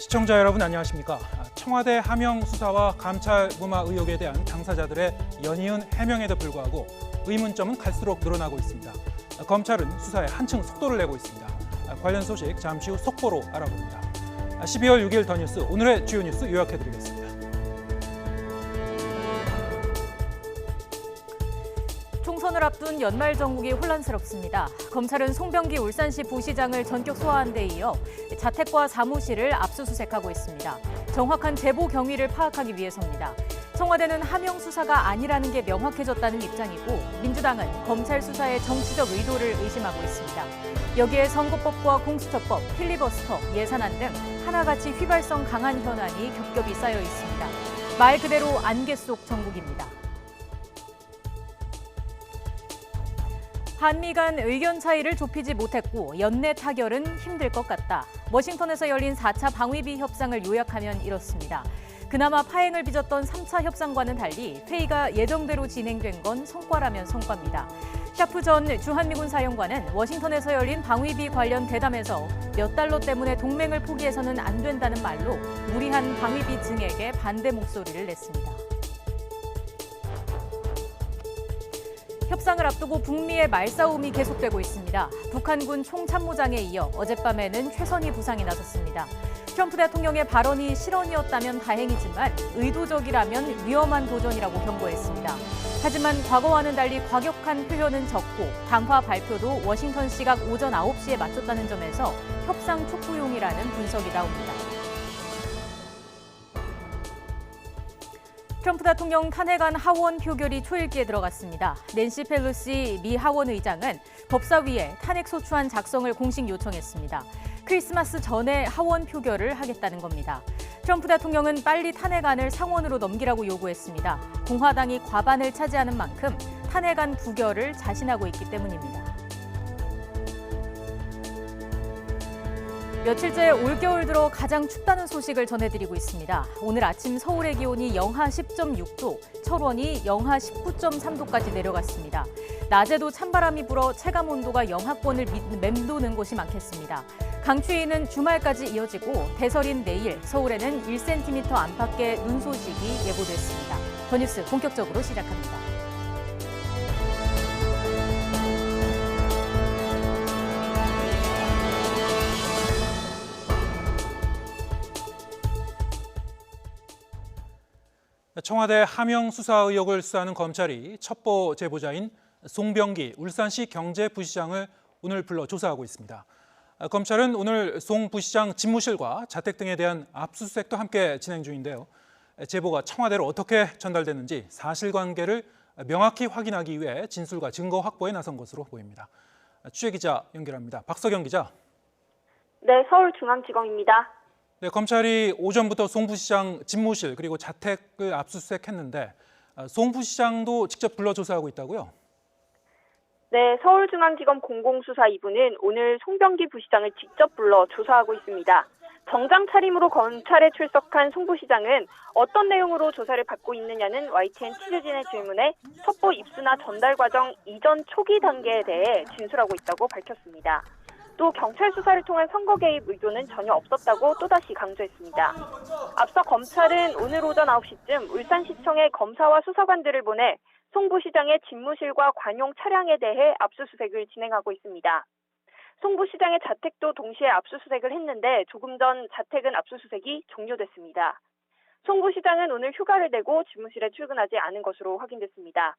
시청자 여러분 안녕하십니까? 청와대 하명 수사와 감찰 무마 의혹에 대한 당사자들의 연이은 해명에도 불구하고 의문점은 갈수록 늘어나고 있습니다. 검찰은 수사에 한층 속도를 내고 있습니다. 관련 소식 잠시 후 속보로 알아봅니다. 12월 6일 더 뉴스 오늘의 주요 뉴스 요약해드리겠습니다. 총선을 앞둔 연말 전국이 혼란스럽습니다. 검찰은 송병기 울산시 부시장을 전격 소환한 데 이어 자택과 사무실을 압수수색하고 있습니다. 정확한 제보 경위를 파악하기 위해서입니다. 청와대는 하명 수사가 아니라는 게 명확해졌다는 입장이고 민주당은 검찰 수사의 정치적 의도를 의심하고 있습니다. 여기에 선거법과 공수처법, 필리버스터, 예산안 등 하나같이 휘발성 강한 현안이 겹겹이 쌓여 있습니다. 말 그대로 안개 속 전국입니다. 한미 간 의견 차이를 좁히지 못했고 연내 타결은 힘들 것 같다. 워싱턴에서 열린 4차 방위비 협상을 요약하면 이렇습니다. 그나마 파행을 빚었던 3차 협상과는 달리 회의가 예정대로 진행된 건 성과라면 성과입니다. 샤프 전 주한미군 사령관은 워싱턴에서 열린 방위비 관련 대담에서 몇 달러 때문에 동맹을 포기해서는 안 된다는 말로 무리한 방위비 증액에 반대 목소리를 냈습니다. 협상을 앞두고 북미의 말싸움이 계속되고 있습니다. 북한군 총참모장에 이어 어젯밤에는 최선희 부상이 나섰습니다. 트럼프 대통령의 발언이 실언이었다면 다행이지만 의도적이라면 위험한 도전이라고 경고했습니다. 하지만 과거와는 달리 과격한 표현은 적고 담화 발표도 워싱턴 시각 오전 9시에 맞췄다는 점에서 협상 촉구용이라는 분석이 나옵니다. 트럼프 대통령 탄핵안 하원 표결이 초읽기에 들어갔습니다. 낸시 펠로시 미 하원 의장은 법사위에 탄핵소추안 작성을 공식 요청했습니다. 크리스마스 전에 하원 표결을 하겠다는 겁니다. 트럼프 대통령은 빨리 탄핵안을 상원으로 넘기라고 요구했습니다. 공화당이 과반을 차지하는 만큼 탄핵안 부결을 자신하고 있기 때문입니다. 며칠째 올겨울 들어 가장 춥다는 소식을 전해드리고 있습니다. 오늘 아침 서울의 기온이 영하 10.6도, 철원이 영하 19.3도까지 내려갔습니다. 낮에도 찬바람이 불어 체감 온도가 영하권을 맴도는 곳이 많겠습니다. 강추위는 주말까지 이어지고 대설인 내일 서울에는 1cm 안팎의 눈 소식이 예보됐습니다. 더 뉴스 본격적으로 시작합니다. 청와대 하명 수사 의혹을 수사하는 검찰이 첩보 제보자인 송병기 울산시 경제부시장을 오늘 불러 조사하고 있습니다. 검찰은 오늘 송 부시장 집무실과 자택 등에 대한 압수수색도 함께 진행 중인데요. 제보가 청와대로 어떻게 전달됐는지 사실관계를 명확히 확인하기 위해 진술과 증거 확보에 나선 것으로 보입니다. 취재기자 연결합니다. 박석영 기자. 네, 서울중앙지검입니다. 네, 검찰이 오전부터 송 부시장 집무실 그리고 자택을 압수수색했는데 송 부시장도 직접 불러 조사하고 있다고요? 네, 서울중앙지검 공공수사 2부는 오늘 송병기 부시장을 직접 불러 조사하고 있습니다. 정장 차림으로 검찰에 출석한 송 부시장은 어떤 내용으로 조사를 받고 있느냐는 YTN 취재진의 질문에 첩보 입수나 전달 과정 이전 초기 단계에 대해 진술하고 있다고 밝혔습니다. 또 경찰 수사를 통한 선거 개입 의도는 전혀 없었다고 또다시 강조했습니다. 앞서 검찰은 오늘 오전 9시쯤 울산시청에 검사와 수사관들을 보내 송 부시장의 집무실과 관용 차량에 대해 압수수색을 진행하고 있습니다. 송 부시장의 자택도 동시에 압수수색을 했는데 조금 전 자택은 압수수색이 종료됐습니다. 송 부시장은 오늘 휴가를 내고 집무실에 출근하지 않은 것으로 확인됐습니다.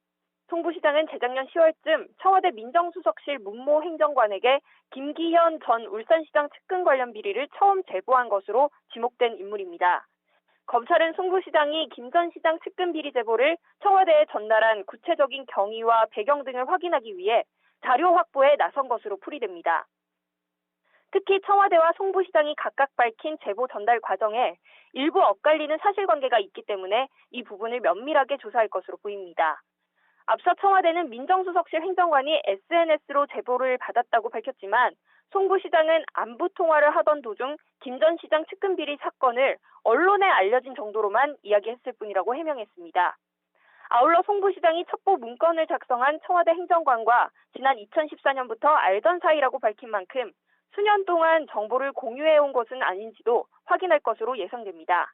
송 부시장은 재작년 10월쯤 청와대 민정수석실 문모 행정관에게 김기현 전 울산시장 측근 관련 비리를 처음 제보한 것으로 지목된 인물입니다. 검찰은 송 부시장이 김 전 시장 측근 비리 제보를 청와대에 전달한 구체적인 경위와 배경 등을 확인하기 위해 자료 확보에 나선 것으로 풀이됩니다. 특히 청와대와 송 부시장이 각각 밝힌 제보 전달 과정에 일부 엇갈리는 사실관계가 있기 때문에 이 부분을 면밀하게 조사할 것으로 보입니다. 앞서 청와대는 민정수석실 행정관이 SNS로 제보를 받았다고 밝혔지만 송 부시장은 안부 통화를 하던 도중 김 전 시장 측근 비리 사건을 언론에 알려진 정도로만 이야기했을 뿐이라고 해명했습니다. 아울러 송 부시장이 첩보 문건을 작성한 청와대 행정관과 지난 2014년부터 알던 사이라고 밝힌 만큼 수년 동안 정보를 공유해온 것은 아닌지도 확인할 것으로 예상됩니다.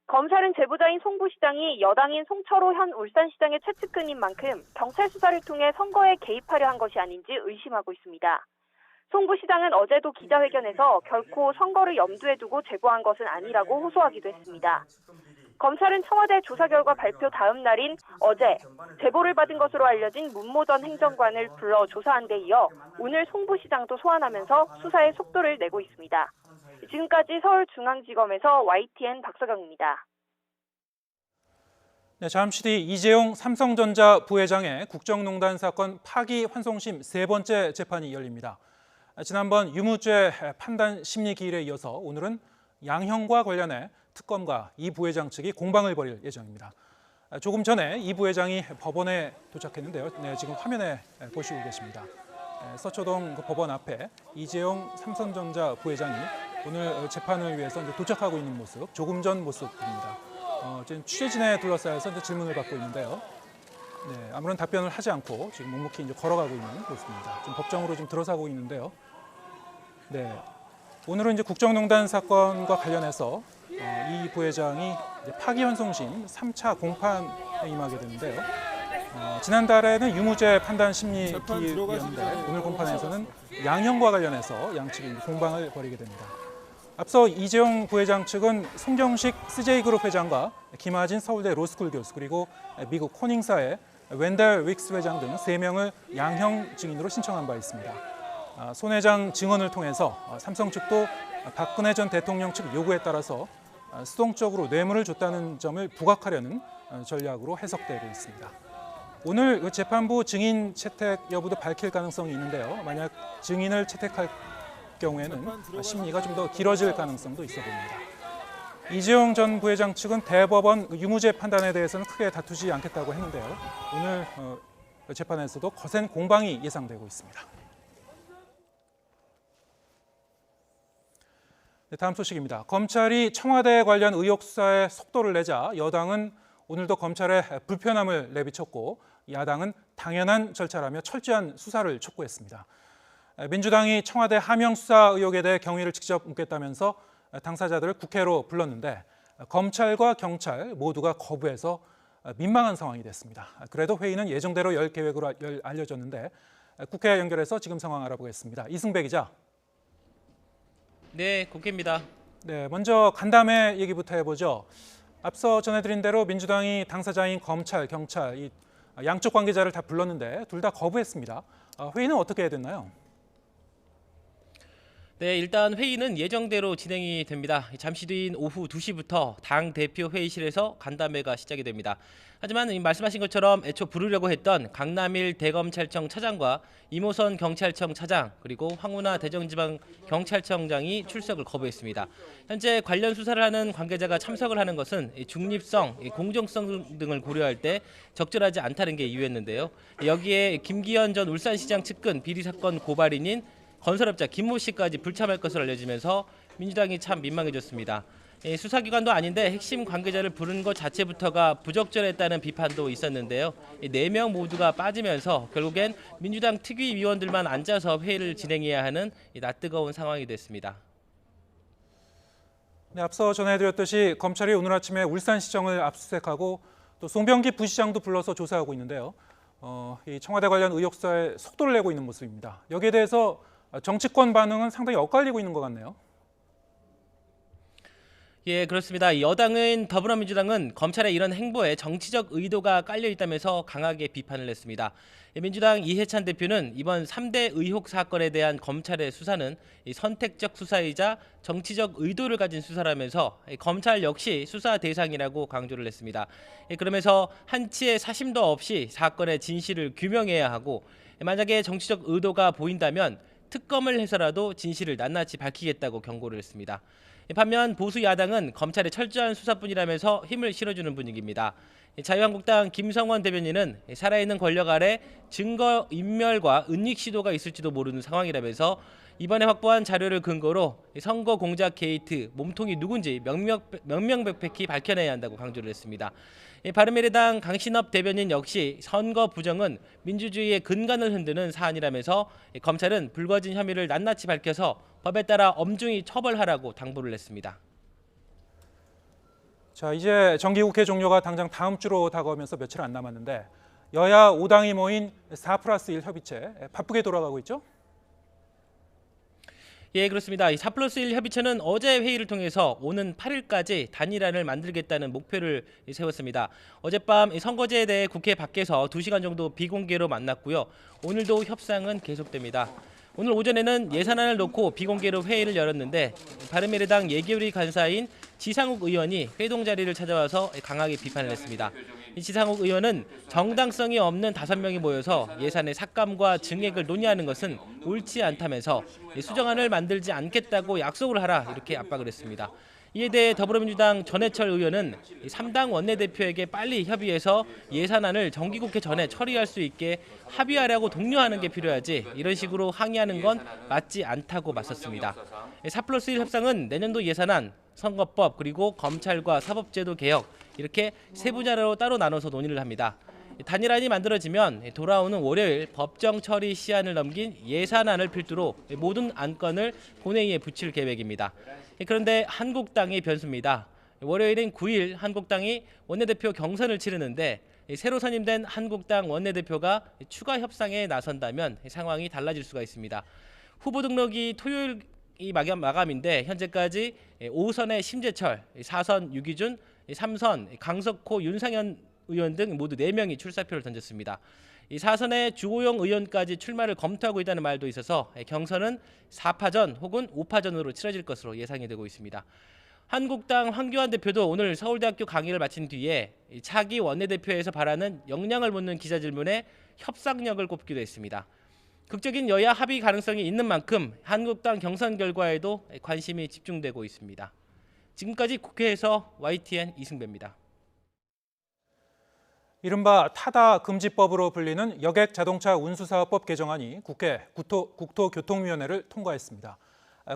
검찰은 제보자인 송 부시장이 여당인 송철호 현 울산시장의 최측근인 만큼 경찰 수사를 통해 선거에 개입하려 한 것이 아닌지 의심하고 있습니다. 송 부시장은 어제도 기자회견에서 결코 선거를 염두에 두고 제보한 것은 아니라고 호소하기도 했습니다. 검찰은 청와대 조사 결과 발표 다음 날인 어제 제보를 받은 것으로 알려진 문모 전 행정관을 불러 조사한 데 이어 오늘 송 부시장도 소환하면서 수사에 속도를 내고 있습니다. 지금까지 서울중앙지검에서 YTN 박서경입니다. 네, 잠시 뒤 이재용 삼성전자 부회장의 국정농단 사건 파기환송심 세 번째 재판이 열립니다. 지난번 유무죄 판단 심리 기일에 이어서 오늘은 양형과 관련해 특검과 이 부회장 측이 공방을 벌일 예정입니다. 조금 전에 이 부회장이 법원에 도착했는데요. 네, 지금 화면에 보시고 계십니다. 서초동 그 법원 앞에 이재용 삼성전자 부회장이 오늘 재판을 위해서 이제 도착하고 있는 모습, 조금 전 모습입니다. 지금 취재진에 둘러싸여서 이제 질문을 받고 있는데요. 네, 아무런 답변을 하지 않고 지금 묵묵히 이제 걸어가고 있는 모습입니다. 지금 법정으로 좀 들어서고 있는데요. 네, 오늘은 이제 국정농단 사건과 관련해서 이 부회장이 이제 파기환송심 3차 공판에 임하게 되는데요. 지난달에는 유무죄 판단 심리 기일이었는데 오늘 공판에서는 양형과 관련해서 양측이 공방을 벌이게 됩니다. 앞서 이재용 부회장 측은 송경식 CJ그룹 회장과 김하진 서울대 로스쿨 교수 그리고 미국 코닝사의 웬달 윅스 회장 등 3명을 양형 증인으로 신청한 바 있습니다. 손 회장 증언을 통해서 삼성 측도 박근혜 전 대통령 측 요구에 따라서 수동적으로 뇌물을 줬다는 점을 부각하려는 전략으로 해석되고 있습니다. 오늘 재판부 증인 채택 여부도 밝힐 가능성이 있는데요. 만약 증인을 채택할 경우에는 심리가 좀 더 길어질 가능성도 있어 보입니다. 이재용 전 부회장 측은 대법원 유무죄 판단에 대해서는 크게 다투지 않겠다고 했는데요. 오늘 재판에서도 거센 공방이 예상되고 있습니다. 네, 다음 소식입니다. 검찰이 청와대 관련 의혹 수사에 속도를 내자 여당은 오늘도 검찰에 불편함을 내비쳤고 야당은 당연한 절차라며 철저한 수사를 촉구했습니다. 민주당이 청와대 하명 수사 의혹에 대해 경위를 직접 묻겠다면서 당사자들을 국회로 불렀는데 검찰과 경찰 모두가 거부해서 민망한 상황이 됐습니다. 그래도 회의는 예정대로 열 계획으로 알려졌는데 국회 연결해서 지금 상황 알아보겠습니다. 이승배 기자. 네, 국회입니다. 네, 먼저 간담회 얘기부터 해보죠. 앞서 전해드린 대로 민주당이 당사자인 검찰, 경찰 이 양쪽 관계자를 다 불렀는데 둘 다 거부했습니다. 회의는 어떻게 됐나요? 네, 일단 회의는 예정대로 진행이 됩니다. 잠시 뒤인 오후 2시부터 당 대표 회의실에서 간담회가 시작이 됩니다. 하지만 말씀하신 것처럼 애초 부르려고 했던 강남일 대검찰청 차장과 이모선 경찰청 차장 그리고 황운하 대전지방경찰청장이 출석을 거부했습니다. 현재 관련 수사를 하는 관계자가 참석을 하는 것은 중립성, 공정성 등을 고려할 때 적절하지 않다는 게 이유였는데요. 여기에 김기현 전 울산시장 측근 비리 사건 고발인인 건설업자 김모 씨까지 불참할 것으로 알려지면서 민주당이 참 민망해졌습니다. 수사기관도 아닌데 핵심 관계자를 부른 것 자체부터가 부적절했다는 비판도 있었는데요. 4명 모두가 빠지면서 결국엔 민주당 특위위원들만 앉아서 회의를 진행해야 하는 낯뜨거운 상황이 됐습니다. 네, 앞서 전해드렸듯이 검찰이 오늘 아침에 울산시청을 압수수색하고 또 송병기 부시장도 불러서 조사하고 있는데요. 이 청와대 관련 의혹 수사에 속도를 내고 있는 모습입니다. 여기에 대해서 정치권 반응은 상당히 엇갈리고 있는 것 같네요. 예, 그렇습니다. 여당은 더불어민주당은 검찰의 이런 행보에 정치적 의도가 깔려 있다면서 강하게 비판을 했습니다. 민주당 이해찬 대표는 이번 3대 의혹 사건에 대한 검찰의 수사는 선택적 수사이자 정치적 의도를 가진 수사라면서 검찰 역시 수사 대상이라고 강조를 했습니다. 그러면서 한치의 사심도 없이 사건의 진실을 규명해야 하고 만약에 정치적 의도가 보인다면 특검을 해서라도 진실을 낱낱이 밝히겠다고 경고를 했습니다. 반면 보수 야당은 검찰의 철저한 수사뿐이라면서 힘을 실어주는 분위기입니다. 자유한국당 김성원 대변인은 살아있는 권력 아래 증거 인멸과 은닉 시도가 있을지도 모르는 상황이라면서 이번에 확보한 자료를 근거로 선거 공작 게이트 몸통이 누군지 명명백백히 밝혀내야 한다고 강조를 했습니다. 바른미래당 강신업 대변인 역시 선거 부정은 민주주의의 근간을 흔드는 사안이라면서 검찰은 불거진 혐의를 낱낱이 밝혀서 법에 따라 엄중히 처벌하라고 당부를 했습니다. 자, 이제 정기국회 종료가 당장 다음 주로 다가오면서 며칠 안 남았는데 여야 5당이 모인 4+1 협의체 바쁘게 돌아가고 있죠? 예, 그렇습니다. 이 4+1 협의체는 어제 회의를 통해서 오는 8일까지 단일안을 만들겠다는 목표를 세웠습니다. 어젯밤 선거제에 대해 국회 밖에서 2시간 정도 비공개로 만났고요. 오늘도 협상은 계속됩니다. 오늘 오전에는 예산안을 놓고 비공개로 회의를 열었는데 바른미래당 예결위 간사인 지상욱 의원이 회동 자리를 찾아와서 강하게 비판을 했습니다. 이 지상욱 의원은 정당성이 없는 5명이 모여서 예산의 삭감과 증액을 논의하는 것은 옳지 않다면서 수정안을 만들지 않겠다고 약속을 하라 이렇게 압박을 했습니다. 이에 대해 더불어민주당 전해철 의원은 3당 원내대표에게 빨리 협의해서 예산안을 정기국회 전에 처리할 수 있게 합의하라고 독려하는 게 필요하지 이런 식으로 항의하는 건 맞지 않다고 맞섰습니다. 4+1 협상은 내년도 예산안, 선거법 그리고 검찰과 사법제도 개혁 이렇게 세 분야로 따로 나눠서 논의를 합니다. 단일안이 만들어지면 돌아오는 월요일 법정 처리 시한을 넘긴 예산안을 필두로 모든 안건을 본회의에 붙일 계획입니다. 그런데 한국당의 변수입니다. 월요일인 9일 한국당이 원내대표 경선을 치르는데 새로 선임된 한국당 원내대표가 추가 협상에 나선다면 상황이 달라질 수가 있습니다. 후보 등록이 토요일이 마감인데 현재까지 5선의 심재철, 4선 유기준, 3선 강석호, 윤상현 의원 등 모두 4명이 출사표를 던졌습니다. 이 4선의 주호영 의원까지 출마를 검토하고 있다는 말도 있어서 경선은 4파전 혹은 5파전으로 치러질 것으로 예상이 되고 있습니다. 한국당 황교안 대표도 오늘 서울대학교 강의를 마친 뒤에 차기 원내대표에서 바라는 역량을 묻는 기자질문에 협상력을 꼽기도 했습니다. 극적인 여야 합의 가능성이 있는 만큼 한국당 경선 결과에도 관심이 집중되고 있습니다. 지금까지 국회에서 YTN 이승배입니다. 이른바 타다 금지법으로 불리는 여객 자동차 운수사업법 개정안이 국회 국토교통위원회를 통과했습니다.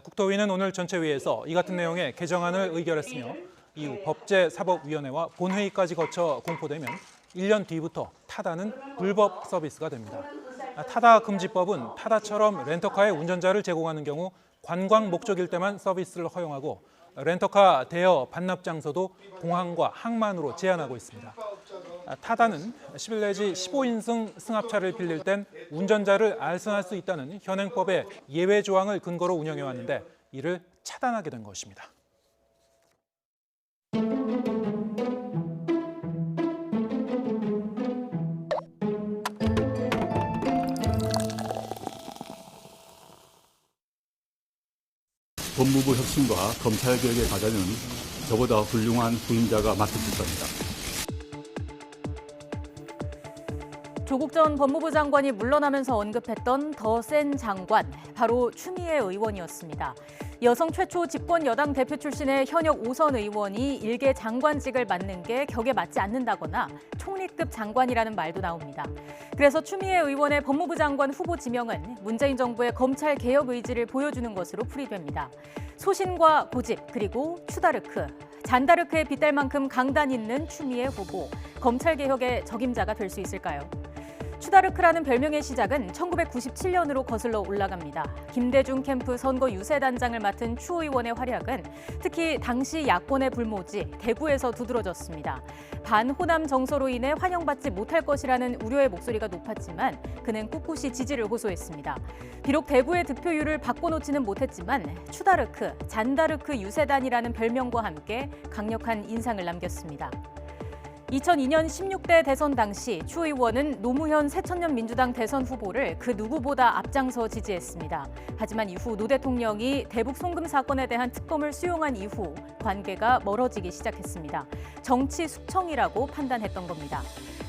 국토위는 오늘 전체회의에서 이 같은 내용의 개정안을 의결했으며 이후 법제사법위원회와 본회의까지 거쳐 공포되면 1년 뒤부터 타다는 불법 서비스가 됩니다. 타다 금지법은 타다처럼 렌터카의 운전자를 제공하는 경우 관광 목적일 때만 서비스를 허용하고 렌터카 대여 반납 장소도 공항과 항만으로 제한하고 있습니다. 타다는 11 내지 15인승 승합차를 빌릴 땐 운전자를 알선할 수 있다는 현행법의 예외 조항을 근거로 운영해왔는데 이를 차단하게 된 것입니다. 법무부 혁신과 검찰개혁의 과제는 저보다 훌륭한 후임자가 맡으실 겁니다. 조국 전 법무부 장관이 물러나면서 언급했던 더 센 장관, 바로 추미애 의원이었습니다. 여성 최초 집권 여당 대표 출신의 현역 5선 의원이 일개 장관직을 맡는 게 격에 맞지 않는다거나 총리급 장관이라는 말도 나옵니다. 그래서 추미애 의원의 법무부 장관 후보 지명은 문재인 정부의 검찰 개혁 의지를 보여주는 것으로 풀이됩니다. 소신과 고집, 그리고 추다르크, 잔다르크에 빗댈 만큼 강단 있는 추미애 후보, 검찰 개혁의 적임자가 될 수 있을까요? 추다르크라는 별명의 시작은 1997년으로 거슬러 올라갑니다. 김대중 캠프 선거 유세단장을 맡은 추 의원의 활약은 특히 당시 야권의 불모지 대구에서 두드러졌습니다. 반호남 정서로 인해 환영받지 못할 것이라는 우려의 목소리가 높았지만 그는 꿋꿋이 지지를 호소했습니다. 비록 대구의 득표율을 바꿔놓지는 못했지만 추다르크, 잔다르크 유세단이라는 별명과 함께 강력한 인상을 남겼습니다. 2002년 16대 대선 당시 추 의원은 노무현 새천년 민주당 대선 후보를 그 누구보다 앞장서 지지했습니다. 하지만 이후 노 대통령이 대북 송금 사건에 대한 특검을 수용한 이후 관계가 멀어지기 시작했습니다. 정치 숙청이라고 판단했던 겁니다.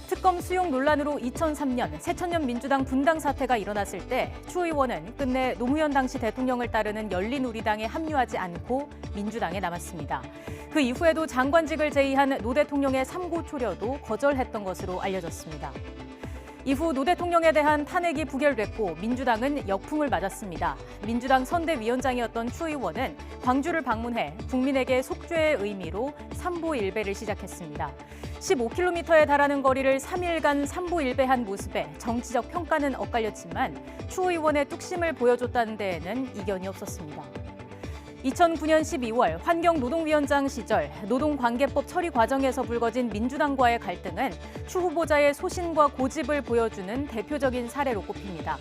특검 수용 논란으로 2003년 새천년 민주당 분당 사태가 일어났을 때 추 의원은 끝내 노무현 당시 대통령을 따르는 열린우리당에 합류하지 않고 민주당에 남았습니다. 그 이후에도 장관직을 제의한 노 대통령의 삼고 초려도 거절했던 것으로 알려졌습니다. 이후 노 대통령에 대한 탄핵이 부결됐고 민주당은 역풍을 맞았습니다. 민주당 선대위원장이었던 추 의원은 광주를 방문해 국민에게 속죄의 의미로 삼보일배를 시작했습니다. 15km에 달하는 거리를 3일간 삼보일배한 모습에 정치적 평가는 엇갈렸지만 추 의원의 뚝심을 보여줬다는 데에는 이견이 없었습니다. 2009년 12월 환경노동위원장 시절 노동관계법 처리 과정에서 불거진 민주당과의 갈등은 추 후보자의 소신과 고집을 보여주는 대표적인 사례로 꼽힙니다.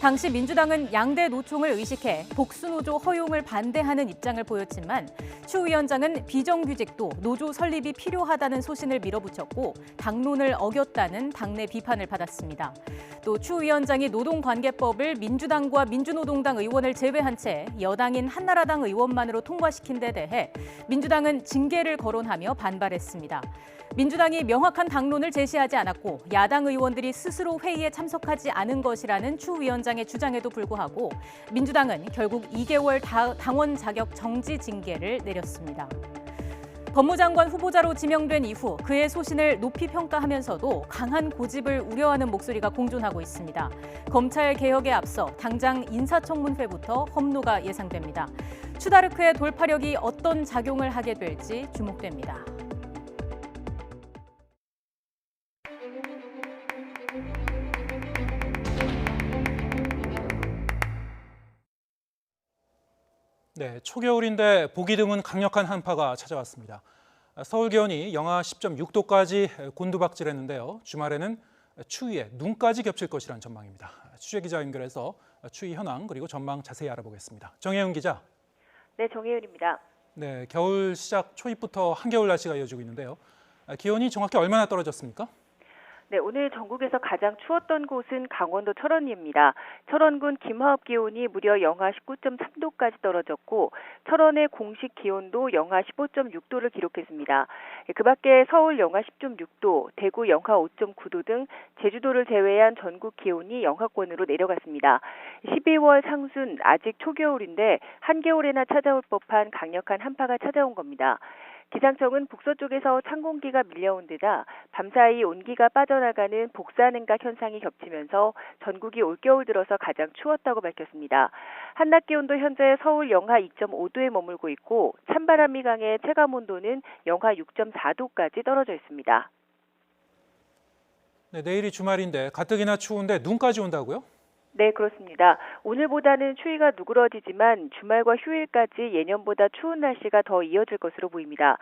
당시 민주당은 양대 노총을 의식해 복수노조 허용을 반대하는 입장을 보였지만 추 위원장은 비정규직도 노조 설립이 필요하다는 소신을 밀어붙였고 당론을 어겼다는 당내 비판을 받았습니다. 또 추 위원장이 노동관계법을 민주당과 민주노동당 의원을 제외한 채 여당인 한나라당 의원만으로 통과시킨 데 대해 민주당은 징계를 거론하며 반발했습니다. 민주당이 명확한 당론을 제시하지 않았고 야당 의원들이 스스로 회의에 참석하지 않은 것이라는 추 위원장의 주장에도 불구하고 민주당은 결국 2개월 당원 자격 정지 징계를 내렸습니다. 법무장관 후보자로 지명된 이후 그의 소신을 높이 평가하면서도 강한 고집을 우려하는 목소리가 공존하고 있습니다. 검찰 개혁에 앞서 당장 인사청문회부터 험로가 예상됩니다. 추다르크의 돌파력이 어떤 작용을 하게 될지 주목됩니다. 네, 초겨울인데 보기 드문 강력한 한파가 찾아왔습니다. 서울 기온이 영하 10.6도까지 곤두박질했는데요. 주말에는 추위에 눈까지 겹칠 것이라는 전망입니다. 취재 기자 연결해서 추위 현황 그리고 전망 자세히 알아보겠습니다. 정혜윤 기자. 네, 정혜윤입니다. 네, 겨울 시작 초입부터 한겨울 날씨가 이어지고 있는데요. 기온이 정확히 얼마나 떨어졌습니까? 네, 오늘 전국에서 가장 추웠던 곳은 강원도 철원입니다. 철원군 김화읍 기온이 무려 영하 19.3도까지 떨어졌고 철원의 공식 기온도 영하 15.6도를 기록했습니다. 그 밖에 서울 영하 10.6도, 대구 영하 5.9도 등 제주도를 제외한 전국 기온이 영하권으로 내려갔습니다. 12월 상순 아직 초겨울인데 한겨울에나 찾아올 법한 강력한 한파가 찾아온 겁니다. 기상청은 북서쪽에서 찬 공기가 밀려온 데다 밤사이 온기가 빠져나가는 복사냉각 현상이 겹치면서 전국이 올겨울 들어서 가장 추웠다고 밝혔습니다. 한낮 기온도 현재 서울 영하 2.5도에 머물고 있고 찬바람이 강해 체감온도는 영하 6.4도까지 떨어져 있습니다. 네, 내일이 주말인데 가뜩이나 추운데 눈까지 온다고요? 네, 그렇습니다. 오늘보다는 추위가 누그러지지만 주말과 휴일까지 예년보다 추운 날씨가 더 이어질 것으로 보입니다.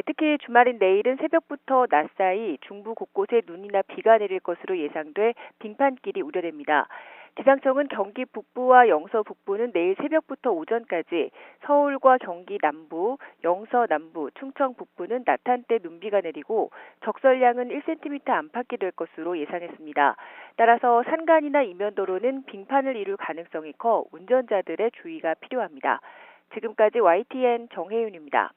특히 주말인 내일은 새벽부터 낮 사이 중부 곳곳에 눈이나 비가 내릴 것으로 예상돼 빙판길이 우려됩니다. 기상청은 경기 북부와 영서 북부는 내일 새벽부터 오전까지, 서울과 경기 남부, 영서 남부, 충청 북부는 낮 한때 눈비가 내리고 적설량은 1cm 안팎이 될 것으로 예상했습니다. 따라서 산간이나 이면도로는 빙판을 이룰 가능성이 커 운전자들의 주의가 필요합니다. 지금까지 YTN 정혜윤입니다.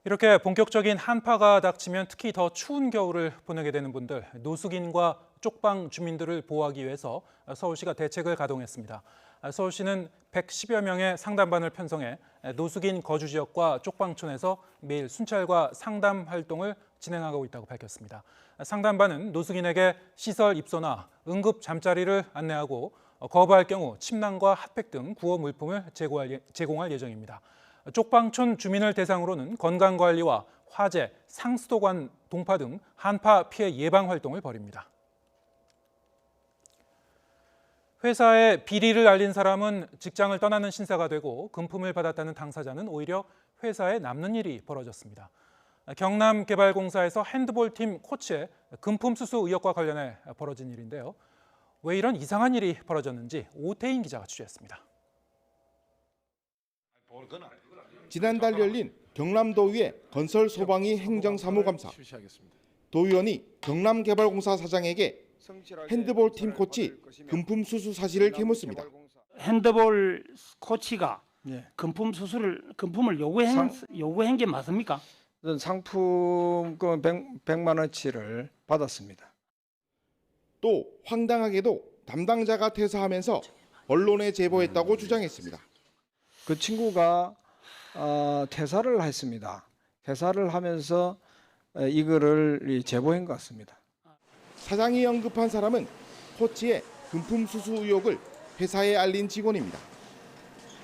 이렇게 본격적인 한파가 닥치면 특히 더 추운 겨울을 보내게 되는 분들, 노숙인과 쪽방 주민들을 보호하기 위해서 서울시가 대책을 가동했습니다. 서울시는 110여 명의 상담반을 편성해 노숙인 거주 지역과 쪽방촌에서 매일 순찰과 상담 활동을 진행하고 있다고 밝혔습니다. 상담반은 노숙인에게 시설 입소나 응급 잠자리를 안내하고 거부할 경우 침낭과 핫팩 등 구호 물품을 제공할 예정입니다. 쪽방촌 주민을 대상으로는 건강관리와 화재, 상수도관 동파 등 한파 피해 예방 활동을 벌입니다. 회사에 비리를 알린 사람은 직장을 떠나는 신세가 되고 금품을 받았다는 당사자는 오히려 회사에 남는 일이 벌어졌습니다. 경남개발공사에서 핸드볼팀 코치의 금품 수수 의혹과 관련해 벌어진 일인데요. 왜 이런 이상한 일이 벌어졌는지 오태인 기자가 취재했습니다. 지난달 열린 경남도의회 건설소방위 행정사무감사. 도의원이 경남개발공사 사장에게 핸드볼 팀 코치 금품 수수 사실을 캐묻습니다. 핸드볼 코치가 금품을 요구한 게 맞습니까? 상품권 100만 원치를 받았습니다. 또 황당하게도 담당자가 퇴사하면서 언론에 제보했다고 주장했습니다. 그 친구가 퇴사를 했습니다. 퇴사를 하면서 이거를 제보한 것 같습니다. 사장이 언급한 사람은 코치의 금품 수수 의혹을 회사에 알린 직원입니다.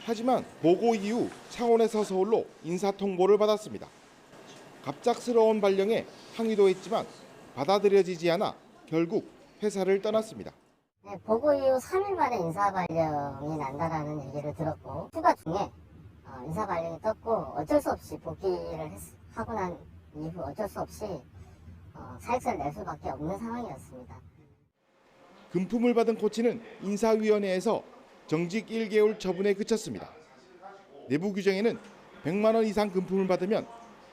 하지만 보고 이후 창원에서 서울로 인사통보를 받았습니다. 갑작스러운 발령에 항의도 했지만 받아들여지지 않아 결국 회사를 떠났습니다. 네, 보고 이후 3일 만에 인사 발령이 난다라는 얘기를 들었고 휴가 중에 인사 발령이 떴고 어쩔 수 없이 복귀를 하고 난 이후 어쩔 수 없이 사직서를 낼 수밖에 없는 상황이었습니다. 금품을 받은 코치는 인사위원회에서 정직 1개월 처분에 그쳤습니다. 내부 규정에는 100만 원 이상 금품을 받으면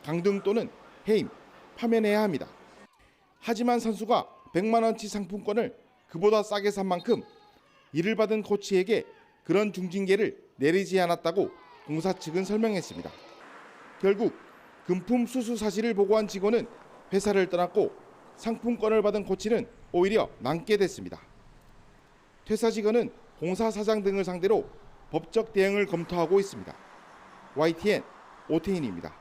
강등 또는 해임, 파면해야 합니다. 하지만 선수가 100만 원치 상품권을 그보다 싸게 산 만큼 이를 받은 코치에게 그런 중징계를 내리지 않았다고 공사 측은 설명했습니다. 결국 금품 수수 사실을 보고한 직원은 회사를 떠났고 상품권을 받은 코치는 오히려 남게 됐습니다. 퇴사 직원은 공사 사장 등을 상대로 법적 대응을 검토하고 있습니다. YTN 오태인입니다.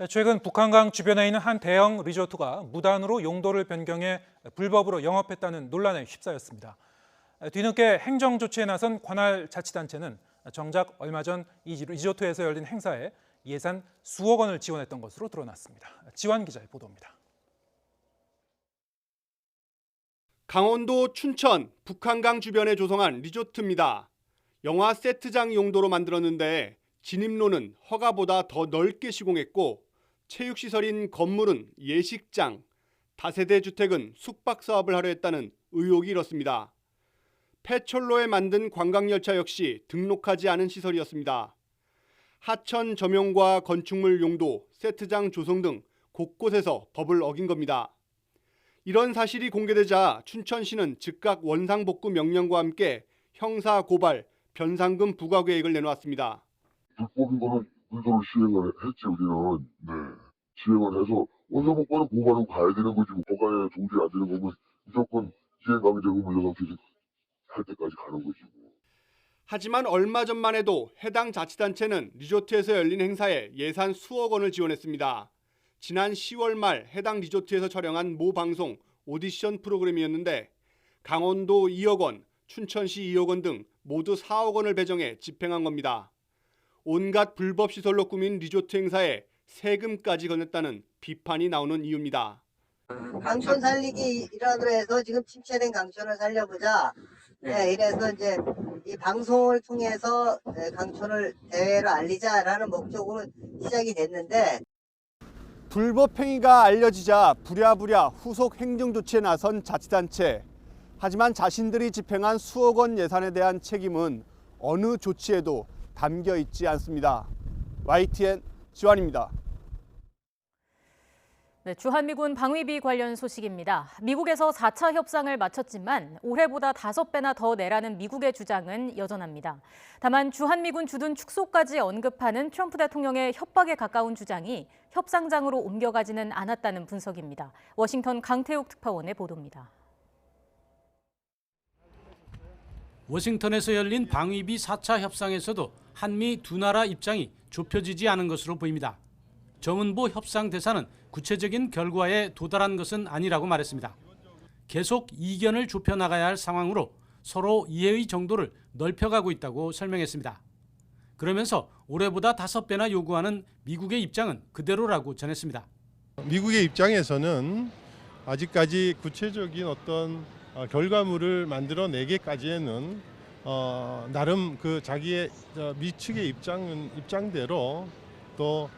최근 북한강 주변에 있는 한 대형 리조트가 무단으로 용도를 변경해 불법으로 영업했다는 논란에 휩싸였습니다. 뒤늦게 행정 조치에 나선 관할 자치단체는 정작 얼마 전 이 리조트에서 열린 행사에 예산 수억 원을 지원했던 것으로 드러났습니다. 지환 기자의 보도입니다. 강원도 춘천 북한강 주변에 조성한 리조트입니다. 영화 세트장 용도로 만들었는데 진입로는 허가보다 더 넓게 시공했고 체육시설인 건물은 예식장, 다세대 주택은 숙박 사업을 하려 했다는 의혹이 일었습니다. 폐철로에 만든 관광열차 역시 등록하지 않은 시설이었습니다. 하천 점용과 건축물 용도, 세트장 조성 등 곳곳에서 법을 어긴 겁니다. 이런 사실이 공개되자 춘천시는 즉각 원상복구 명령과 함께 형사 고발, 변상금 부과 계획을 내놓았습니다. 불법인 거는 의도로 시행을 했지 우리는. 네. 시행을 해서 원상복구는 고발은 가야 되는 거지. 허가에 동조이 안 되는 거면 무조건 시행강제금을 여성 할 때까지 가는 거지. 하지만 얼마 전만 해도 해당 자치단체는 리조트에서 열린 행사에 예산 수억 원을 지원했습니다. 지난 10월 말 해당 리조트에서 촬영한 모 방송 오디션 프로그램이었는데 강원도 2억 원, 춘천시 2억 원 등 모두 4억 원을 배정해 집행한 겁니다. 온갖 불법 시설로 꾸민 리조트 행사에 세금까지 거냈다는 비판이 나오는 이유입니다. 강촌 살리기라도 해서 지금 침체된 강촌을 살려보자. 네, 이래서 이제 이 방송을 통해서 강촌을 대외로 알리자라는 목적으로 시작이 됐는데 불법 행위가 알려지자 부랴부랴 후속 행정 조치에 나선 자치단체. 하지만 자신들이 집행한 수억 원 예산에 대한 책임은 어느 조치에도 담겨 있지 않습니다. YTN 지환입니다. 네, 주한미군 방위비 관련 소식입니다. 미국에서 4차 협상을 마쳤지만 올해보다 5배나 더 내라는 미국의 주장은 여전합니다. 다만 주한미군 주둔 축소까지 언급하는 트럼프 대통령의 협박에 가까운 주장이 협상장으로 옮겨가지는 않았다는 분석입니다. 워싱턴 강태욱 특파원의 보도입니다. 워싱턴에서 열린 방위비 4차 협상에서도 한미 두 나라 입장이 좁혀지지 않은 것으로 보입니다. 정은보 협상 대사는 구체적인 결과에 도달한 것은 아니라고 말했습니다. 계속 이견을 좁혀나가야 할 상황으로 서로 이해의 정도를 넓혀가고 있다고 설명했습니다. 그러면서 올해보다 5배나 요구하는 미국의 입장은 그대로라고 전했습니다. 미국의 입장에서는 아직까지 구체적인 어떤 결과물을 만들어내기까지에는 나름 그 자기의 미측의 입장대로 또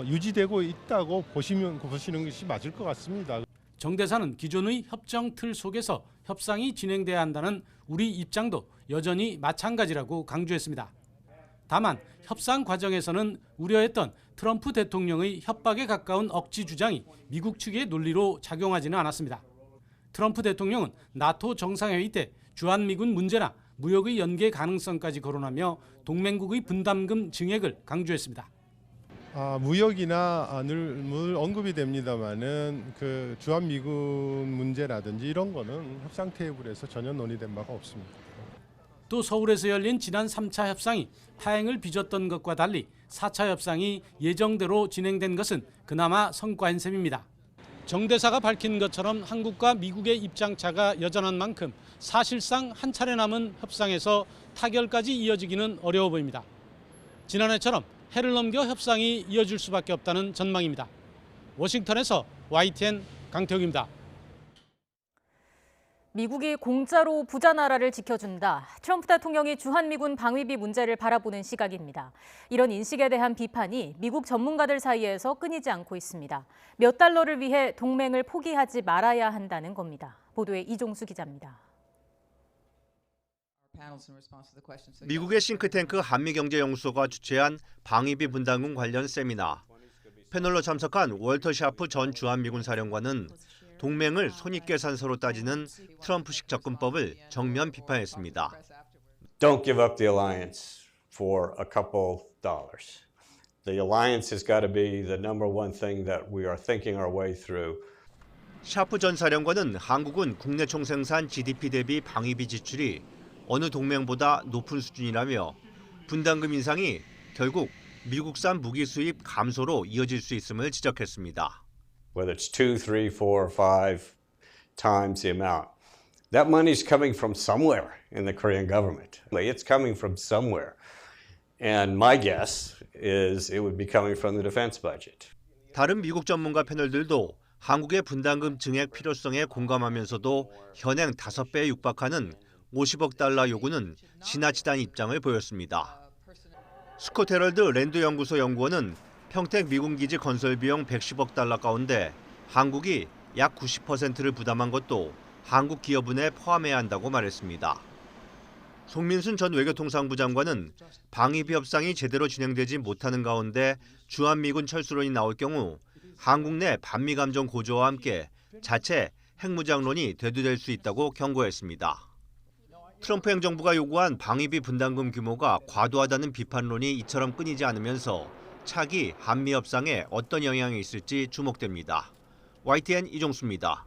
유지되고 있다고 보시는 것이 맞을 것 같습니다. 정 대사는 기존의 협정 틀 속에서 협상이 진행돼야 한다는 우리 입장도 여전히 마찬가지라고 강조했습니다. 다만 협상 과정에서는 우려했던 트럼프 대통령의 협박에 가까운 억지 주장이 미국 측의 논리로 작용하지는 않았습니다. 트럼프 대통령은 나토 정상회의 때 주한미군 문제나 무역의 연계 가능성까지 거론하며 동맹국의 분담금 증액을 강조했습니다. 무역이나 늘 언급이 됩니다만은 그 주한미군 문제라든지 이런 거는 협상 테이블에서 전혀 논의된 바가 없습니다. 또 서울에서 열린 지난 3차 협상이 파행을 빚었던 것과 달리 4차 협상이 예정대로 진행된 것은 그나마 성과인 셈입니다. 정 대사가 밝힌 것처럼 한국과 미국의 입장차가 여전한 만큼 사실상 한 차례 남은 협상에서 타결까지 이어지기는 어려워 보입니다. 지난해처럼 해를 넘겨 협상이 이어질 수밖에 없다는 전망입니다. 워싱턴에서 YTN 강태욱입니다. 미국이 공짜로 부자 나라를 지켜준다. 트럼프 대통령이 주한미군 방위비 문제를 바라보는 시각입니다. 이런 인식에 대한 비판이 미국 전문가들 사이에서 끊이지 않고 있습니다. 몇 달러를 위해 동맹을 포기하지 말아야 한다는 겁니다. 보도에 이종수 기자입니다. 미국의 싱크탱크 한미경제연구소가 주최한 방위비 분담금 관련 세미나. 패널로 참석한 월터 샤프 전 주한미군 사령관은 동맹을 손익계산서로 따지는 트럼프식 접근법을 정면 비판했습니다. Don't give up the alliance for a couple dollars. The alliance has got to be the number one thing that we are thinking our way through. 샤프 전 사령관은 한국은 국내 총생산 GDP 대비 방위비 지출이 어느 동맹보다 높은 수준이라며 분담금 인상이 결국 미국산 무기 수입 감소로 이어질 수 있음을 지적했습니다. Whether it's 2, 3, 4, 5 times the amount. That money's coming from somewhere in the Korean government. It's coming from somewhere. And my guess is it would be coming from the defense budget. 다른 미국 전문가 패널들도 한국의 분담금 증액 필요성에 공감하면서도 현행 5배에 육박하는 50억 달러 요구는 지나치다는 입장을 보였습니다. 스콧 헤럴드 랜드 연구소 연구원은 평택 미군 기지 건설 비용 110억 달러 가운데 한국이 약 90%를 부담한 것도 한국 기여분에 포함해야 한다고 말했습니다. 송민순 전 외교통상부 장관은 방위비 협상이 제대로 진행되지 못하는 가운데 주한미군 철수론이 나올 경우 한국 내 반미 감정 고조와 함께 자체 핵무장론이 대두될 수 있다고 경고했습니다. 트럼프 행정부가 요구한 방위비 분담금 규모가 과도하다는 비판론이 이처럼 끊이지 않으면서 차기 한미 협상에 어떤 영향이 있을지 주목됩니다. YTN 이종수입니다.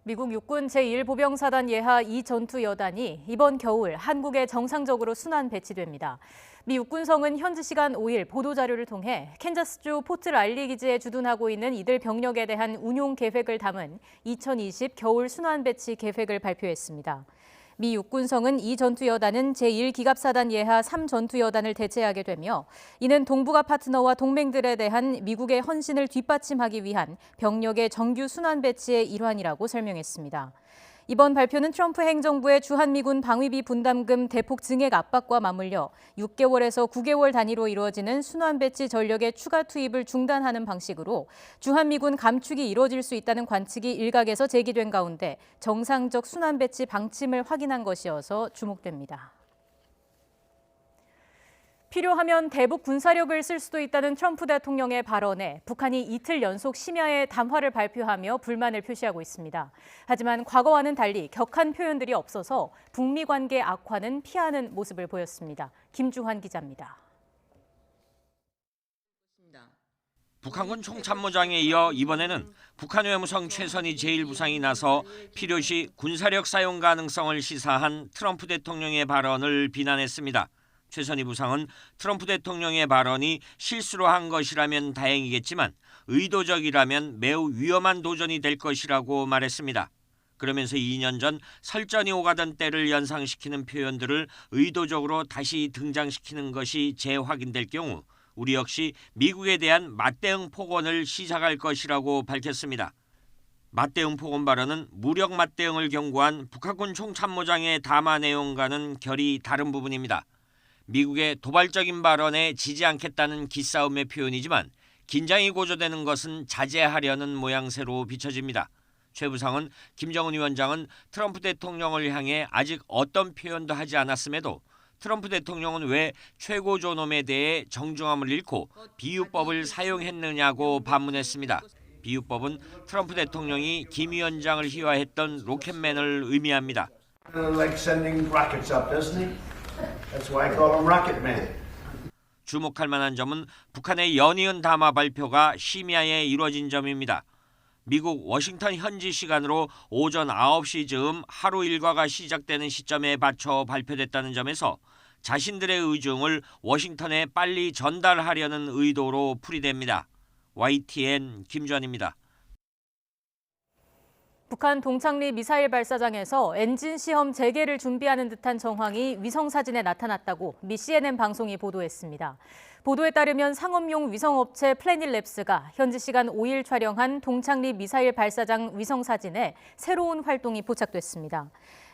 미국 육군 제1보병사단 예하 2전투 여단이 이번 겨울 한국에 정상적으로 순환 배치됩니다. 미 육군성은 현지 시간 5일 보도자료를 통해 캔자스주 포트 랄리 기지에 주둔하고 있는 이들 병력에 대한 운용 계획을 담은 2020 겨울 순환 배치 계획을 발표했습니다. 미 육군성은 이 전투여단은 제1기갑사단 예하 3전투여단을 대체하게 되며 이는 동북아 파트너와 동맹들에 대한 미국의 헌신을 뒷받침하기 위한 병력의 정규 순환 배치의 일환이라고 설명했습니다. 이번 발표는 트럼프 행정부의 주한미군 방위비 분담금 대폭 증액 압박과 맞물려 6개월에서 9개월 단위로 이루어지는 순환 배치 전력의 추가 투입을 중단하는 방식으로 주한미군 감축이 이루어질 수 있다는 관측이 일각에서 제기된 가운데 정상적 순환 배치 방침을 확인한 것이어서 주목됩니다. 필요하면 대북 군사력을 쓸 수도 있다는 트럼프 대통령의 발언에 북한이 이틀 연속 심야의 담화를 발표하며 불만을 표시하고 있습니다. 하지만 과거와는 달리 격한 표현들이 없어서 북미 관계 악화는 피하는 모습을 보였습니다. 김주환 기자입니다. 북한군 총참모장에 이어 이번에는 북한 외무성 최선희 제1부상이 나서 필요시 군사력 사용 가능성을 시사한 트럼프 대통령의 발언을 비난했습니다. 최선희 부상은 트럼프 대통령의 발언이 실수로 한 것이라면 다행이겠지만 의도적이라면 매우 위험한 도전이 될 것이라고 말했습니다. 그러면서 2년 전 설전이 오가던 때를 연상시키는 표현들을 의도적으로 다시 등장시키는 것이 재확인될 경우 우리 역시 미국에 대한 맞대응 폭언을 시작할 것이라고 밝혔습니다. 맞대응 폭언 발언은 무력 맞대응을 경고한 북한군 총참모장의 담화 내용과는 결이 다른 부분입니다. 미국의 도발적인 발언에 지지 않겠다는 기싸움의 표현이지만 긴장이 고조되는 것은 자제하려는 모양새로 비춰집니다. 최 부상은 김정은 위원장은 트럼프 대통령을 향해 아직 어떤 표현도 하지 않았음에도 트럼프 대통령은 왜 최고 존엄에 대해 정중함을 잃고 비유법을 사용했느냐고 반문했습니다. 비유법은 트럼프 대통령이 김 위원장을 희화했던 로켓맨을 의미합니다. 주목할 만한 점은 북한의 연이은 담화 발표가 심야에 이뤄진 점입니다. 미국 워싱턴 현지 시간으로 오전 9시 즈음 하루 일과가 시작되는 시점에 맞춰 발표됐다는 점에서 자신들의 의중을 워싱턴에 빨리 전달하려는 의도로 풀이됩니다. YTN 김주환입니다. 북한 동창리 미사일 발사장에서 엔진 시험 재개를 준비하는 듯한 정황이 위성사진에 나타났다고 미 CNN 방송이 보도했습니다. 보도에 따르면 상업용 위성업체 플래닛랩스가 현지 시간 5일 촬영한 동창리 미사일 발사장 위성사진에 새로운 활동이 포착됐습니다.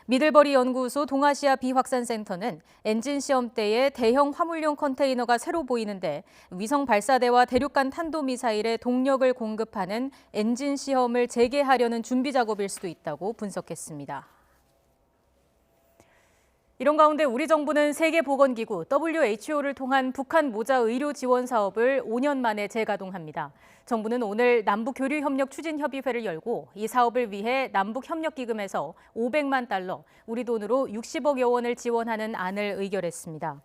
미들버리 연구소 동아시아 비확산센터는 엔진 시험 때에 대형 화물용 컨테이너가 새로 보이는데 위성 발사대와 대륙간 탄도미사일에 동력을 공급하는 엔진 시험을 재개하려는 준비 작업일 수도 있다고 분석했습니다. 이런 가운데 우리 정부는 세계보건기구 WHO를 통한 북한 모자 의료 지원 사업을 5년 만에 재가동합니다. 정부는 오늘 남북교류협력추진협의회를 열고 이 사업을 위해 남북협력기금에서 500만 달러, 우리 돈으로 60억여 원을 지원하는 안을 의결했습니다.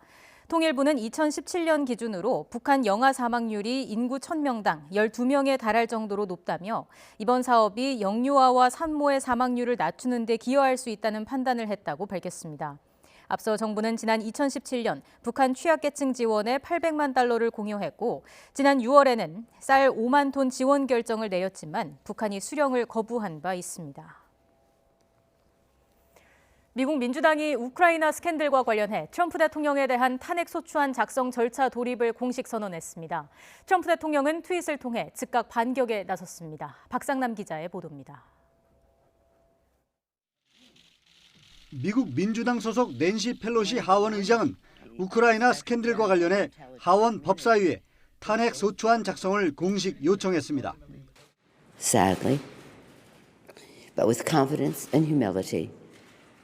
통일부는 2017년 기준으로 북한 영아 사망률이 인구 1000명당 12명에 달할 정도로 높다며 이번 사업이 영유아와 산모의 사망률을 낮추는 데 기여할 수 있다는 판단을 했다고 밝혔습니다. 앞서 정부는 지난 2017년 북한 취약계층 지원에 800만 달러를 공여했고 지난 6월에는 쌀 5만 톤 지원 결정을 내렸지만 북한이 수령을 거부한 바 있습니다. 미국 민주당이 우크라이나 스캔들과 관련해 트럼프 대통령에 대한 탄핵소추안 작성 절차 돌입을 공식 선언했습니다. 트럼프 대통령은 트윗을 통해 즉각 반격에 나섰습니다. 박상남 기자의 보도입니다. 미국 민주당 소속 낸시 펠로시 하원 의장은 우크라이나 스캔들과 관련해 하원 법사위에 탄핵 소추안 작성을 공식 요청했습니다. Sadly, but with confidence and humility,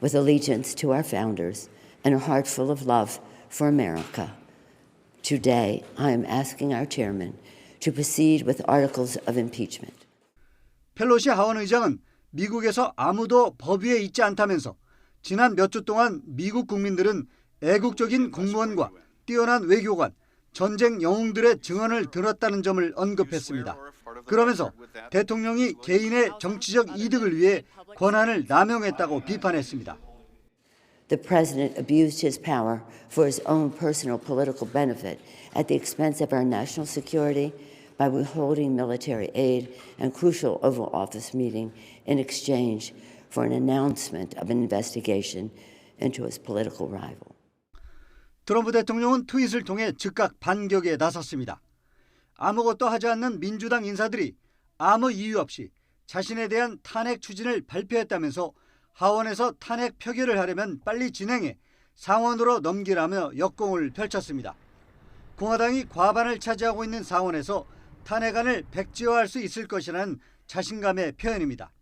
with allegiance to our founders and a heart full of love for America, today I am asking our chairman to proceed with articles of impeachment. 펠로시 하원 의장은 미국에서 아무도 법 위에 있지 않다면서 지난 몇 주 동안 미국 국민들은 애국적인 공무원과 뛰어난 외교관, 전쟁 영웅들의 증언을 들었다는 점을 언급했습니다. 그러면서 대통령이 개인의 정치적 이득을 위해 권한을 남용했다고 비판했습니다. The president abused his power for his own personal political benefit at the expense of our national security by withholding military aid and crucial Oval Office meeting in exchange for an announcement of an investigation into his political rival. 트럼프 대통령은 트윗을 통해 즉각 반격에 나섰습니다. 아무것도 하지 않는 민주당 인사들이 아무 이유 없이 자신에 대한 탄핵 추진을 발표했다면서 하원에서 탄핵 표결을 하려면 빨리 진행해 상원으로 넘기라며 역공을 펼쳤습니다. 공화당이 과반을 차지하고 있는 상원에서 탄핵안을 백지화할 수 있을 것이라는 자신감의 표현입니다.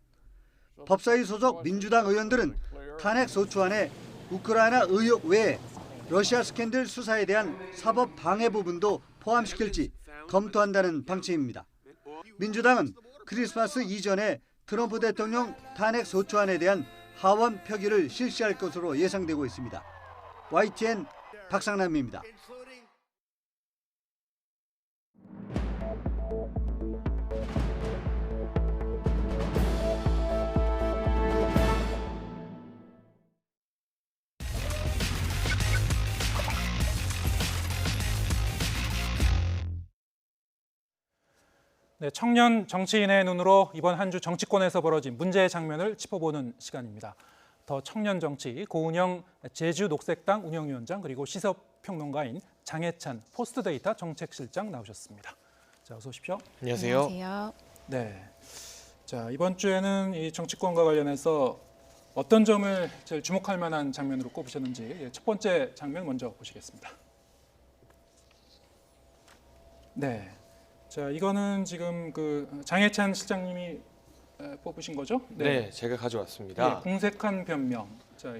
법사위 소속 민주당 의원들은 탄핵 소추안에 우크라이나 의혹 외에 러시아 스캔들 수사에 대한 사법 방해 부분도 포함시킬지 검토한다는 방침입니다. 민주당은 크리스마스 이전에 트럼프 대통령 탄핵 소추안에 대한 하원 표결을 실시할 것으로 예상되고 있습니다. YTN 박상남입니다. 네, 청년 정치인의 눈으로 이번 한 주 정치권에서 벌어진 문제의 장면을 짚어보는 시간입니다. 더 청년 정치 고은영 제주녹색당 운영위원장 그리고 시사평론가인 장해찬 포스트데이터 정책실장 나오셨습니다. 자, 어서 오십시오. 안녕하세요. 안녕하세요. 네, 자 이번 주에는 이 정치권과 관련해서 어떤 점을 제일 주목할 만한 장면으로 꼽으셨는지 첫 번째 장면 먼저 보시겠습니다. 네. 자, 이거는 지금 그 장해찬 실장님이 뽑으신 거죠? 네, 제가 가져왔습니다. 네, 궁색한 변명. 자,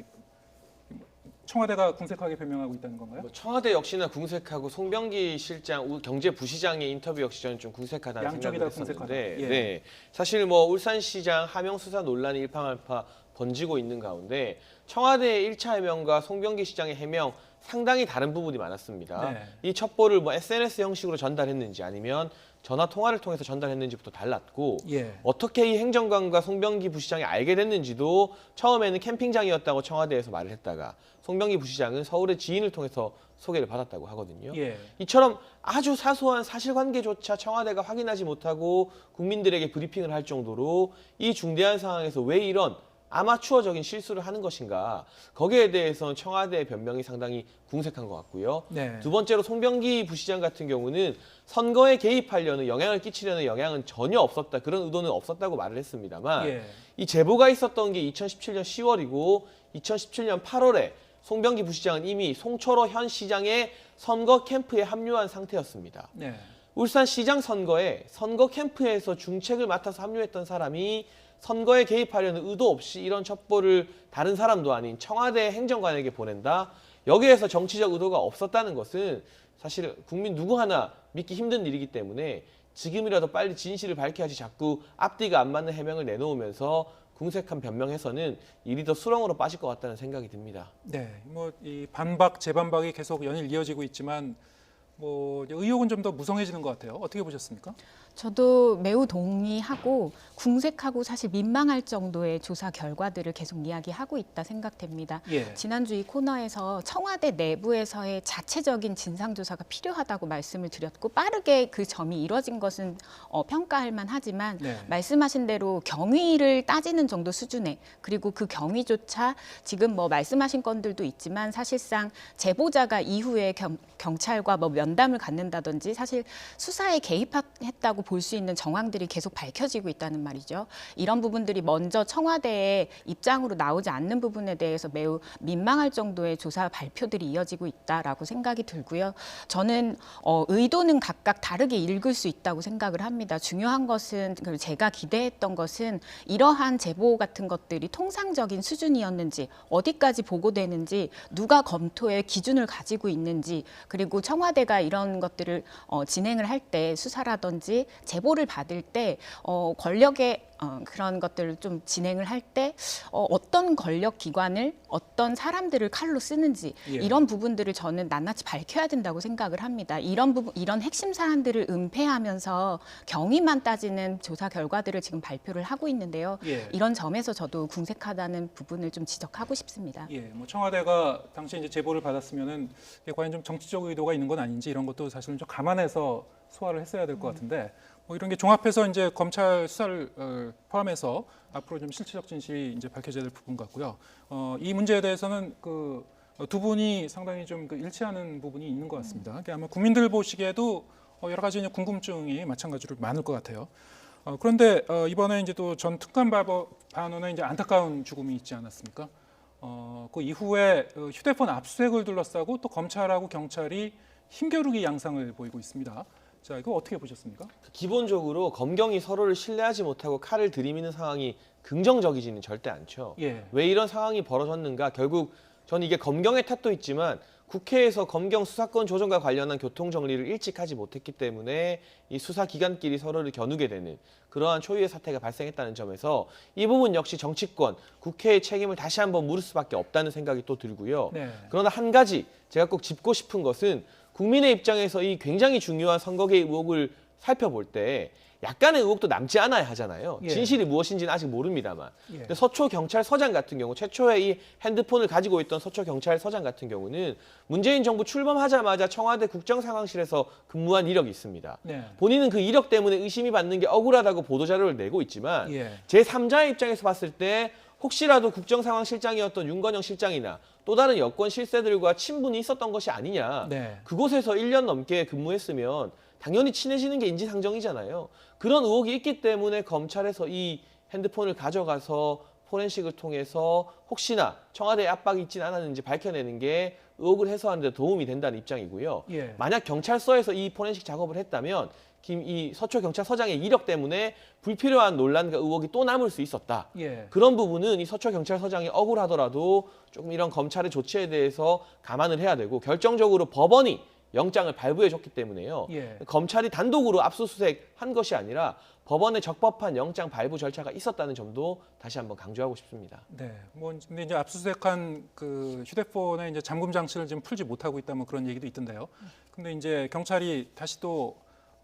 청와대가 궁색하게 변명하고 있다는 건가요? 청와대 역시나 궁색하고 송병기 실장, 경제부시장의 인터뷰 역시 저는 좀 궁색하다는 생각을 했었는데, 예. 네, 사실 뭐 울산시장 하명 수사 논란이 일파만파 번지고 있는 가운데 청와대의 1차 해명과 송병기 시장의 해명 상당히 다른 부분이 많았습니다. 네. 이 첩보를 뭐 SNS 형식으로 전달했는지 아니면 전화 통화를 통해서 전달했는지부터 달랐고 예. 어떻게 이 행정관과 송병기 부시장이 알게 됐는지도 처음에는 캠핑장이었다고 청와대에서 말을 했다가 송병기 부시장은 서울의 지인을 통해서 소개를 받았다고 하거든요. 예. 이처럼 아주 사소한 사실관계조차 청와대가 확인하지 못하고 국민들에게 브리핑을 할 정도로 이 중대한 상황에서 왜 이런 아마추어적인 실수를 하는 것인가, 거기에 대해서는 청와대의 변명이 상당히 궁색한 것 같고요. 네. 두 번째로 송병기 부시장 같은 경우는 선거에 개입하려는, 영향을 끼치려는 영향은 전혀 없었다, 그런 의도는 없었다고 말을 했습니다만 예. 이 제보가 있었던 게 2017년 10월이고 2017년 8월에 송병기 부시장은 이미 송철호 현 시장의 선거 캠프에 합류한 상태였습니다. 네. 울산시장 선거에 선거 캠프에서 중책을 맡아서 합류했던 사람이 선거에 개입하려는 의도 없이 이런 첩보를 다른 사람도 아닌 청와대 행정관에게 보낸다? 여기에서 정치적 의도가 없었다는 것은 사실 국민 누구 하나 믿기 힘든 일이기 때문에 지금이라도 빨리 진실을 밝혀야지 자꾸 앞뒤가 안 맞는 해명을 내놓으면서 궁색한 변명해서는 일이 더 수렁으로 빠질 것 같다는 생각이 듭니다. 네, 뭐 이 반박 재반박이 계속 연일 이어지고 있지만 뭐 의혹은 좀 더 무성해지는 것 같아요. 어떻게 보셨습니까? 저도 매우 동의하고 궁색하고 사실 민망할 정도의 조사 결과들을 계속 이야기하고 있다 생각됩니다. 예. 지난주 이 코너에서 청와대 내부에서의 자체적인 진상조사가 필요하다고 말씀을 드렸고 빠르게 그 점이 이뤄진 것은 평가할 만하지만 네. 말씀하신 대로 경위를 따지는 정도 수준의, 그리고 그 경위조차 지금 뭐 말씀하신 건들도 있지만 사실상 제보자가 이후에 경찰과 뭐 면담을 갖는다든지 사실 수사에 개입했다고 볼 수 있는 정황들이 계속 밝혀지고 있다는 말이죠. 이런 부분들이 먼저 청와대의 입장으로 나오지 않는 부분에 대해서 매우 민망할 정도의 조사 발표들이 이어지고 있다라고 생각이 들고요. 저는 의도는 각각 다르게 읽을 수 있다고 생각을 합니다. 중요한 것은, 그리고 제가 기대했던 것은 이러한 제보 같은 것들이 통상적인 수준이었는지, 어디까지 보고되는지, 누가 검토의 기준을 가지고 있는지, 그리고 청와대가 이런 것들을 진행을 할 때 수사라든지 제보를 받을 때 권력의 그런 것들을 좀 진행을 할 때 어떤 권력 기관을 어떤 사람들을 칼로 쓰는지 예. 이런 부분들을 저는 낱낱이 밝혀야 된다고 생각을 합니다. 이런 부분, 이런 핵심 사안들을 은폐하면서 경위만 따지는 조사 결과들을 지금 발표를 하고 있는데요. 예. 이런 점에서 저도 궁색하다는 부분을 좀 지적하고 싶습니다. 예, 뭐 청와대가 당시에 이제 제보를 받았으면은 이게 과연 좀 정치적 의도가 있는 건 아닌지 이런 것도 사실은 좀 감안해서 소화를 했어야 될 것 같은데 뭐 이런 게 종합해서 이제 검찰 수사를 포함해서 앞으로 좀 실체적 진실이 이제 밝혀져야 될 부분 같고요. 이 문제에 대해서는 그 두 분이 상당히 좀 그 일치하는 부분이 있는 것 같습니다. 그러니까 아마 국민들 보시기에도 여러 가지 궁금증이 마찬가지로 많을 것 같아요. 그런데 이번에 이제 또 전 특감 반원의 이제 안타까운 죽음이 있지 않았습니까? 그 이후에 휴대폰 압수수색을 둘러싸고 또 검찰하고 경찰이 힘겨루기 양상을 보이고 있습니다. 자, 이거 어떻게 보셨습니까? 기본적으로 검경이 서로를 신뢰하지 못하고 칼을 들이미는 상황이 긍정적이지는 절대 않죠. 예. 왜 이런 상황이 벌어졌는가? 결국 저는 이게 검경의 탓도 있지만 국회에서 검경 수사권 조정과 관련한 교통 정리를 일찍 하지 못했기 때문에 이 수사기관끼리 서로를 겨누게 되는 그러한 초유의 사태가 발생했다는 점에서 이 부분 역시 정치권, 국회의 책임을 다시 한번 물을 수밖에 없다는 생각이 또 들고요. 네. 그러나 한 가지 제가 꼭 짚고 싶은 것은 국민의 입장에서 이 굉장히 중요한 선거개입 의혹을 살펴볼 때 약간의 의혹도 남지 않아야 하잖아요. 예. 진실이 무엇인지는 아직 모릅니다만. 예. 근데 서초경찰서장 같은 경우, 최초에 이 핸드폰을 가지고 있던 서초경찰서장 같은 경우는 문재인 정부 출범하자마자 청와대 국정상황실에서 근무한 이력이 있습니다. 네. 본인은 그 이력 때문에 의심이 받는 게 억울하다고 보도자료를 내고 있지만 예. 제3자의 입장에서 봤을 때 혹시라도 국정상황실장이었던 윤건영 실장이나 또 다른 여권 실세들과 친분이 있었던 것이 아니냐. 네. 그곳에서 1년 넘게 근무했으면 당연히 친해지는 게 인지상정이잖아요. 그런 의혹이 있기 때문에 검찰에서 이 핸드폰을 가져가서 포렌식을 통해서 혹시나 청와대에 압박이 있진 않았는지 밝혀내는 게 의혹을 해소하는 데 도움이 된다는 입장이고요. 예. 만약 경찰서에서 이 포렌식 작업을 했다면 이 서초경찰서장의 이력 때문에 불필요한 논란과 의혹이 또 남을 수 있었다. 예. 그런 부분은 이 서초경찰서장이 억울하더라도 조금 이런 검찰의 조치에 대해서 감안을 해야 되고 결정적으로 법원이 영장을 발부해줬기 때문에요. 예. 검찰이 단독으로 압수수색한 것이 아니라 법원의 적법한 영장 발부 절차가 있었다는 점도 다시 한번 강조하고 싶습니다. 네, 뭐 근데 이제 압수수색한 그 휴대폰에 이제 잠금 장치를 지금 풀지 못하고 있다 뭐 그런 얘기도 있던데요. 근데 이제 경찰이 다시 또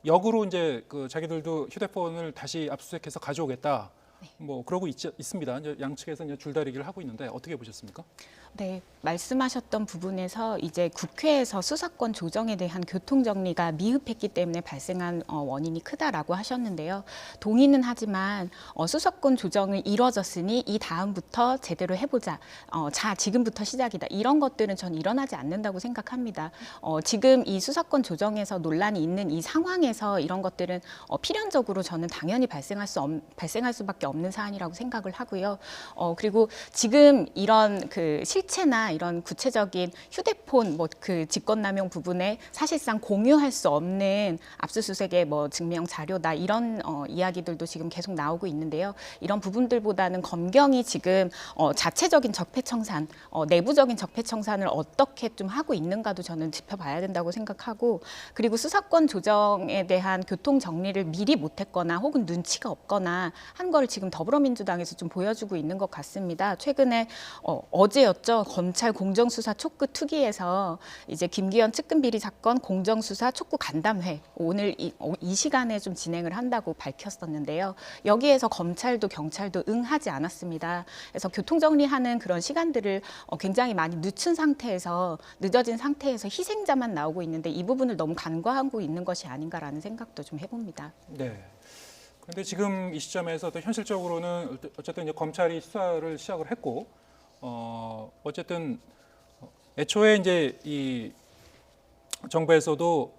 역으로 이제 그 자기들도 휴대폰을 다시 압수수색해서 가져오겠다. 뭐 그러고 있습니다. 이제 양측에서 이제 줄다리기를 하고 있는데 어떻게 보셨습니까? 네, 말씀하셨던 부분에서 이제 국회에서 수사권 조정에 대한 교통 정리가 미흡했기 때문에 발생한 원인이 크다라고 하셨는데요. 동의는 하지만 수사권 조정이 이뤄졌으니 이 다음부터 제대로 해보자. 자, 지금부터 시작이다. 이런 것들은 전 일어나지 않는다고 생각합니다. 지금 이 수사권 조정에서 논란이 있는 이 상황에서 이런 것들은 필연적으로 저는 당연히 발생할 수밖에 없는 사안이라고 생각을 하고요. 그리고 지금 이런 그 실체나 이런 구체적인 휴대폰 뭐 그 직권남용 부분에 사실상 공유할 수 없는 압수수색의 뭐 증명 자료다 이런 이야기들도 지금 계속 나오고 있는데요. 이런 부분들보다는 검경이 지금 자체적인 적폐청산, 내부적인 적폐청산을 어떻게 좀 하고 있는가도 저는 짚어봐야 된다고 생각하고 그리고 수사권 조정에 대한 교통 정리를 미리 못했거나 혹은 눈치가 없거나 한 거를 지금 더불어민주당에서 좀 보여주고 있는 것 같습니다. 최근에 어제였죠. 검찰 공정수사 촉구 특위에서 이제 김기현 측근 비리 사건 공정수사 촉구 간담회 오늘 이 시간에 좀 진행을 한다고 밝혔었는데요. 여기에서 검찰도 경찰도 응하지 않았습니다. 그래서 교통정리하는 그런 시간들을 굉장히 많이 늦춘 상태에서 늦어진 상태에서 희생자만 나오고 있는데 이 부분을 너무 간과하고 있는 것이 아닌가라는 생각도 좀 해봅니다. 네. 그런데 지금 이 시점에서 또 현실적으로는 어쨌든 이제 검찰이 수사를 시작을 했고 어쨌든 애초에 이제 이 정부에서도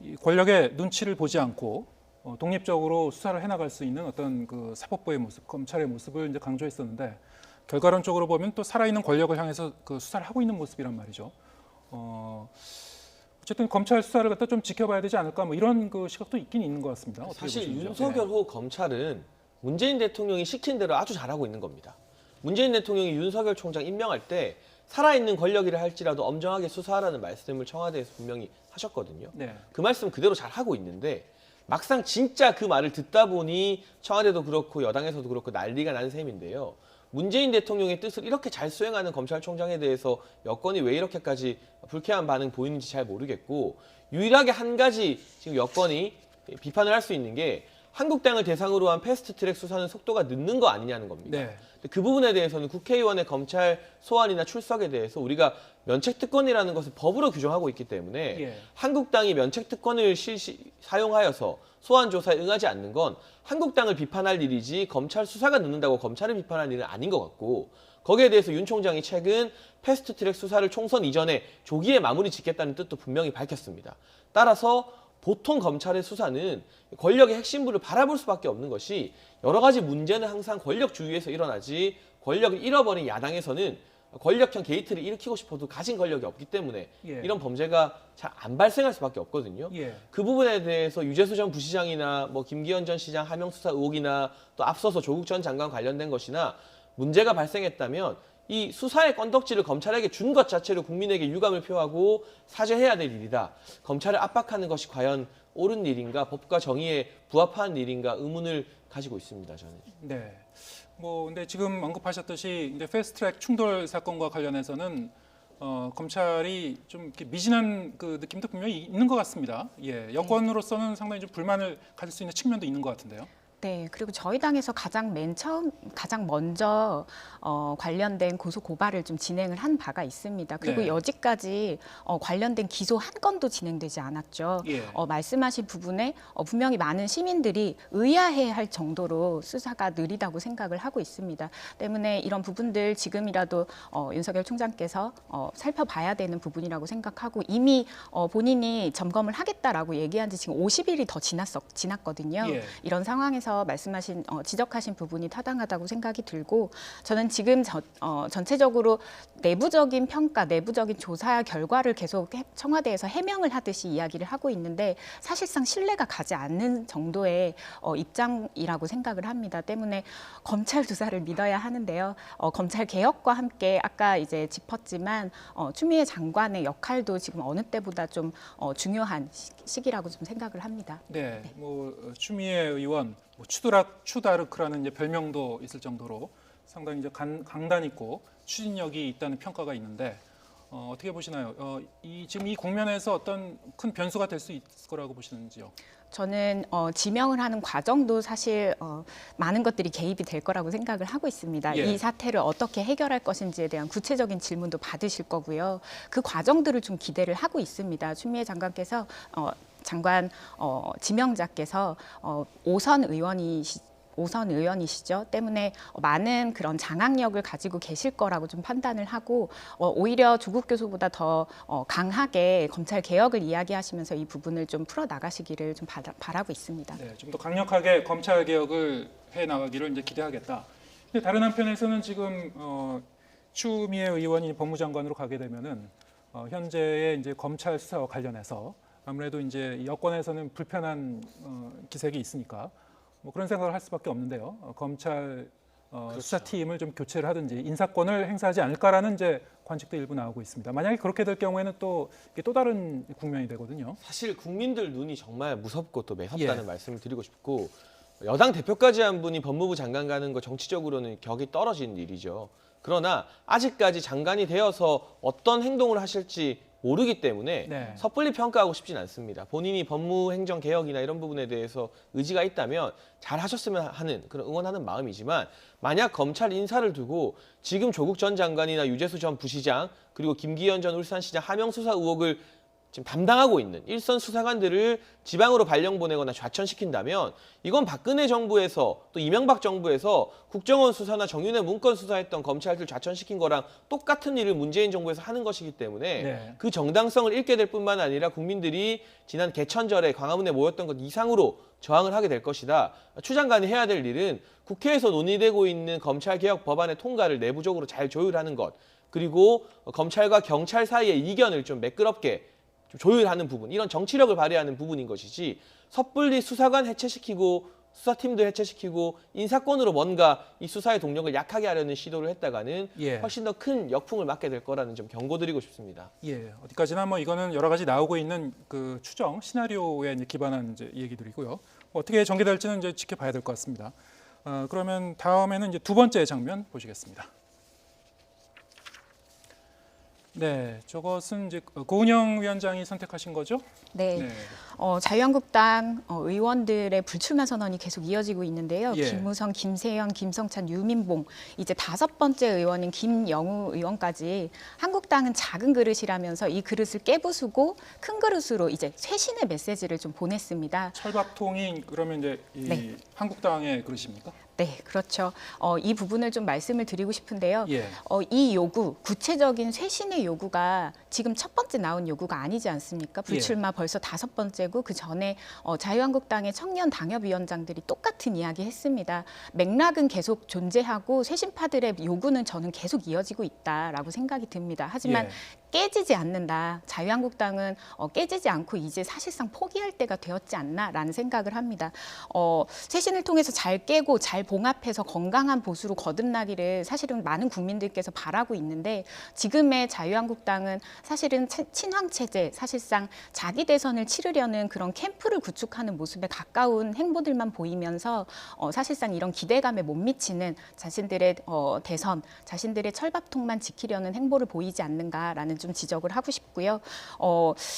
이 권력의 눈치를 보지 않고 독립적으로 수사를 해나갈 수 있는 어떤 그 사법부의 모습, 검찰의 모습을 이제 강조했었는데 결과론적으로 보면 또 살아있는 권력을 향해서 그 수사를 하고 있는 모습이란 말이죠. 어쨌든 검찰 수사를 갖다 좀 지켜봐야 되지 않을까 뭐 이런 그 시각도 있긴 있는 것 같습니다. 사실 윤석열 후 검찰은 문재인 대통령이 시킨 대로 아주 잘하고 있는 겁니다. 문재인 대통령이 윤석열 총장 임명할 때 살아있는 권력이라 할지라도 엄정하게 수사하라는 말씀을 청와대에서 분명히 하셨거든요. 네. 그 말씀 그대로 잘하고 있는데 막상 진짜 그 말을 듣다 보니 청와대도 그렇고 여당에서도 그렇고 난리가 난 셈인데요. 문재인 대통령의 뜻을 이렇게 잘 수행하는 검찰총장에 대해서 여권이 왜 이렇게까지 불쾌한 반응 보이는지 잘 모르겠고 유일하게 한 가지 지금 여권이 비판을 할 수 있는 게 한국당을 대상으로 한 패스트트랙 수사는 속도가 늦는 거 아니냐는 겁니다. 네. 그 부분에 대해서는 국회의원의 검찰 소환이나 출석에 대해서 우리가 면책특권이라는 것을 법으로 규정하고 있기 때문에 예. 한국당이 면책특권을 사용하여서 소환 조사에 응하지 않는 건 한국당을 비판할 일이지 검찰 수사가 늦는다고 검찰을 비판할 일은 아닌 것 같고 거기에 대해서 윤 총장이 최근 패스트트랙 수사를 총선 이전에 조기에 마무리 짓겠다는 뜻도 분명히 밝혔습니다. 따라서 보통 검찰의 수사는 권력의 핵심부를 바라볼 수밖에 없는 것이 여러 가지 문제는 항상 권력 주위에서 일어나지 권력을 잃어버린 야당에서는 권력형 게이트를 일으키고 싶어도 가진 권력이 없기 때문에 예. 이런 범죄가 잘 안 발생할 수밖에 없거든요. 예. 그 부분에 대해서 유재수 전 부시장이나 뭐 김기현 전 시장 하명 수사 의혹이나 또 앞서서 조국 전 장관 관련된 것이나 문제가 발생했다면 이 수사의 건덕지를 검찰에게 준 것 자체로 국민에게 유감을 표하고 사죄해야 될 일이다. 검찰을 압박하는 것이 과연 옳은 일인가, 법과 정의에 부합하는 일인가 의문을 가지고 있습니다. 저는. 네. 뭐 근데 지금 언급하셨듯이 이제 패스트트랙 충돌 사건과 관련해서는 검찰이 좀 이렇게 미진한 그 느낌도 분명히 있는 것 같습니다. 예, 여권으로서는 상당히 좀 불만을 가질 수 있는 측면도 있는 것 같은데요. 네, 그리고 저희 당에서 가장 먼저 관련된 고소 고발을 좀 진행을 한 바가 있습니다. 그리고 네. 여지까지 관련된 기소 한 건도 진행되지 않았죠. 예. 말씀하신 부분에 분명히 많은 시민들이 의아해할 정도로 수사가 느리다고 생각을 하고 있습니다. 때문에 이런 부분들 지금이라도 윤석열 총장께서 살펴봐야 되는 부분이라고 생각하고 이미 본인이 점검을 하겠다라고 얘기한 지 지금 50일이 더 지났거든요. 예. 이런 상황에서 포함해서 지적하신 부분이 타당하다고 생각이 들고 저는 지금 전체적으로 내부적인 평가, 내부적인 조사 결과를 계속 청와대에서 해명을 하듯이 이야기를 하고 있는데 사실상 신뢰가 가지 않는 정도의 입장이라고 생각을 합니다. 때문에 검찰 수사를 믿어야 하는데요. 검찰 개혁과 함께 아까 이제 짚었지만 추미애 장관의 역할도 지금 어느 때보다 좀 중요한 시기라고 좀 생각을 합니다. 네, 추미애 의원 추다르크라는 이제 별명도 있을 정도로 상당히 이제 강단 있고 추진력이 있다는 평가가 있는데 어떻게 보시나요? 지금 이 국면에서 어떤 큰 변수가 될 수 있을 거라고 보시는지요? 저는 지명을 하는 과정도 사실 많은 것들이 개입이 될 거라고 생각을 하고 있습니다. 예. 이 사태를 어떻게 해결할 것인지에 대한 구체적인 질문도 받으실 거고요. 그 과정들을 좀 기대를 하고 있습니다. 추미애 장관께서 장관 지명자께서 5선 의원이시죠. 때문에 많은 그런 장악력을 가지고 계실 거라고 좀 판단을 하고 오히려 조국 교수보다 더 강하게 검찰 개혁을 이야기하시면서 이 부분을 좀 풀어 나가시기를 좀 바라고 있습니다. 네, 좀 더 강력하게 검찰 개혁을 해 나가기를 이제 기대하겠다. 근데 다른 한편에서는 지금 추미애 의원이 법무장관으로 가게 되면은 현재의 이제 검찰 수사와 관련해서 아무래도 이제 여권에서는 불편한 기색이 있으니까. 그런 생각을 할 수밖에 없는데요. 검찰 그렇죠. 수사팀을 좀 교체를 하든지 인사권을 행사하지 않을까라는 이제 관측도 일부 나오고 있습니다. 만약에 그렇게 될 경우에는 또 다른 국면이 되거든요. 사실 국민들 눈이 정말 무섭고 또 매섭다는 예. 말씀을 드리고 싶고 여당 대표까지 한 분이 법무부 장관 가는 거 정치적으로는 격이 떨어진 일이죠. 그러나 아직까지 장관이 되어서 어떤 행동을 하실지 모르기 때문에 네. 섣불리 평가하고 싶진 않습니다. 본인이 법무행정개혁이나 이런 부분에 대해서 의지가 있다면 잘 하셨으면 하는 그런 응원하는 마음이지만 만약 검찰 인사를 두고 지금 조국 전 장관이나 유재수 전 부시장 그리고 김기현 전 울산시장 하명수사 의혹을 지금 담당하고 있는 일선 수사관들을 지방으로 발령 보내거나 좌천시킨다면 이건 박근혜 정부에서 또 이명박 정부에서 국정원 수사나 정윤회 문건 수사했던 검찰들 좌천시킨 거랑 똑같은 일을 문재인 정부에서 하는 것이기 때문에 네. 그 정당성을 잃게 될 뿐만 아니라 국민들이 지난 개천절에 광화문에 모였던 것 이상으로 저항을 하게 될 것이다. 추 장관이 해야 될 일은 국회에서 논의되고 있는 검찰개혁 법안의 통과를 내부적으로 잘 조율하는 것 그리고 검찰과 경찰 사이의 이견을 좀 매끄럽게 조율하는 부분, 이런 정치력을 발휘하는 부분인 것이지 섣불리 수사관 해체시키고 수사팀도 해체시키고 인사권으로 뭔가 이 수사의 동력을 약하게 하려는 시도를 했다가는 예. 훨씬 더 큰 역풍을 맞게 될 거라는 점 경고드리고 싶습니다. 예, 어디까지나 이거는 여러 가지 나오고 있는 그 추정 시나리오에 이제 기반한 이제 얘기들이고요. 어떻게 전개될지는 이제 지켜봐야 될 것 같습니다. 그러면 다음에는 이제 두 번째 장면 보시겠습니다. 네, 저것은 이제 고은영 위원장이 선택하신 거죠? 네. 네. 자유한국당 의원들의 불출마 선언이 계속 이어지고 있는데요. 예. 김무성, 김세현, 김성찬, 유민봉, 이제 5번째 의원인 김영우 의원까지 한국당은 작은 그릇이라면서 이 그릇을 깨부수고 큰 그릇으로 이제 쇄신의 메시지를 좀 보냈습니다. 철밥통이 그러면 이제 네. 한국당의 그릇입니까? 네, 그렇죠. 이 부분을 좀 말씀을 드리고 싶은데요. 예. 이 요구, 구체적인 쇄신의 요구가 지금 첫 번째 나온 요구가 아니지 않습니까? 불출마 벌써 5번째고 그 전에 자유한국당의 청년 당협위원장들이 똑같은 이야기 했습니다. 맥락은 계속 존재하고 쇄신파들의 요구는 저는 계속 이어지고 있다라고 생각이 듭니다. 하지만 깨지지 않는다. 자유한국당은 깨지지 않고 이제 사실상 포기할 때가 되었지 않나라는 생각을 합니다. 쇄신을 통해서 잘 깨고 잘 봉합해서 건강한 보수로 거듭나기를 사실은 많은 국민들께서 바라고 있는데 지금의 자유한국당은 사실은 친황 체제, 사실상 자기 대선을 치르려는 그런 캠프를 구축하는 모습에 가까운 행보들만 보이면서 사실상 이런 기대감에 못 미치는 자신들의 대선, 자신들의 철밥통만 지키려는 행보를 보이지 않는가라는 좀 지적을 하고 싶고요.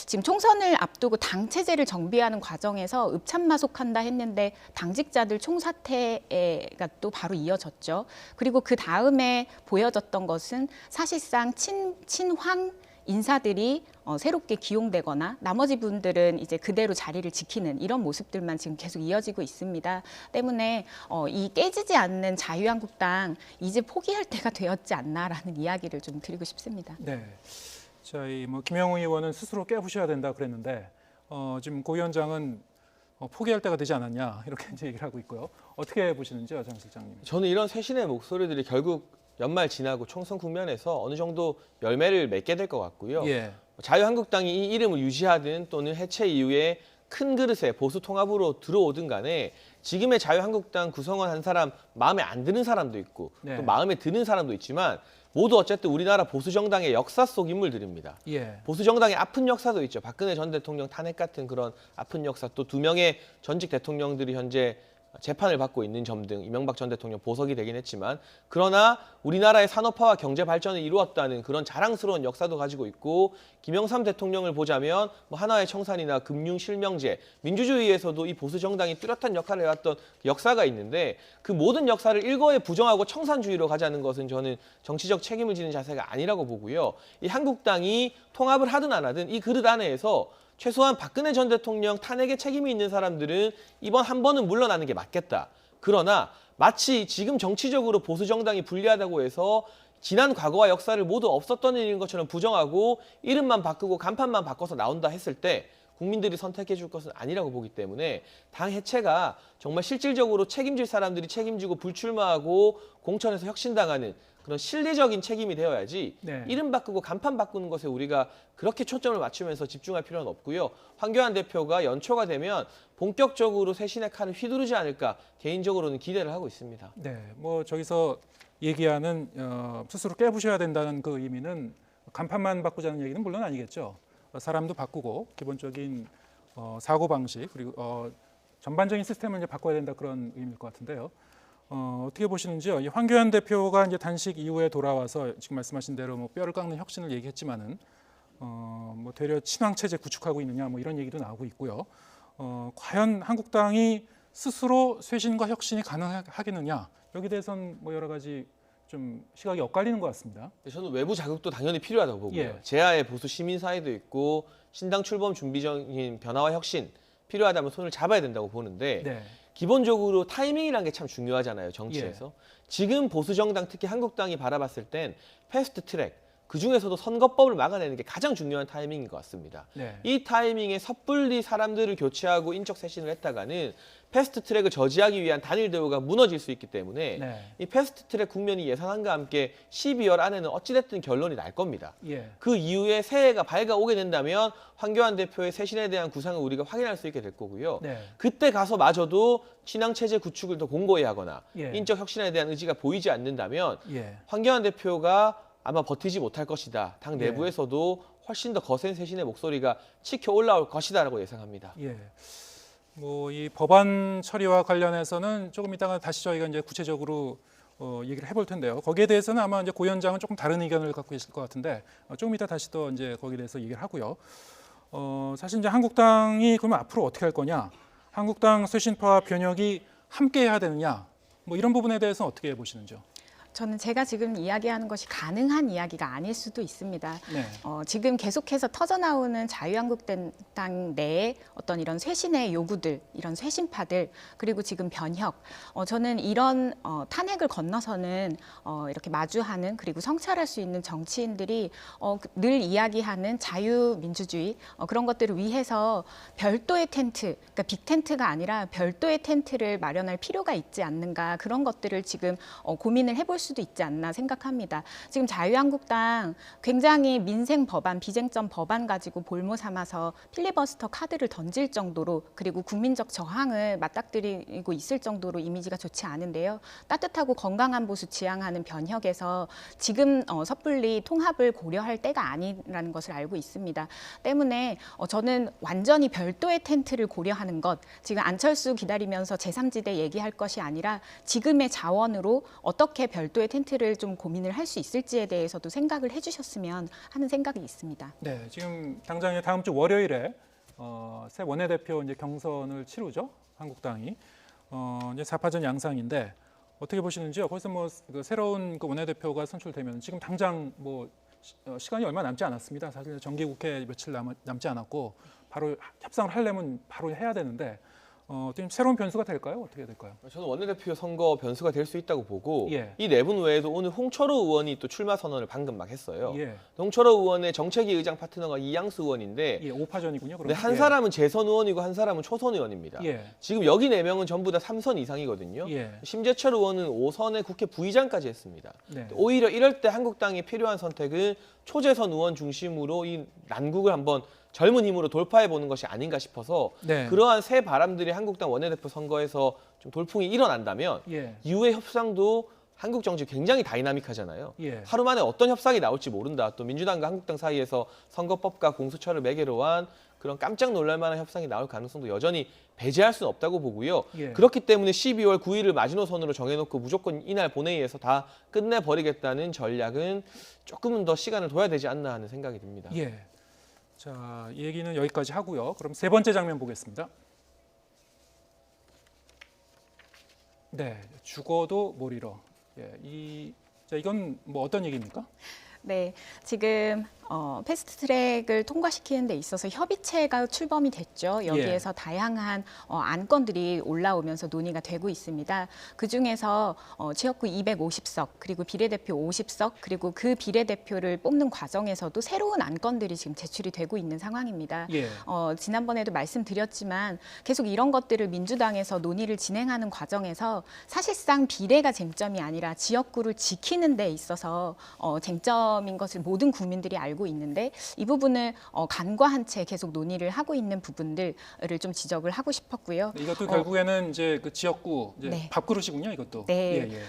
지금 총선을 앞두고 당 체제를 정비하는 과정에서 읍참마속한다 했는데 당직자들 총사퇴가 또 바로 이어졌죠. 그리고 그 다음에 보여졌던 것은 사실상 친황 인사들이 새롭게 기용되거나 나머지 분들은 이제 그대로 자리를 지키는 이런 모습들만 지금 계속 이어지고 있습니다. 때문에 이 깨지지 않는 자유한국당 이제 포기할 때가 되었지 않나라는 이야기를 좀 드리고 싶습니다. 네. 자, 김영우 의원은 스스로 깨부셔야 된다 그랬는데 지금 고 위원장은 포기할 때가 되지 않았냐 이렇게 이제 얘기를 하고 있고요. 어떻게 보시는지요, 장 실장님? 저는 이런 쇄신의 목소리들이 결국 연말 지나고 총선 국면에서 어느 정도 열매를 맺게 될 것 같고요. 예. 자유한국당이 이 이름을 유지하든 또는 해체 이후에 큰 그릇에 보수 통합으로 들어오든 간에 지금의 자유한국당 구성원 한 사람 마음에 안 드는 사람도 있고 네. 또 마음에 드는 사람도 있지만 모두 어쨌든 우리나라 보수 정당의 역사 속 인물들입니다. 예. 보수 정당의 아픈 역사도 있죠. 박근혜 전 대통령 탄핵 같은 그런 아픈 역사, 또 2명의 전직 대통령들이 현재 재판을 받고 있는 점 등 이명박 전 대통령 보석이 되긴 했지만, 그러나 우리나라의 산업화와 경제 발전을 이루었다는 그런 자랑스러운 역사도 가지고 있고, 김영삼 대통령을 보자면 뭐 하나의 청산이나 금융 실명제, 민주주의에서도 이 보수 정당이 뚜렷한 역할을 해왔던 역사가 있는데, 그 모든 역사를 일거에 부정하고 청산주의로 가자는 것은 저는 정치적 책임을 지는 자세가 아니라고 보고요. 이 한국당이 통합을 하든 안 하든 이 그릇 안에서 최소한 박근혜 전 대통령 탄핵에 책임이 있는 사람들은 이번 한 번은 물러나는 게 맞겠다. 그러나 마치 지금 정치적으로 보수 정당이 불리하다고 해서 지난 과거와 역사를 모두 없었던 일인 것처럼 부정하고 이름만 바꾸고 간판만 바꿔서 나온다 했을 때 국민들이 선택해 줄 것은 아니라고 보기 때문에 당 해체가 정말 실질적으로 책임질 사람들이 책임지고 불출마하고 공천에서 혁신당하는 그런 실리적인 책임이 되어야지, 네. 이름 바꾸고 간판 바꾸는 것에 우리가 그렇게 초점을 맞추면서 집중할 필요는 없고요. 황교안 대표가 연초가 되면 본격적으로 쇄신의 칼을 휘두르지 않을까 개인적으로는 기대를 하고 있습니다. 네, 뭐 저기서 얘기하는 스스로 깨부셔야 된다는 그 의미는 간판만 바꾸자는 얘기는 물론 아니겠죠. 사람도 바꾸고 기본적인 사고 방식 그리고 전반적인 시스템을 이제 바꿔야 된다, 그런 의미일 것 같은데요. 어떻게 보시는지요? 이 황교안 대표가 이제 단식 이후에 돌아와서 지금 말씀하신 대로 뭐 뼈를 깎는 혁신을 얘기했지만은 뭐 되려 친황 체제 구축하고 있느냐 뭐 이런 얘기도 나오고 있고요. 과연 한국당이 스스로 쇄신과 혁신이 가능하겠느냐, 여기 대해서는 뭐 여러 가지 좀 시각이 엇갈리는 것 같습니다. 저는 외부 자극도 당연히 필요하다고 보고요. 예. 제야의 보수 시민사회도 있고 신당 출범 준비적인 변화와 혁신 필요하다면 손을 잡아야 된다고 보는데, 네. 기본적으로 타이밍이라는 게 참 중요하잖아요, 정치에서. 지금 보수 정당, 특히 한국당이 바라봤을 땐 패스트 트랙, 그중에서도 선거법을 막아내는 게 가장 중요한 타이밍인 것 같습니다. 네. 이 타이밍에 섣불리 사람들을 교체하고 인적 쇄신을 했다가는 패스트 트랙을 저지하기 위한 단일 대우가 무너질 수 있기 때문에 네. 이 패스트 트랙 국면이 예상한과 함께 12월 안에는 어찌됐든 결론이 날 겁니다. 예. 그 이후에 새해가 밝아오게 된다면 황교안 대표의 쇄신에 대한 구상을 우리가 확인할 수 있게 될 거고요. 네. 그때 가서마저도 친황체제 구축을 더 공고히 하거나 예. 인적 혁신에 대한 의지가 보이지 않는다면 예. 황교안 대표가 아마 버티지 못할 것이다. 당 예. 내부에서도 훨씬 더 거센 쇄신의 목소리가 치켜 올라올 것이다라고 예상합니다. 예. 뭐 이 법안 처리와 관련해서는 조금 이따가 다시 저희가 이제 구체적으로 얘기를 해볼 텐데요. 거기에 대해서는 아마 이제 고 위원장은 조금 다른 의견을 갖고 계실 것 같은데 조금 이따 다시 또 이제 거기에 대해서 얘기를 하고요. 사실 이제 한국당이 그러면 앞으로 어떻게 할 거냐? 한국당 쇄신파와 변혁이 함께 해야 되느냐? 뭐 이런 부분에 대해서는 어떻게 보시는지요? 저는 제가 지금 이야기하는 것이 가능한 이야기가 아닐 수도 있습니다. 네. 지금 계속해서 터져나오는 자유한국당 내에 어떤 이런 쇄신의 요구들, 이런 쇄신파들, 그리고 지금 변혁, 저는 이런 탄핵을 건너서는 이렇게 마주하는, 그리고 성찰할 수 있는 정치인들이 늘 이야기하는 자유민주주의, 그런 것들을 위해서 별도의 텐트, 그러니까 빅텐트가 아니라 별도의 텐트를 마련할 필요가 있지 않는가, 그런 것들을 지금 고민을 해볼 수도 있지 않나 생각합니다. 지금 자유한국당 굉장히 민생 법안, 비쟁점 법안 가지고 볼모 삼아서 필리버스터 카드를 던질 정도로, 그리고 국민적 저항을 맞닥뜨리고 있을 정도로 이미지가 좋지 않은데요. 따뜻하고 건강한 보수 지향하는 변혁에서 지금 섣불리 통합을 고려할 때가 아니라는 것을 알고 있습니다. 때문에 저는 완전히 별도의 텐트를 고려하는 것, 지금 안철수 기다리면서 제3지대 얘기할 것이 아니라 지금의 자원으로 어떻게 별도의 텐트를 좀 고민을 할 수 있을지에 대해서도 생각을 해주셨으면 하는 생각이 있습니다. 네, 지금 당장 다음 주 월요일에 새 원내대표 이제 경선을 치르죠, 한국당이. 이제 4파전 양상인데 어떻게 보시는지요? 거기서 뭐 그 새로운 그 원내대표가 선출되면 지금 당장 뭐 시간이 얼마 남지 않았습니다. 사실 정기국회 며칠 남지 않았고 바로 협상을 하려면 바로 해야 되는데 좀 새로운 변수가 될까요? 어떻게 될까요? 저는 원내대표 선거 변수가 될 수 있다고 보고 예. 이 네 분 외에도 오늘 홍철호 의원이 또 출마 선언을 방금 막 했어요. 예. 홍철호 의원의 정책위 의장 파트너가 이양수 의원인데 예, 5파전이군요. 네, 한 사람은 재선 의원이고 한 사람은 초선 의원입니다. 예. 지금 여기 4명은 전부 다 3선 이상이거든요. 예. 심재철 의원은 5선에 국회 부의장까지 했습니다. 네. 오히려 이럴 때 한국당이 필요한 선택은 초재선 의원 중심으로 이 난국을 한번 젊은 힘으로 돌파해보는 것이 아닌가 싶어서 네. 그러한 새 바람들이 한국당 원내대표 선거에서 좀 돌풍이 일어난다면 예. 이후의 협상도 한국 정치 굉장히 다이나믹하잖아요. 예. 하루 만에 어떤 협상이 나올지 모른다. 또 민주당과 한국당 사이에서 선거법과 공수처를 매개로 한 그런 깜짝 놀랄 만한 협상이 나올 가능성도 여전히 배제할 수는 없다고 보고요. 예. 그렇기 때문에 12월 9일을 마지노선으로 정해놓고 무조건 이날 본회의에서 다 끝내버리겠다는 전략은 조금은 더 시간을 둬야 되지 않나 하는 생각이 듭니다. 예. 자, 이 얘기는 여기까지 하고요. 그럼 세 번째 장면 보겠습니다. 네, 죽어도 못 잃어. 예, 자, 이건 뭐 어떤 얘기입니까? 네, 지금 패스트트랙을 통과시키는 데 있어서 협의체가 출범이 됐죠. 여기에서 다양한 안건들이 올라오면서 논의가 되고 있습니다. 그중에서 지역구 250석, 그리고 비례대표 50석, 그리고 그 비례대표를 뽑는 과정에서도 새로운 안건들이 지금 제출이 되고 있는 상황입니다. 예. 지난번에도 말씀드렸지만 계속 이런 것들을 민주당에서 논의를 진행하는 과정에서 사실상 비례가 쟁점이 아니라 지역구를 지키는 데 있어서 쟁점인 것을 모든 국민들이 알고 있는데 이 부분을 간과한 채 계속 논의를 하고 있는 부분들을 좀 지적을 하고 싶었고요. 이것도 결국에는 이제 그 지역구 이제 네. 밥그릇이군요, 이것도. 네. 예, 예.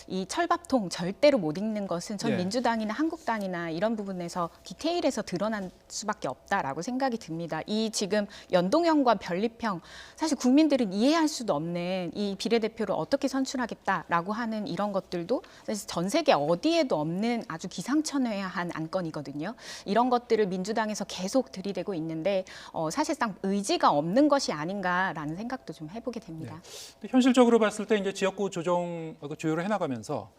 이 철밥통 절대로 못 읽는 것은 전 예. 민주당이나 한국당이나 이런 부분에서 디테일에서 드러날 수밖에 없다라고 생각이 듭니다. 이 지금 연동형과 변리평 사실 국민들은 이해할 수도 없는 이 비례대표를 어떻게 선출하겠다라고 하는 이런 것들도 사실 전 세계 어디에도 없는 아주 기상천외한 안건이거든요. 이런 것들을 민주당에서 계속 들이대고 있는데 사실상 의지가 없는 것이 아닌가라는 생각도 좀 해보게 됩니다. 네. 현실적으로 봤을 때 이제 지역구 조율을 해나가면서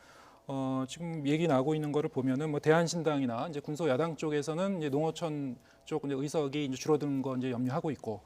지금 얘기 나오고 있는 거를 보면은 뭐 대한신당이나 이제 군소 야당 쪽에서는 이제 농어촌 쪽 이제 의석이 이제 줄어드는 거 이제 염려하고 있고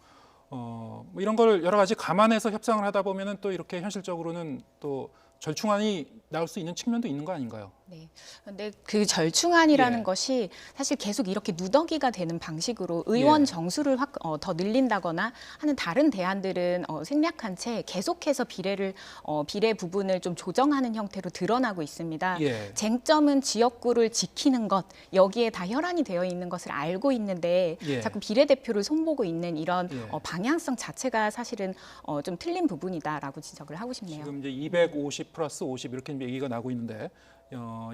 뭐 이런 걸 여러 가지 감안해서 협상을 하다 보면은 또 이렇게 현실적으로는 또 절충안이 나올 수 있는 측면도 있는 거 아닌가요? 네. 근데 그 절충안이라는 예. 것이 사실 계속 이렇게 누더기가 되는 방식으로 의원 예. 정수를 더 늘린다거나 하는 다른 대안들은 생략한 채 계속해서 비례 부분을 좀 조정하는 형태로 드러나고 있습니다. 예. 쟁점은 지역구를 지키는 것, 여기에 다 혈안이 되어 있는 것을 알고 있는데 예. 자꾸 비례대표를 손보고 있는 이런 예. 방향성 자체가 사실은 좀 틀린 부분이다라고 지적을 하고 싶네요. 지금 이제 250 플러스 50 이렇게 얘기가 나오고 있는데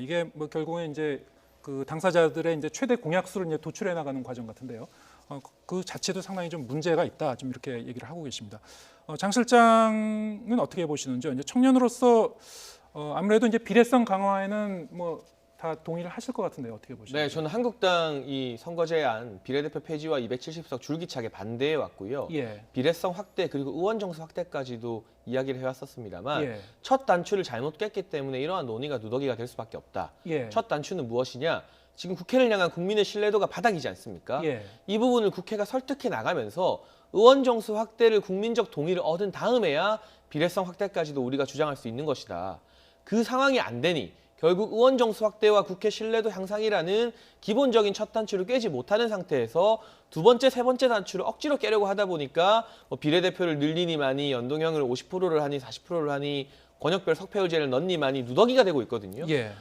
이게 뭐 결국에 이제 그 당사자들의 이제 최대 공약수를 이제 도출해 나가는 과정 같은데요. 그 자체도 상당히 좀 문제가 있다. 좀 이렇게 얘기를 하고 계십니다. 장 실장은 어떻게 보시는지요? 이제 청년으로서 아무래도 이제 비례성 강화에는 뭐 다 동의를 하실 것 같은데요. 어떻게 보시나요? 네, 저는 한국당 이 선거제안 비례대표 폐지와 270석 줄기차게 반대해 왔고요. 예. 비례성 확대 그리고 의원 정수 확대까지도 이야기를 해왔었습니다만 예. 첫 단추를 잘못 깼기 때문에 이러한 논의가 누더기가 될 수밖에 없다. 예. 첫 단추는 무엇이냐? 지금 국회를 향한 국민의 신뢰도가 바닥이지 않습니까? 예. 이 부분을 국회가 설득해 나가면서 의원 정수 확대를 국민적 동의를 얻은 다음에야 비례성 확대까지도 우리가 주장할 수 있는 것이다. 그 상황이 안 되니 결국 의원 정수 확대와 국회 신뢰도 향상이라는 기본적인 첫 단추를 깨지 못하는 상태에서 두 번째, 세 번째 단추를 억지로 깨려고 하다 보니까 뭐 비례대표를 늘리니마니 연동형을 50%를 하니 40%를 하니 권역별 석패율제를 넣니마니 누더기가 되고 있거든요. 예.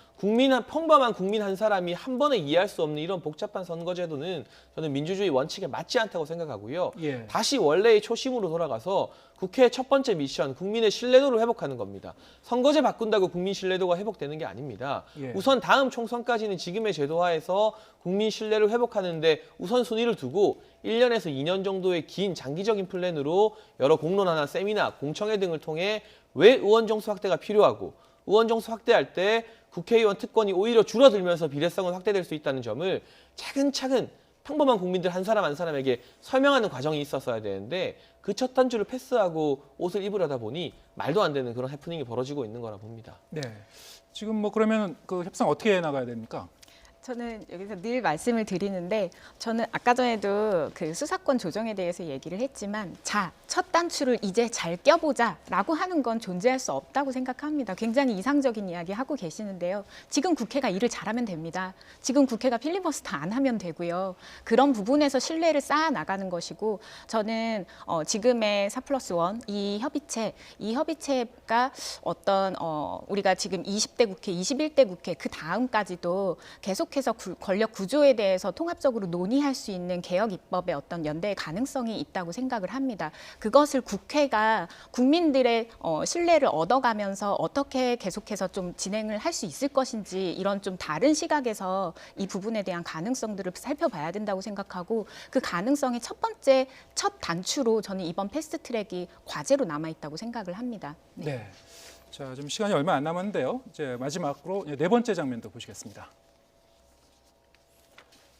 평범한 국민 한 사람이 한 번에 이해할 수 없는 이런 복잡한 선거제도는 저는 민주주의 원칙에 맞지 않다고 생각하고요. 예. 다시 원래의 초심으로 돌아가서 국회의 첫 번째 미션, 국민의 신뢰도를 회복하는 겁니다. 선거제 바꾼다고 국민 신뢰도가 회복되는 게 아닙니다. 예. 우선 다음 총선까지는 지금의 제도화에서 국민 신뢰를 회복하는데 우선순위를 두고 1년에서 2년 정도의 긴 장기적인 플랜으로 여러 공론화나 세미나, 공청회 등을 통해 왜 의원 정수 확대가 필요하고 의원 정수 확대할 때 국회의원 특권이 오히려 줄어들면서 비례성은 확대될 수 있다는 점을 차근차근 평범한 국민들 한 사람 한 사람에게 설명하는 과정이 있었어야 되는데 그 첫 단추를 패스하고 옷을 입으려다 보니 말도 안 되는 그런 해프닝이 벌어지고 있는 거라 봅니다. 네. 지금 뭐 그러면 그 협상 어떻게 나가야 됩니까? 저는 여기서 늘 말씀을 드리는데 저는 아까 전에도 그 수사권 조정에 대해서 얘기를 했지만 첫 단추를 이제 잘 껴보자라고 하는 건 존재할 수 없다고 생각합니다. 굉장히 이상적인 이야기 하고 계시는데요. 지금 국회가 일을 잘하면 됩니다. 지금 국회가 필리버스터 안 하면 되고요. 그런 부분에서 신뢰를 쌓아 나가는 것이고 저는 지금의 4+1 이 협의체가 어떤 우리가 지금 20대 국회, 21대 국회 그 다음까지도 계속해서 권력 구조에 대해서 통합적으로 논의할 수 있는 개혁 입법의 어떤 연대의 가능성이 있다고 생각을 합니다. 그것을 국회가 국민들의 신뢰를 얻어가면서 어떻게 계속해서 좀 진행을 할 수 있을 것인지 이런 좀 다른 시각에서 이 부분에 대한 가능성들을 살펴봐야 된다고 생각하고 그 가능성의 첫 단추로 저는 이번 패스트트랙이 과제로 남아있다고 생각을 합니다. 네. 자, 좀 시간이 얼마 안 남았는데요. 이제 마지막으로 네 번째 장면도 보시겠습니다.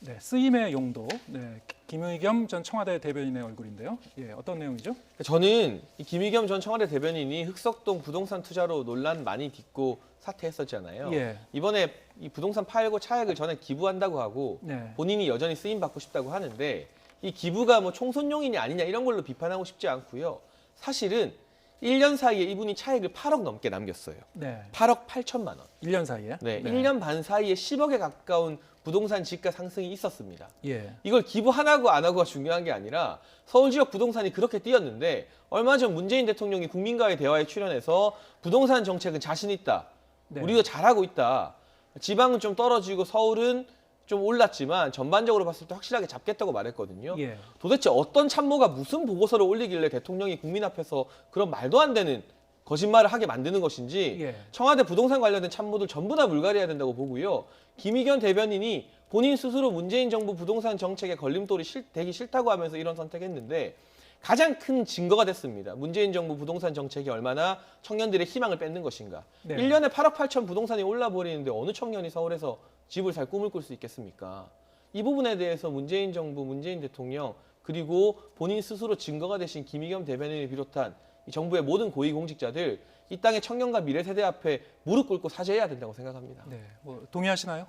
네, 쓰임의 용도. 네, 김의겸 전 청와대 대변인의 얼굴인데요. 예, 어떤 내용이죠? 저는 이 김의겸 전 청와대 대변인이 흑석동 부동산 투자로 논란 많이 딛고 사퇴했었잖아요. 예. 이번에 이 부동산 팔고 차액을 전액 기부한다고 하고 네. 본인이 여전히 쓰임 받고 싶다고 하는데 이 기부가 뭐 총선용이냐 아니냐 이런 걸로 비판하고 싶지 않고요. 사실은 1년 사이에 이분이 차액을 8억 넘게 남겼어요. 네. 8억 8천만 원. 1년 사이에? 네, 1년 반 사이에 10억에 가까운 부동산 지가 상승이 있었습니다. 예. 이걸 기부 안 하고가 중요한 게 아니라 서울 지역 부동산이 그렇게 뛰었는데 얼마 전 문재인 대통령이 국민과의 대화에 출연해서 부동산 정책은 자신 있다. 네. 우리가 잘하고 있다. 지방은 좀 떨어지고 서울은 좀 올랐지만 전반적으로 봤을 때 확실하게 잡겠다고 말했거든요. 예. 도대체 어떤 참모가 무슨 보고서를 올리길래 대통령이 국민 앞에서 그런 말도 안 되는 거짓말을 하게 만드는 것인지 예. 청와대 부동산 관련된 참모들 전부 다 물갈이해야 된다고 보고요. 김의겸 대변인이 본인 스스로 문재인 정부 부동산 정책에 걸림돌이 되기 싫다고 하면서 이런 선택했는데 가장 큰 증거가 됐습니다. 문재인 정부 부동산 정책이 얼마나 청년들의 희망을 뺏는 것인가. 네. 1년에 8억 8천 부동산이 올라버리는데 어느 청년이 서울에서 집을 살 꿈을 꿀 수 있겠습니까? 이 부분에 대해서 문재인 정부, 문재인 대통령 그리고 본인 스스로 증거가 되신 김의겸 대변인을 비롯한 이 정부의 모든 고위공직자들 이 땅의 청년과 미래 세대 앞에 무릎 꿇고 사죄해야 된다고 생각합니다. 네, 뭐 동의하시나요?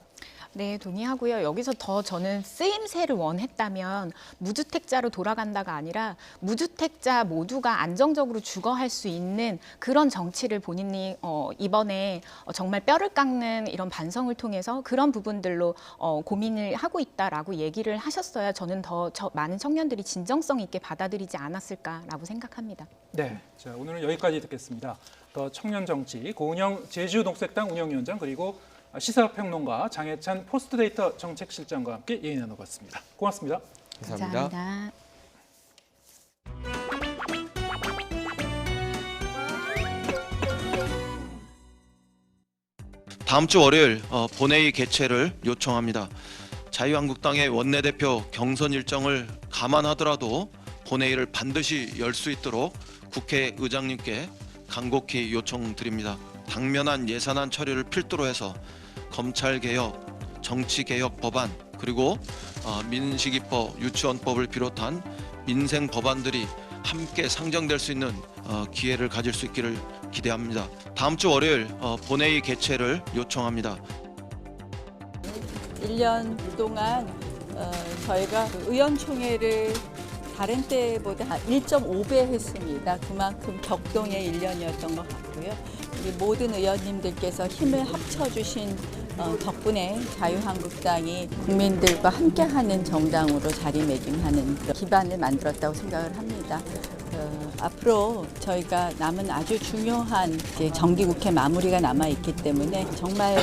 네, 동의하고요. 여기서 더 저는 쓰임새를 원했다면 무주택자로 돌아간다가 아니라 무주택자 모두가 안정적으로 주거할 수 있는 그런 정치를 본인이 이번에 정말 뼈를 깎는 이런 반성을 통해서 그런 부분들로 고민을 하고 있다라고 얘기를 하셨어야 저는 더 많은 청년들이 진정성 있게 받아들이지 않았을까라고 생각합니다. 네, 자 오늘은 여기까지 듣겠습니다. 더 청년 정치 고은영 제주녹색당 운영위원장 그리고 시사평론가 장해찬 포스트데이터 정책실장과 함께 얘기 나눠봤습니다. 고맙습니다. 감사합니다. 다음 주 월요일 본회의 개최를 요청합니다. 자유한국당의 원내대표 경선 일정을 감안하더라도 본회의를 반드시 열 수 있도록 국회의장님께 간곡히 요청드립니다. 당면한 예산안 처리를 필두로 해서 검찰개혁, 정치개혁 법안 그리고 민식이법, 유치원법을 비롯한 민생 법안들이 함께 상정될 수 있는 기회를 가질 수 있기를 기대합니다. 다음 주 월요일 본회의 개최를 요청합니다. 1년 동안 저희가 의원총회를 다른 때보다 1.5배 했습니다. 그만큼 격동의 1년이었던 것 같고요. 우리 모든 의원님들께서 힘을 합쳐주신 덕분에 자유한국당이 국민들과 함께하는 정당으로 자리매김하는 그런 기반을 만들었다고 생각을 합니다. 앞으로 저희가 남은 아주 중요한 정기국회 마무리가 남아있기 때문에 정말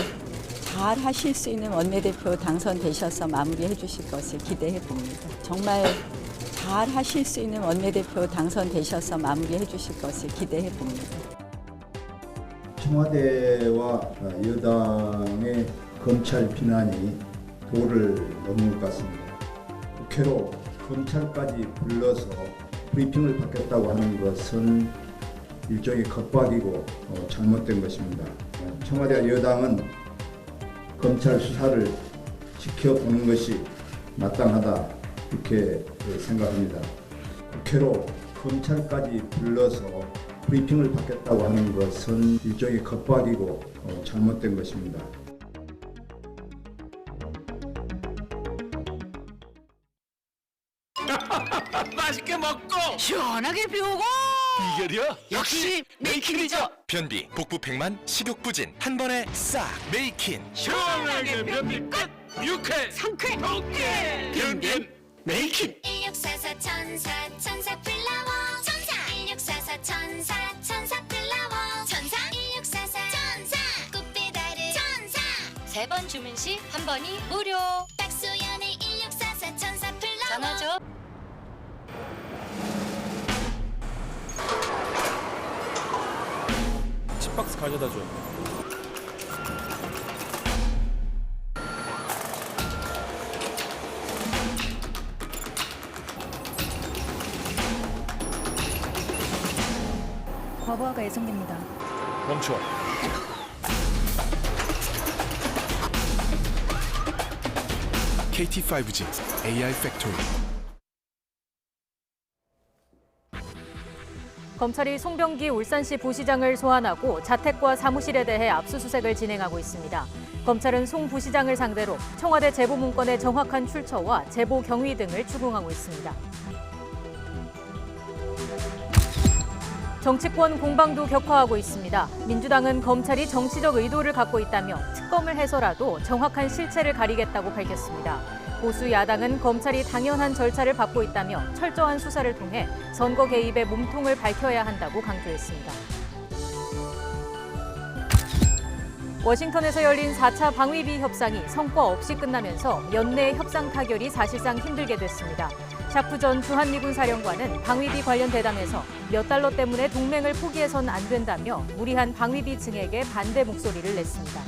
잘 하실 수 있는 원내대표 당선되셔서 마무리해 주실 것을 기대해 봅니다. 정말 잘 하실 수 있는 원내대표 당선되셔서 마무리해 주실 것을 기대해 봅니다. 청와대와 여당의 검찰 비난이 도를 넘는 것 같습니다. 국회로 검찰까지 불러서 브리핑을 받겠다고 하는 것은 일종의 겁박이고 잘못된 것입니다. 청와대와 여당은 검찰 수사를 지켜보는 것이 마땅하다 이렇게 생각합니다. 국회로 검찰까지 불러서 브리핑을 받겠다고 하는 것은 일종의 겁박이고 잘못된 것입니다. 맛있게 먹고 시원하게 비우고 비결이요? 역시 메이킨이죠. 변비, 복부 팽만, 식욕 부진 한 번에 싹 메이킨. 시원하게 변비 끝. 유쾌 상쾌 오케이 변비 메이킨. 1644 천사 플라워 천사 1644 천사 플라워 천사 1644 천사 꽃배달의 천사 3번 주문 시 한 번이 무료. 박소연의 1644 천사 플라워 전화줘. 칩박스 가져다 줘. 과부하가 예상됩니다. 멈춰. KT5G AI 팩토리. 검찰이 송병기 울산시 부시장을 소환하고 자택과 사무실에 대해 압수수색을 진행하고 있습니다. 검찰은 송 부시장을 상대로 청와대 제보 문건의 정확한 출처와 제보 경위 등을 추궁하고 있습니다. 정치권 공방도 격화하고 있습니다. 민주당은 검찰이 정치적 의도를 갖고 있다며 특검을 해서라도 정확한 실체를 가리겠다고 밝혔습니다. 보수 야당은 검찰이 당연한 절차를 밟고 있다며 철저한 수사를 통해 선거 개입의 몸통을 밝혀야 한다고 강조했습니다. 워싱턴에서 열린 4차 방위비 협상이 성과 없이 끝나면서 연내 협상 타결이 사실상 힘들게 됐습니다. 샤프 전 주한미군 사령관은 방위비 관련 대담에서 몇 달러 때문에 동맹을 포기해선 안 된다며 무리한 방위비 증액에 반대 목소리를 냈습니다.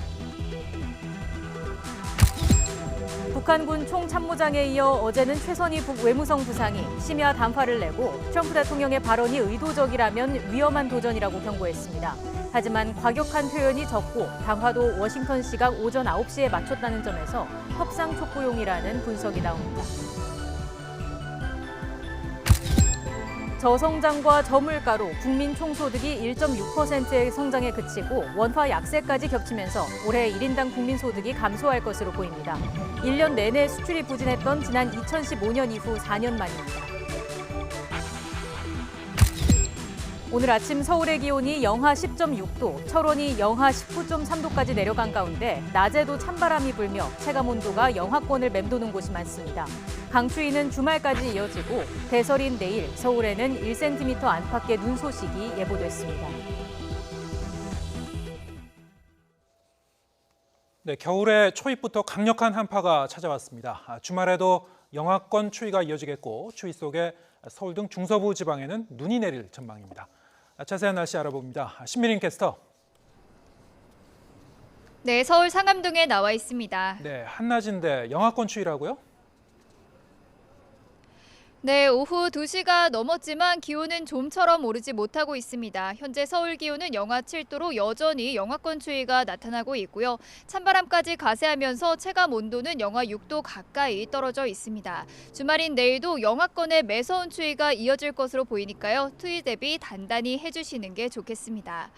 북한군 총참모장에 이어 어제는 최선희 북외무성 부상이 심야 단파를 내고 트럼프 대통령의 발언이 의도적이라면 위험한 도전이라고 경고했습니다. 하지만 과격한 표현이 적고 담화도 워싱턴 시각 오전 9시에 마쳤다는 점에서 협상 촉구용이라는 분석이 나옵니다. 저성장과 저물가로 국민 총소득이 1.6%의 성장에 그치고 원화 약세까지 겹치면서 올해 1인당 국민소득이 감소할 것으로 보입니다. 1년 내내 수출이 부진했던 지난 2015년 이후 4년 만입니다. 오늘 아침 서울의 기온이 영하 10.6도, 철원이 영하 19.3도까지 내려간 가운데 낮에도 찬바람이 불며 체감온도가 영하권을 맴도는 곳이 많습니다. 강추위는 주말까지 이어지고 대설인 내일 서울에는 1cm 안팎의 눈 소식이 예보됐습니다. 네, 겨울에 초입부터 강력한 한파가 찾아왔습니다. 주말에도 영하권 추위가 이어지겠고 추위 속에 서울 등 중서부 지방에는 눈이 내릴 전망입니다. 자세한 날씨 알아봅니다. 신미린 캐스터. 네, 서울 상암동에 나와 있습니다. 네, 한낮인데 영하권 추위라고요? 네, 오후 2시가 넘었지만 기온은 좀처럼 오르지 못하고 있습니다. 현재 서울 기온은 영하 7도로 여전히 영하권 추위가 나타나고 있고요. 찬바람까지 가세하면서 체감 온도는 영하 6도 가까이 떨어져 있습니다. 주말인 내일도 영하권의 매서운 추위가 이어질 것으로 보이니까요. 추위 대비 단단히 해주시는 게 좋겠습니다.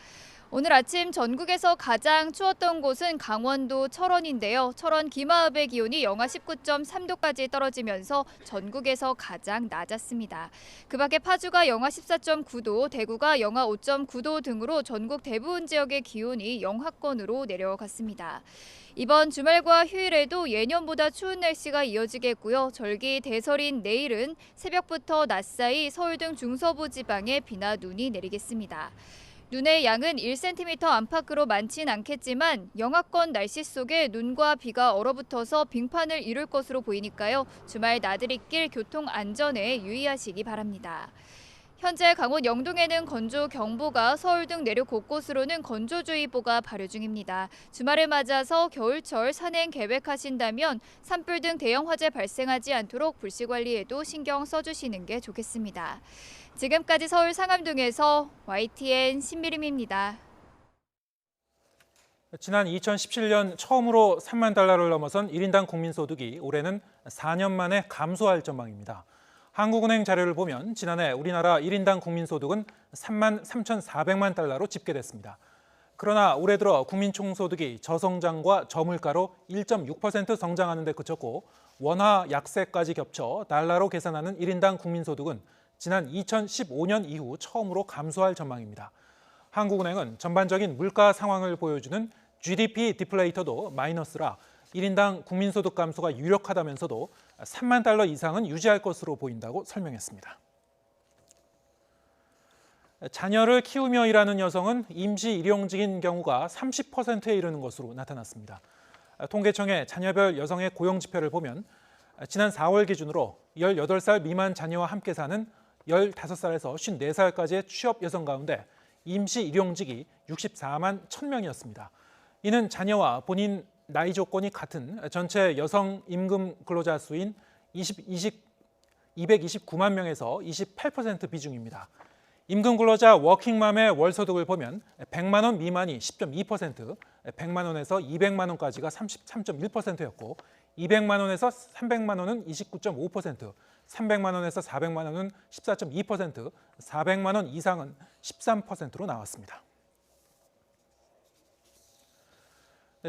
오늘 아침 전국에서 가장 추웠던 곳은 강원도 철원인데요. 철원 기마읍의 기온이 영하 19.3도까지 떨어지면서 전국에서 가장 낮았습니다. 그 밖에 파주가 영하 14.9도, 대구가 영하 5.9도 등으로 전국 대부분 지역의 기온이 영하권으로 내려갔습니다. 이번 주말과 휴일에도 예년보다 추운 날씨가 이어지겠고요. 절기 대설인 내일은 새벽부터 낮 사이 서울 등 중서부 지방에 비나 눈이 내리겠습니다. 눈의 양은 1cm 안팎으로 많진 않겠지만 영하권 날씨 속에 눈과 비가 얼어붙어서 빙판을 이룰 것으로 보이니까요. 주말 나들이길 교통 안전에 유의하시기 바랍니다. 현재 강원 영동에는 건조경보가, 서울 등 내륙 곳곳으로는 건조주의보가 발효 중입니다. 주말을 맞아서 겨울철 산행 계획하신다면 산불 등 대형 화재 발생하지 않도록 불씨 관리에도 신경 써주시는 게 좋겠습니다. 지금까지 서울 상암동에서 YTN 신미림입니다. 지난 2017년 처음으로 3만 달러를 넘어선 1인당 국민소득이 올해는 4년 만에 감소할 전망입니다. 한국은행 자료를 보면 지난해 우리나라 1인당 국민소득은 3만 3,400만 달러로 집계됐습니다. 그러나 올해 들어 국민 총소득이 저성장과 저물가로 1.6% 성장하는 데 그쳤고 원화 약세까지 겹쳐 달러로 계산하는 1인당 국민소득은 지난 2015년 이후 처음으로 감소할 전망입니다. 한국은행은 전반적인 물가 상황을 보여주는 GDP 디플레이터도 마이너스라 1인당 국민소득 감소가 유력하다면서도 3만 달러 이상은 유지할 것으로 보인다고 설명했습니다. 자녀를 키우며 일하는 여성은 임시 일용직인 경우가 30%에 이르는 것으로 나타났습니다. 통계청의 자녀별 여성의 고용지표를 보면 지난 4월 기준으로 18살 미만 자녀와 함께 사는 15살에서 54살까지의 취업 여성 가운데 임시 일용직이 64만 1000명이었습니다. 이는 자녀와 본인 나이 조건이 같은 전체 여성 임금 근로자 수인 229만 명에서 28% 비중입니다. 임금 근로자 워킹맘의 월소득을 보면 100만 원 미만이 10.2%, 100만 원에서 200만 원까지가 33.1%였고 200만 원에서 300만 원은 29.5%, 300만 원에서 400만 원은 14.2%, 400만 원 이상은 13%로 나왔습니다.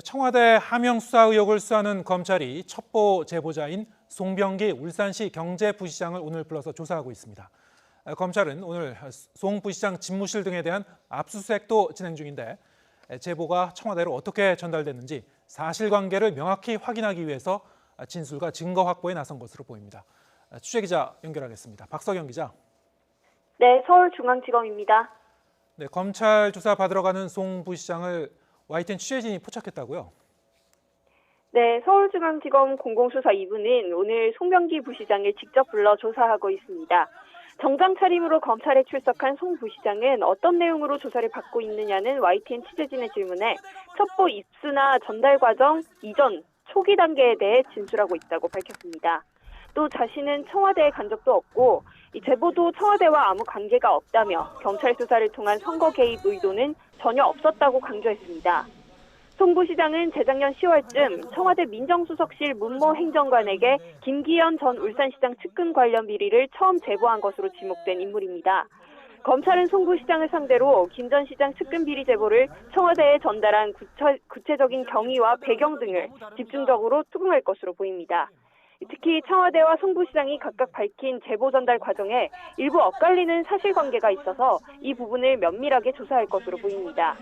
청와대 하명 수사 의혹을 수사하는 검찰이 첩보 제보자인 송병기 울산시 경제부시장을 오늘 불러서 조사하고 있습니다. 검찰은 오늘 송 부시장 집무실 등에 대한 압수수색도 진행 중인데 제보가 청와대로 어떻게 전달됐는지 사실관계를 명확히 확인하기 위해서 진술과 증거 확보에 나선 것으로 보입니다. 취재기자 연결하겠습니다. 박석영 기자. 네, 서울중앙지검입니다. 네, 검찰 조사 받으러 가는 송 부시장을 YTN 취재진이 포착했다고요? 네, 서울중앙지검 공공수사 2부는 오늘 송병기 부시장을 직접 불러 조사하고 있습니다. 정장 차림으로 검찰에 출석한 송 부시장은 어떤 내용으로 조사를 받고 있느냐는 YTN 취재진의 질문에 첩보 입수나 전달 과정 이전 초기 단계에 대해 진술하고 있다고 밝혔습니다. 또 자신은 청와대에 간 적도 없고 이 제보도 청와대와 아무 관계가 없다며 경찰 수사를 통한 선거 개입 의도는 전혀 없었다고 강조했습니다. 송 부시장은 재작년 10월쯤 청와대 민정수석실 문모 행정관에게 김기현 전 울산시장 측근 관련 비리를 처음 제보한 것으로 지목된 인물입니다. 검찰은 송 부시장을 상대로 김 전 시장 측근 비리 제보를 청와대에 전달한 구체적인 경위와 배경 등을 집중적으로 투궁할 것으로 보입니다. 특히 청와대와 송 부시장이 각각 밝힌 제보 전달 과정에 일부 엇갈리는 사실관계가 있어서 이 부분을 면밀하게 조사할 것으로 보입니다.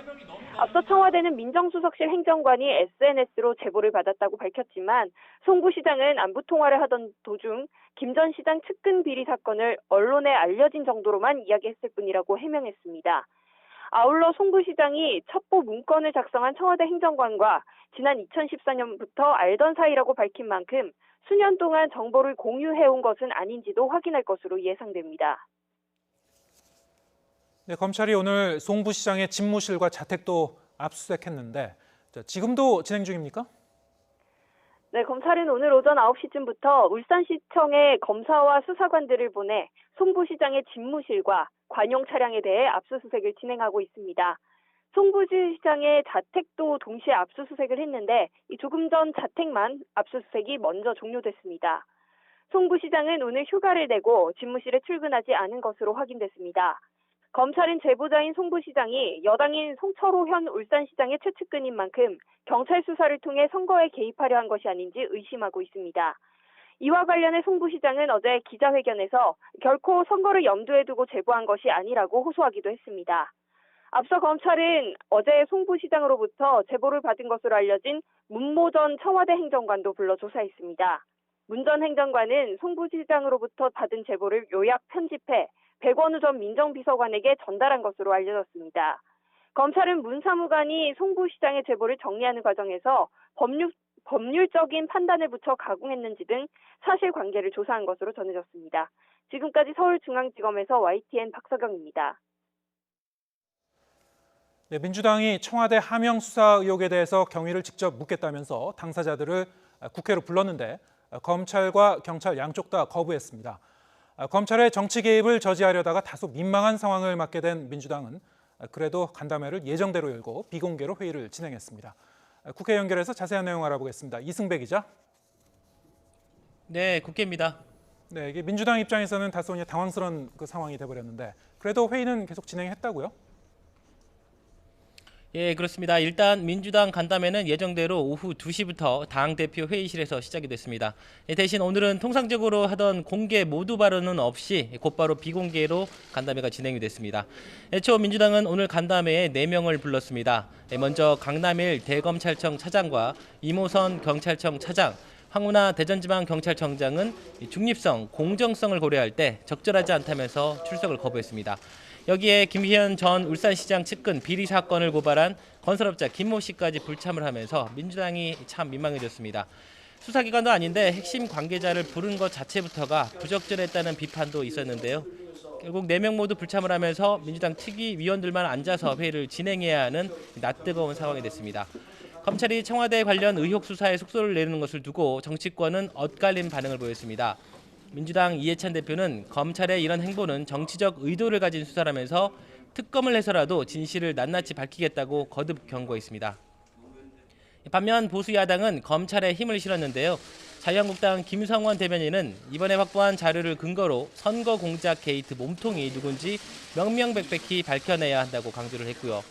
앞서 청와대는 민정수석실 행정관이 SNS로 제보를 받았다고 밝혔지만 송 부시장은 안부 통화를 하던 도중 김 전 시장 측근 비리 사건을 언론에 알려진 정도로만 이야기했을 뿐이라고 해명했습니다. 아울러 송 부시장이 첩보 문건을 작성한 청와대 행정관과 지난 2014년부터 알던 사이라고 밝힌 만큼 수년 동안 정보를 공유해온 것은 아닌지도 확인할 것으로 예상됩니다. 네, 검찰이 오늘 송 부시장의 집무실과 자택도 압수수색했는데 지금도 진행 중입니까? 네, 검찰은 오늘 오전 9시쯤부터 울산시청에 검사와 수사관들을 보내 송 부시장의 집무실과 관용 차량에 대해 압수수색을 진행하고 있습니다. 송 부시장의 자택도 동시에 압수수색을 했는데 조금 전 자택만 압수수색이 먼저 종료됐습니다. 송 부시장은 오늘 휴가를 내고 집무실에 출근하지 않은 것으로 확인됐습니다. 검찰은 제보자인 송 부시장이 여당인 송철호 현 울산시장의 최측근인 만큼 경찰 수사를 통해 선거에 개입하려 한 것이 아닌지 의심하고 있습니다. 이와 관련해 송 부시장은 어제 기자회견에서 결코 선거를 염두에 두고 제보한 것이 아니라고 호소하기도 했습니다. 앞서 검찰은 어제 송 부시장으로부터 제보를 받은 것으로 알려진 문모 전 청와대 행정관도 불러 조사했습니다. 문 전 행정관은 송 부시장으로부터 받은 제보를 요약 편집해 백원우 전 민정비서관에게 전달한 것으로 알려졌습니다. 검찰은 문 사무관이 송 부시장의 제보를 정리하는 과정에서 법률적인 판단을 붙여 가공했는지 등 사실관계를 조사한 것으로 전해졌습니다. 지금까지 서울중앙지검에서 YTN 박석영입니다. 네, 민주당이 청와대 하명 수사 의혹에 대해서 경위를 직접 묻겠다면서 당사자들을 국회로 불렀는데 검찰과 경찰 양쪽 다 거부했습니다. 검찰의 정치 개입을 저지하려다가 다소 민망한 상황을 맞게 된 민주당은 그래도 간담회를 예정대로 열고 비공개로 회의를 진행했습니다. 국회 연결해서 자세한 내용 알아보겠습니다. 이승배 기자. 네, 국회입니다. 네, 이게 민주당 입장에서는 다소 당황스러운 그 상황이 돼버렸는데 그래도 회의는 계속 진행했다고요? 예, 그렇습니다. 일단 민주당 간담회는 예정대로 오후 2시부터 당대표 회의실에서 시작이 됐습니다. 대신 오늘은 통상적으로 하던 공개 모두 발언은 없이 곧바로 비공개로 간담회가 진행이 됐습니다. 애초 민주당은 오늘 간담회에 4명을 불렀습니다. 먼저 강남일 대검찰청 차장과 이모선 경찰청 차장, 황운하 대전지방경찰청장은 중립성, 공정성을 고려할 때 적절하지 않다면서 출석을 거부했습니다. 여기에 김희연 전 울산시장 측근 비리 사건을 고발한 건설업자 김모 씨까지 불참을 하면서 민주당이 참 민망해졌습니다. 수사기관도 아닌데 핵심 관계자를 부른 것 자체부터가 부적절했다는 비판도 있었는데요. 결국 4명 모두 불참을 하면서 민주당 특위위원들만 앉아서 회의를 진행해야 하는 낯뜨거운 상황이 됐습니다. 검찰이 청와대 관련 의혹 수사에 속도를 내는 것을 두고 정치권은 엇갈린 반응을 보였습니다. 민주당 이해찬 대표는 검찰의 이런 행보는 정치적 의도를 가진 수사라면서 특검을 해서라도 진실을 낱낱이 밝히겠다고 거듭 경고했습니다. 반면 보수 야당은 검찰에 힘을 실었는데요. 자유한국당 김성원 대변인은 이번에 확보한 자료를 근거로 선거 공작 게이트 몸통이 누군지 명명백백히 밝혀내야 한다고 강조를 했고요.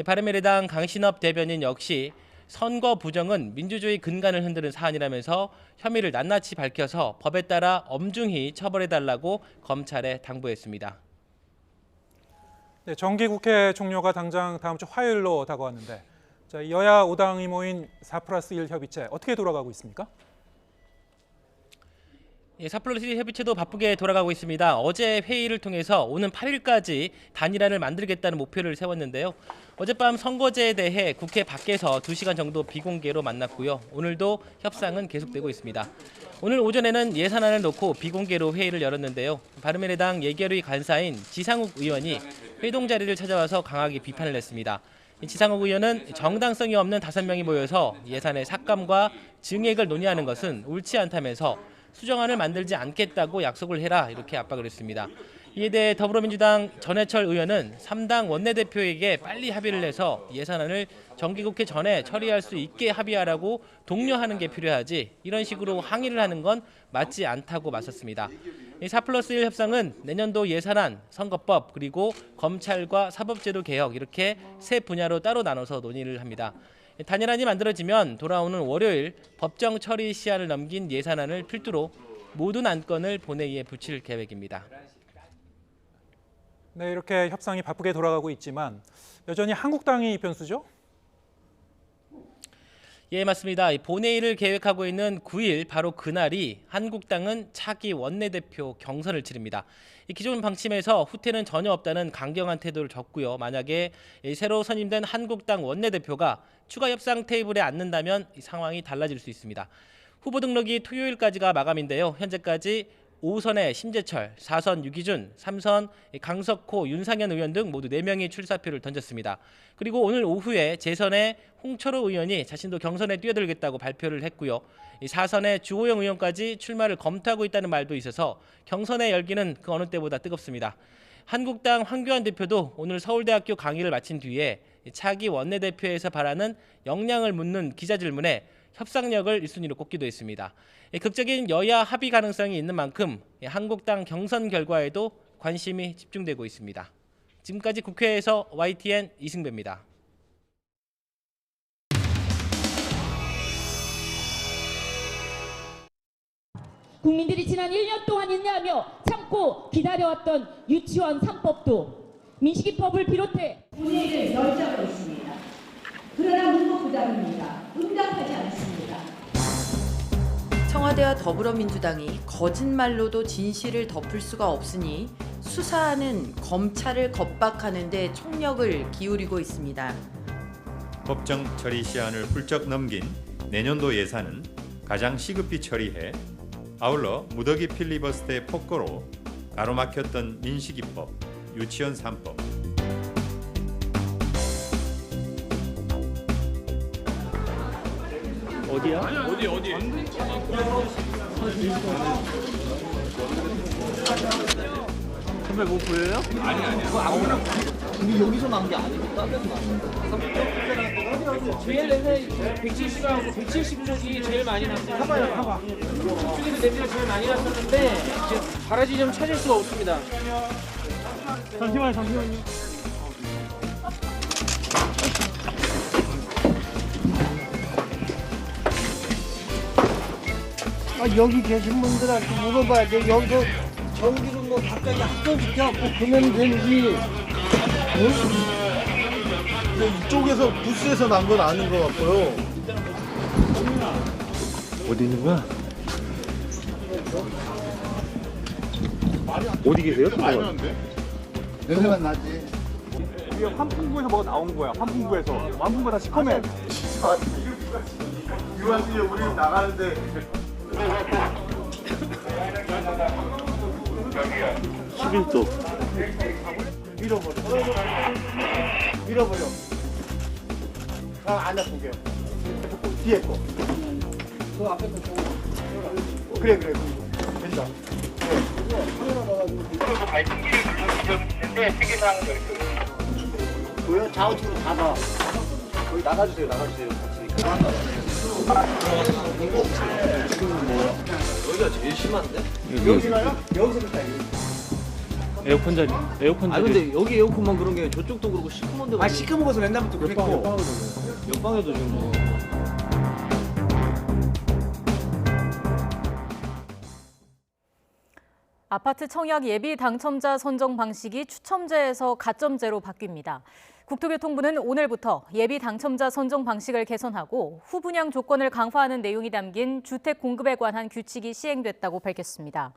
바른미래당 강신업 대변인 역시 선거 부정은 민주주의 근간을 흔드는 사안이라면서 혐의를 낱낱이 밝혀서 법에 따라 엄중히 처벌해달라고 검찰에 당부했습니다. 네, 정기국회 종료가 당장 다음 주 화요일로 다가왔는데 자, 여야 5당이 모인 4+1 협의체 어떻게 돌아가고 있습니까? 4+1 협의체도 바쁘게 돌아가고 있습니다. 어제 회의를 통해서 오는 8일까지 단일안을 만들겠다는 목표를 세웠는데요. 어젯밤 선거제에 대해 국회 밖에서 2시간 정도 비공개로 만났고요. 오늘도 협상은 계속되고 있습니다. 오늘 오전에는 예산안을 놓고 비공개로 회의를 열었는데요. 바른미래당 예결위 간사인 지상욱 의원이 회동 자리를 찾아와서 강하게 비판을 했습니다. 지상욱 의원은 정당성이 없는 5명이 모여서 예산의 삭감과 증액을 논의하는 것은 옳지 않다면서 수정안을 만들지 않겠다고 약속을 해라 이렇게 압박을 했습니다. 이에 대해 더불어민주당 전해철 의원은 3당 원내대표에게 빨리 합의를 해서 예산안을 정기국회 전에 처리할 수 있게 합의하라고 독려하는 게 필요하지 이런 식으로 항의를 하는 건 맞지 않다고 맞섰습니다. 4+1 협상은 내년도 예산안, 선거법 그리고 검찰과 사법제도 개혁 이렇게 세 분야로 따로 나눠서 논의를 합니다. 단일안이 만들어지면 돌아오는 월요일 법정 처리 시한을 넘긴 예산안을 필두로 모든 안건을 본회의에 붙일 계획입니다. 네, 이렇게 협상이 바쁘게 돌아가고 있지만 여전히 한국당이 변수죠? 예, 맞습니다. 본회의를 계획하고 있는 9일 바로 그날이 한국당은 차기 원내대표 경선을 치릅니다. 기존 방침에서 후퇴는 전혀 없다는 강경한 태도를 졌고요. 만약에 새로 선임된 한국당 원내대표가 추가 협상 테이블에 앉는다면 이 상황이 달라질 수 있습니다. 후보 등록이 토요일까지가 마감인데요. 현재까지 5선의 심재철, 4선 유기준, 3선 강석호, 윤상현 의원 등 모두 4명이 출사표를 던졌습니다. 그리고 오늘 오후에 재선의 홍철호 의원이 자신도 경선에 뛰어들겠다고 발표를 했고요. 4선의 주호영 의원까지 출마를 검토하고 있다는 말도 있어서 경선의 열기는 그 어느 때보다 뜨겁습니다. 한국당 황교안 대표도 오늘 서울대학교 강의를 마친 뒤에 차기 원내대표에서 바라는 역량을 묻는 기자질문에 협상력을 1순위로 꼽기도 했습니다. 극적인 여야 합의 가능성이 있는 만큼 한국당 경선 결과에도 관심이 집중되고 있습니다. 지금까지 국회에서 YTN 이승배입니다. 국민들이 지난 1년 동안 인내하며 참고 기다려왔던 유치원 3법도 민식이법을 비롯해 본회의를 열자고 있습니다. 그러나 문무부장입니다. 응답하지 않습니다. 청와대와 더불어민주당이 거짓말로도 진실을 덮을 수가 없으니 수사하는 검찰을 겁박하는 데 총력을 기울이고 있습니다. 법정 처리 시한을 훌쩍 넘긴 내년도 예산은 가장 시급히 처리해 아울러 무더기 필리버스터의 폭거로 가로막혔던 민식이법, 유치원 3법, 어디야? 어디? 선배 뭐 보여요? 아니야. 그거 아무나 우리 여기서 나온 게 아니고 다른 거 제일 내내 170하고 170쪽이 제일 많이 났어요. 봐봐. 그쪽에서 냄새가 제일 많이 났었는데 이제 바라지 좀 찾을 수가 없습니다. 잠시만요. 여기 계신 분들한테 물어봐야 돼. 여기서 전기를 뭐 갑자기 합동시켜갖고 그면 되는지. 이쪽에서 부스에서 난 건 아닌 것 같고요. 어디 있는 거야? 어디 계세요? 냄새가 나지. 이게 환풍구에서 뭐가 나온 거야. 환풍구에서. 환풍구가 다 시커매. 유한이 우리 나가는데 11도. 밀어버려. 안 나쁘게. 뒤에 거. 그 앞에 거 보고. 그래. 된다. 그리고 발등기를 누르시는데 세계사항을 보여? 좌우측으로 잡아. 거기 나가주세요. 여기가 제일 심한데? 여기가요? 여기서부터 에어컨 자리. 에어컨 자리. 근데 여기 에어컨만 그런 게 저쪽도 그렇고 시커먼 데가. 시커먼 옛날부터 그랬고. 옆방에도 좀 뭐. 아파트 청약 예비 당첨자 선정 방식이 추첨제에서 가점제로 바뀝니다. 국토교통부는 오늘부터 예비 당첨자 선정 방식을 개선하고 후분양 조건을 강화하는 내용이 담긴 주택 공급에 관한 규칙이 시행됐다고 밝혔습니다.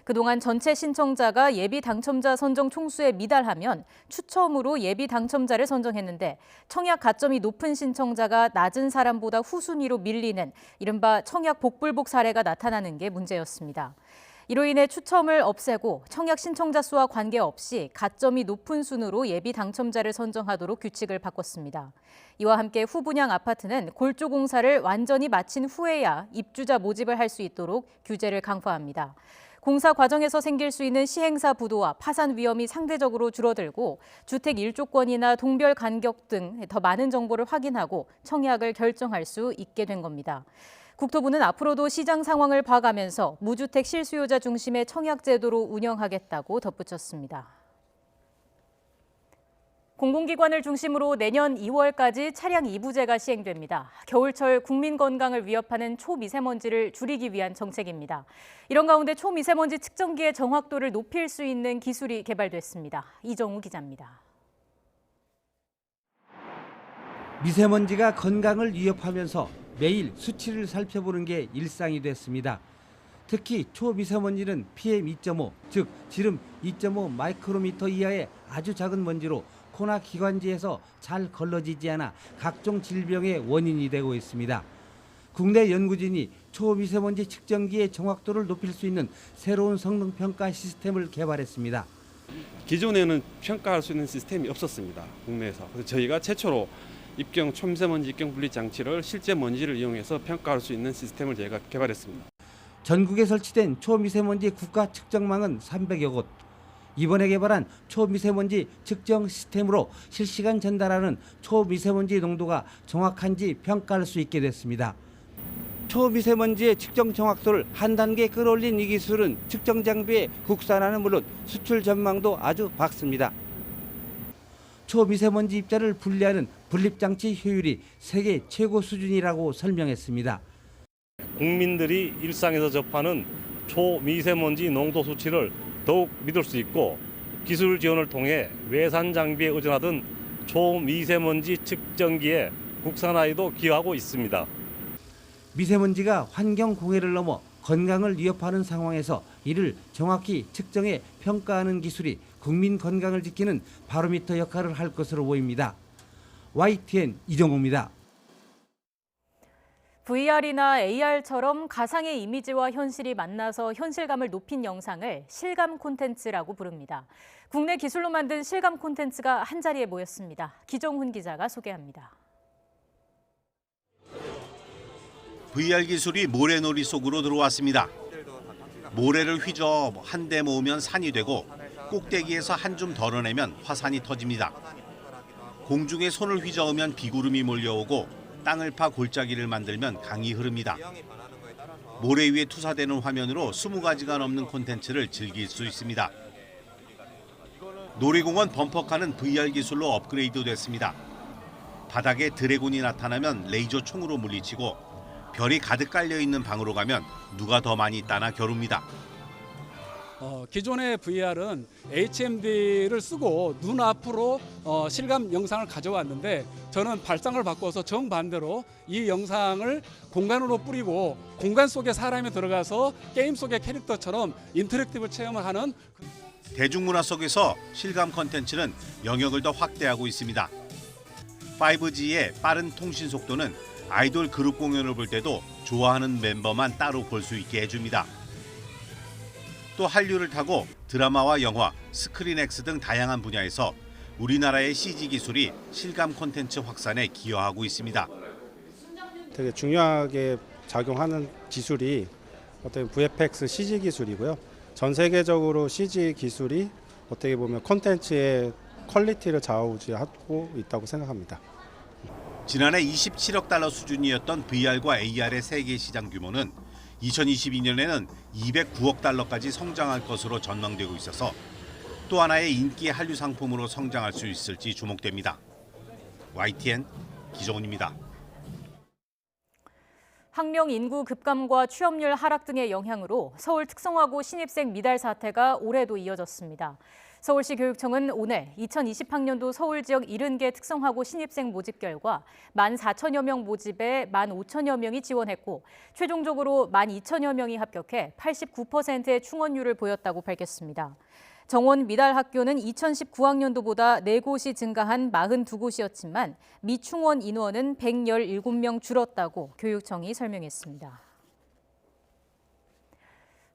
그동안 전체 신청자가 예비 당첨자 선정 총수에 미달하면 추첨으로 예비 당첨자를 선정했는데 청약 가점이 높은 신청자가 낮은 사람보다 후순위로 밀리는 이른바 청약 복불복 사례가 나타나는 게 문제였습니다. 이로 인해 추첨을 없애고 청약 신청자 수와 관계없이 가점이 높은 순으로 예비 당첨자를 선정하도록 규칙을 바꿨습니다. 이와 함께 후분양 아파트는 골조 공사를 완전히 마친 후에야 입주자 모집을 할 수 있도록 규제를 강화합니다. 공사 과정에서 생길 수 있는 시행사 부도와 파산 위험이 상대적으로 줄어들고 주택 일조권이나 동별 간격 등 더 많은 정보를 확인하고 청약을 결정할 수 있게 된 겁니다. 국토부는 앞으로도 시장 상황을 봐가면서 무주택 실수요자 중심의 청약 제도로 운영하겠다고 덧붙였습니다. 공공기관을 중심으로 내년 2월까지 차량 2부제가 시행됩니다. 겨울철 국민 건강을 위협하는 초미세먼지를 줄이기 위한 정책입니다. 이런 가운데 초미세먼지 측정기의 정확도를 높일 수 있는 기술이 개발됐습니다. 이정우 기자입니다. 미세먼지가 건강을 위협하면서 매일 수치를 살펴보는 게 일상이 됐습니다. 특히 초미세먼지는 PM2.5, 즉 지름 2.5 마이크로미터 이하의 아주 작은 먼지로 코나 기관지에서 잘 걸러지지 않아 각종 질병의 원인이 되고 있습니다. 국내 연구진이 초미세먼지 측정기의 정확도를 높일 수 있는 새로운 성능 평가 시스템을 개발했습니다. 기존에는 평가할 수 있는 시스템이 없었습니다. 국내에서. 그래서 저희가 최초로 입경 초미세먼지 입경 분리 장치를 실제 먼지를 이용해서 평가할 수 있는 시스템을 저희가 개발했습니다. 전국에 설치된 초미세먼지 국가 측정망은 300여 곳. 이번에 개발한 초미세먼지 측정 시스템으로 실시간 전달하는 초미세먼지 농도가 정확한지 평가할 수 있게 됐습니다. 초미세먼지의 측정 정확도를 한 단계 끌어올린 이 기술은 측정 장비의 국산화는 물론 수출 전망도 아주 밝습니다. 초미세먼지 입자를 분리하는 분립장치 효율이 세계 최고 수준이라고 설명했습니다. 국민들이 일상에서 접하는 초미세먼지 농도 수치를 더욱 믿을 수 있고 기술 지원을 통해 외산 장비에 의존하던 초미세먼지 측정기의 국산화에도 기여하고 있습니다. 미세먼지가 환경 공해를 넘어 건강을 위협하는 상황에서 이를 정확히 측정해 평가하는 기술이 국민 건강을 지키는 바로미터 역할을 할 것으로 보입니다. YTN 이정우입니다. VR이나 AR처럼 가상의 이미지와 현실이 만나서 현실감을 높인 영상을 실감 콘텐츠라고 부릅니다. 국내 기술로 만든 실감 콘텐츠가 한자리에 모였습니다. 기정훈 기자가 소개합니다. VR 기술이 모래놀이 속으로 들어왔습니다. 모래를 휘저 한 대 모으면 산이 되고 꼭대기에서 한 줌 덜어내면 화산이 터집니다. 공중에 손을 휘저으면 비구름이 몰려오고 땅을 파 골짜기를 만들면 강이 흐릅니다. 모래 위에 투사되는 화면으로 20가지가 넘는 콘텐츠를 즐길 수 있습니다. 놀이공원 범퍼카는 VR 기술로 업그레이드 됐습니다. 바닥에 드래곤이 나타나면 레이저 총으로 물리치고 별이 가득 깔려 있는 방으로 가면 누가 더 많이 있다나 겨룹니다. 기존의 VR은 HMD를 쓰고 눈앞으로 실감 영상을 가져왔는데 저는 발상을 바꿔서 정반대로 이 영상을 공간으로 뿌리고 공간 속에 사람이 들어가서 게임 속의 캐릭터처럼 인터랙티브 체험을 하는 대중문화 속에서 실감 콘텐츠는 영역을 더 확대하고 있습니다. 5G의 빠른 통신 속도는 아이돌 그룹 공연을 볼 때도 좋아하는 멤버만 따로 볼 수 있게 해줍니다. 또 한류를 타고 드라마와 영화, 스크린X 등 다양한 분야에서 우리나라의 CG 기술이 실감 콘텐츠 확산에 기여하고 있습니다. 되게 중요하게 작용하는 기술이 어떻게 VFX CG 기술이고요. 전 세계적으로 CG 기술이 어떻게 보면 콘텐츠의 퀄리티를 좌우지하고 있다고 생각합니다. 지난해 27억 달러 수준이었던 VR과 AR의 세계 시장 규모는 2022년에는 209억 달러까지 성장할 것으로 전망되고 있어서 또 하나의 인기 한류 상품으로 성장할 수 있을지 주목됩니다. YTN 기정훈입니다. 학령 인구 급감과 취업률 하락 등의 영향으로 서울 특성화고 신입생 미달 사태가 올해도 이어졌습니다. 서울시 교육청은 오늘 2020학년도 서울 지역 70개 특성화고 신입생 모집 결과 14,000여 명 모집에 15,000여 명이 지원했고 최종적으로 12,000여 명이 합격해 89%의 충원율을 보였다고 밝혔습니다. 정원 미달 학교는 2019학년도보다 4곳이 증가한 42곳이었지만 미충원 인원은 117명 줄었다고 교육청이 설명했습니다.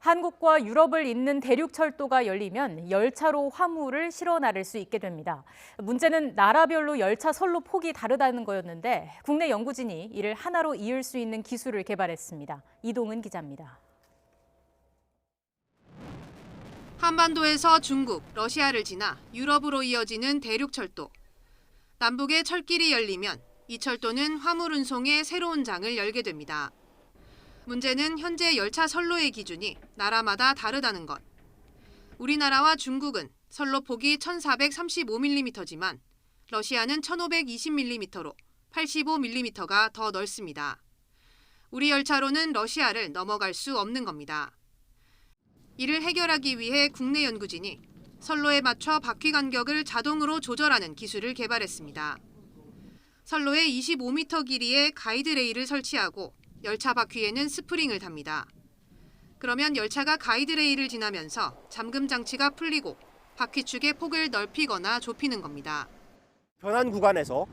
한국과 유럽을 잇는 대륙철도가 열리면 열차로 화물을 실어 나를 수 있게 됩니다. 문제는 나라별로 열차 선로 폭이 다르다는 거였는데 국내 연구진이 이를 하나로 이을 수 있는 기술을 개발했습니다. 이동은 기자입니다. 한반도에서 중국, 러시아를 지나 유럽으로 이어지는 대륙철도. 남북의 철길이 열리면 이 철도는 화물 운송의 새로운 장을 열게 됩니다. 문제는 현재 열차 선로의 기준이 나라마다 다르다는 것. 우리나라와 중국은 선로 폭이 1435mm지만 러시아는 1520mm로 85mm가 더 넓습니다. 우리 열차로는 러시아를 넘어갈 수 없는 겁니다. 이를 해결하기 위해 국내 연구진이 선로에 맞춰 바퀴 간격을 자동으로 조절하는 기술을 개발했습니다. 선로에 25m 길이의 가이드레일을 설치하고 열차 바퀴에는 스프링을 답니다. 그러면 열차가 가이드레일을 지나면서 잠금 장치가 풀리고 바퀴축의 폭을 넓히거나 좁히는 겁니다. 변환 구간에서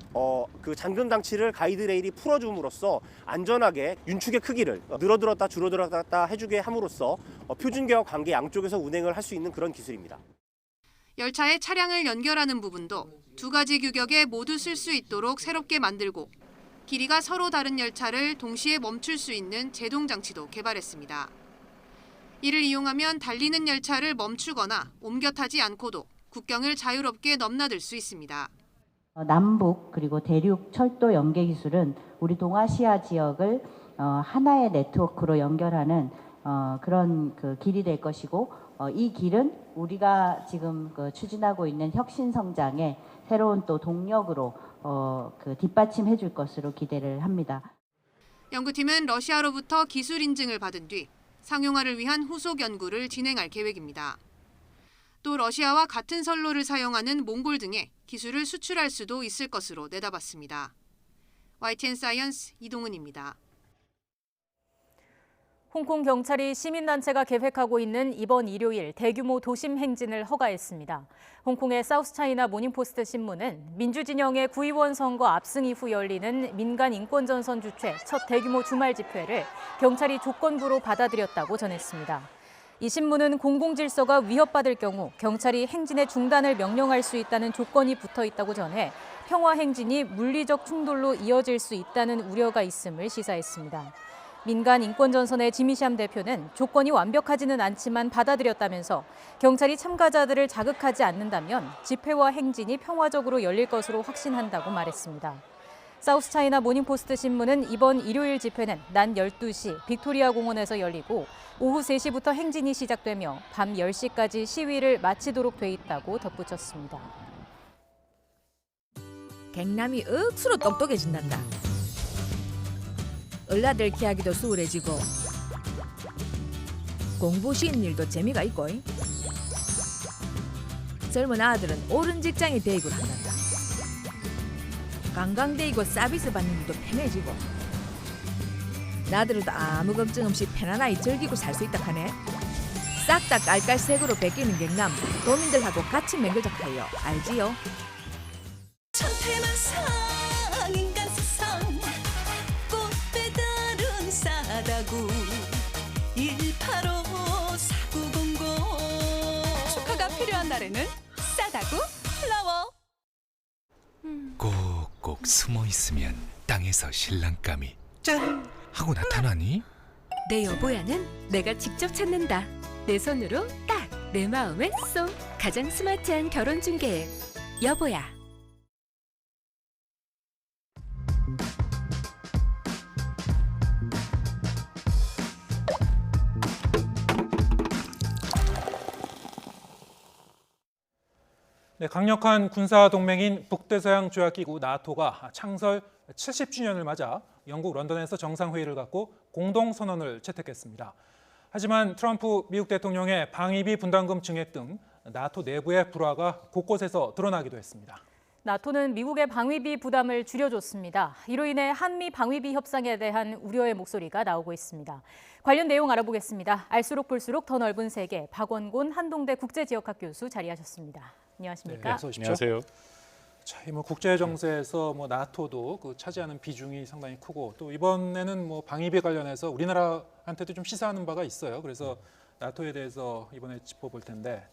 그 잠금 장치를 가이드레일이 풀어줌으로써 안전하게 윤축의 크기를 늘어들었다 줄어들었다 해주게 함으로써 표준계와 관계 양쪽에서 운행을 할 수 있는 그런 기술입니다. 열차에 차량을 연결하는 부분도 두 가지 규격에 모두 쓸 수 있도록 새롭게 만들고 길이가 서로 다른 열차를 동시에 멈출 수 있는 제동 장치도 개발했습니다. 이를 이용하면 달리는 열차를 멈추거나 옮겨 타지 않고도 국경을 자유롭게 넘나들 수 있습니다. 남북 그리고 대륙 철도 연계 기술은 우리 동아시아 지역을 하나의 네트워크로 연결하는 그런 그 길이 될 것이고 이 길은 우리가 지금 추진하고 있는 혁신 성장의 새로운 또 동력으로 뒷받침해 줄 것으로 기대를 합니다. 연구팀은 러시아로부터 기술 인증을 받은 뒤 상용화를 위한 후속 연구를 진행할 계획입니다. 또 러시아와 같은 선로를 사용하는 몽골 등에 기술을 수출할 수도 있을 것으로 내다봤습니다. YTN 사이언스 이동은입니다. 홍콩 경찰이 시민단체가 계획하고 있는 이번 일요일 대규모 도심 행진을 허가했습니다. 홍콩의 사우스차이나 모닝포스트 신문은 민주진영의 구의원 선거 압승 이후 열리는 민간 인권전선 주최 첫 대규모 주말 집회를 경찰이 조건부로 받아들였다고 전했습니다. 이 신문은 공공질서가 위협받을 경우 경찰이 행진의 중단을 명령할 수 있다는 조건이 붙어 있다고 전해 평화 행진이 물리적 충돌로 이어질 수 있다는 우려가 있음을 시사했습니다. 민간 인권전선의 지미샴 대표는 조건이 완벽하지는 않지만 받아들였다면서 경찰이 참가자들을 자극하지 않는다면 집회와 행진이 평화적으로 열릴 것으로 확신한다고 말했습니다. 사우스차이나 모닝포스트 신문은 이번 일요일 집회는 낮 12시 빅토리아 공원에서 열리고 오후 3시부터 행진이 시작되며 밤 10시까지 시위를 마치도록 돼 있다고 덧붙였습니다. 갱남이 억수로 똑똑해진단다. 얼라들기 하기도 수월해지고 공부 쉬는 일도 재미가 있고 젊은 아들은 옳은 직장에 대입을 한단다. 관광대이고 서비스 받는 일도 편해지고 나들어도 아무 걱정 없이 편안하게 즐기고 살 수 있다 하네. 싹 다 깔깔색으로 베끼는 경남 도민들하고 같이 맹글작하여 알지요? 천태만상 인간세상 꽃배달은 싸다구 1854900 축하가 필요한 날에는 싸다구 플라워. 꼭꼭 숨어 있으면 땅에서 신랑감이 짠 하고 나타나니? 내 여보야는 내가 직접 찾는다. 내 손으로 딱 내 마음에 쏙. 가장 스마트한 결혼 중개 앱 여보야. 네, 강력한 군사 동맹인 북대서양 조약기구 나토가 창설 70주년을 맞아 영국 런던에서 정상회의를 갖고 공동선언을 채택했습니다. 하지만 트럼프 미국 대통령의 방위비 분담금 증액 등 나토 내부의 불화가 곳곳에서 드러나기도 했습니다. 나토는 미국의 방위비 부담을 줄여줬습니다. 이로 인해 한미 방위비 협상에 대한 우려의 목소리가 나오고 있습니다. 관련 내용 알아보겠습니다. 알수록 볼수록 더 넓은 세계, 박원곤 한동대 국제지역학 교수 자리하셨습니다. 안녕하십니까? 네, 어서 오십시오. 안녕하세요. 자, 국제 정세에서 나토도 차지하는 비중이 상당히 크고 또 이번에는 방위비 관련해서 우리나라한테도 좀 시사하는 바가 있어요. 그래서 나토에 대해서 이번에 짚어볼 텐데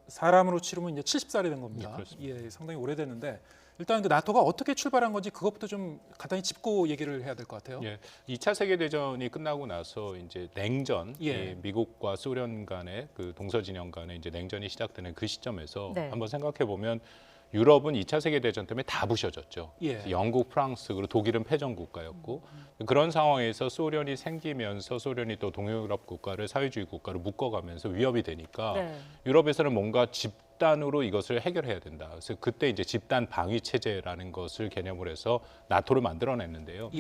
사람으로 치르면 이제 70살이 된 겁니다. 예, 상당히 오래됐는데 일단 나토가 어떻게 출발한 건지 그것부터 좀 간단히 짚고 얘기를 해야 될 것 같아요. 예, 2차 세계 대전이 끝나고 나서 이제 냉전, 미국과 소련 간의 동서 진영 간의 이제 냉전이 시작되는 그 시점에서 한번 생각해 보면 유럽은 2차 세계 대전 때문에 다 부셔졌죠. 영국, 프랑스, 그리고 독일은 패전 국가였고 그런 상황에서 소련이 생기면서 소련이 또 동유럽 국가를 사회주의 국가로 묶어가면서 위협이 되니까 유럽에서는 뭔가 집단으로 이것을 해결해야 된다. 그래서 그때 이제 집단 방위 체제라는 것을 개념으로 해서 나토를 만들어냈는데요.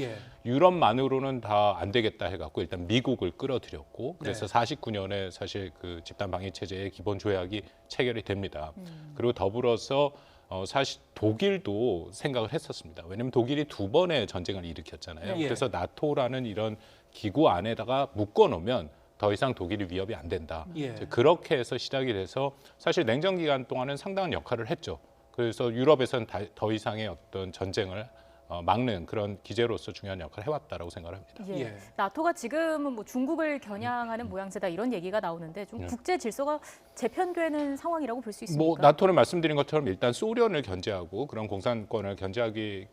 유럽만으로는 다 안 되겠다 해갖고 일단 미국을 끌어들였고 그래서 49년에 사실 그 집단 방위 체제의 기본 조약이 체결이 됩니다. 그리고 더불어서 사실 독일도 생각을 했었습니다. 왜냐하면 독일이 2번의 전쟁을 일으켰잖아요. 그래서 나토라는 이런 기구 안에다가 묶어놓으면 더 이상 독일이 위협이 안 된다. 그렇게 해서 시작이 돼서 사실 냉전 기간 동안은 상당한 역할을 했죠. 그래서 유럽에서는 더 이상의 어떤 전쟁을 막는 그런 기제로서 중요한 역할을 해왔다라고 생각을 합니다. 나토가 지금은 중국을 겨냥하는 모양새다 이런 얘기가 나오는데 좀 국제 질서가 재편되는 상황이라고 볼 수 있습니까? 나토를 말씀드린 것처럼 일단 소련을 견제하고 그런 공산권을 견제하기